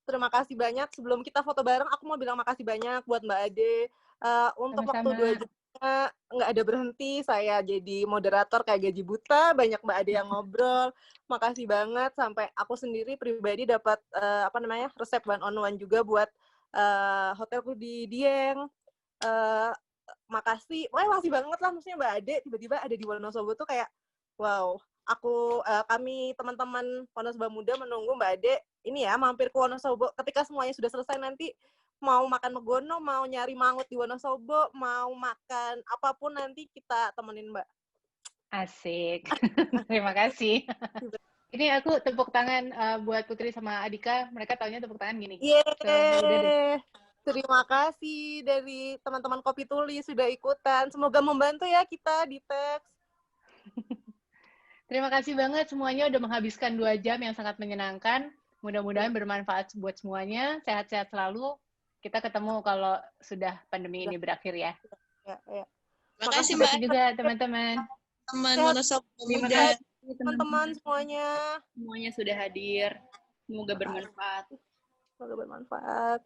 Terima kasih banyak. Sebelum kita foto bareng, aku mau bilang makasih banyak buat Mbak Ade. Untuk Sama-sama. waktu 2 jam nggak ada berhenti. Saya jadi moderator kayak gaji buta. Banyak Mbak Ade yang ngobrol. Makasih banget. Sampai aku sendiri pribadi dapat resep one-on-one juga buat hotelku di Dieng. Makasih banget lah, maksudnya Mbak Ade tiba-tiba ada di Wonosobo tuh kayak wow. Kami teman-teman Wonosobo Muda menunggu Mbak Ade ini ya mampir ke Wonosobo. Ketika semuanya sudah selesai nanti mau makan megono, mau nyari mangut di Wonosobo, mau makan apapun nanti kita temenin Mbak. Asik. Terima kasih. Ini aku tepuk tangan buat Putri sama Adika. Mereka taunya tepuk tangan gini. Yeay. Terima kasih dari teman-teman Kopi Tuli sudah ikutan. Semoga membantu ya kita di teks. Terima kasih banget semuanya udah menghabiskan 2 jam yang sangat menyenangkan. Mudah-mudahan bermanfaat buat semuanya. Sehat-sehat selalu. Kita ketemu kalau sudah pandemi ini berakhir ya. Ya. Makasih Mbak juga teman-teman. Teman Wonosobo Muda. Teman-teman semuanya. Semuanya sudah hadir. Semoga bermanfaat. Semoga bermanfaat.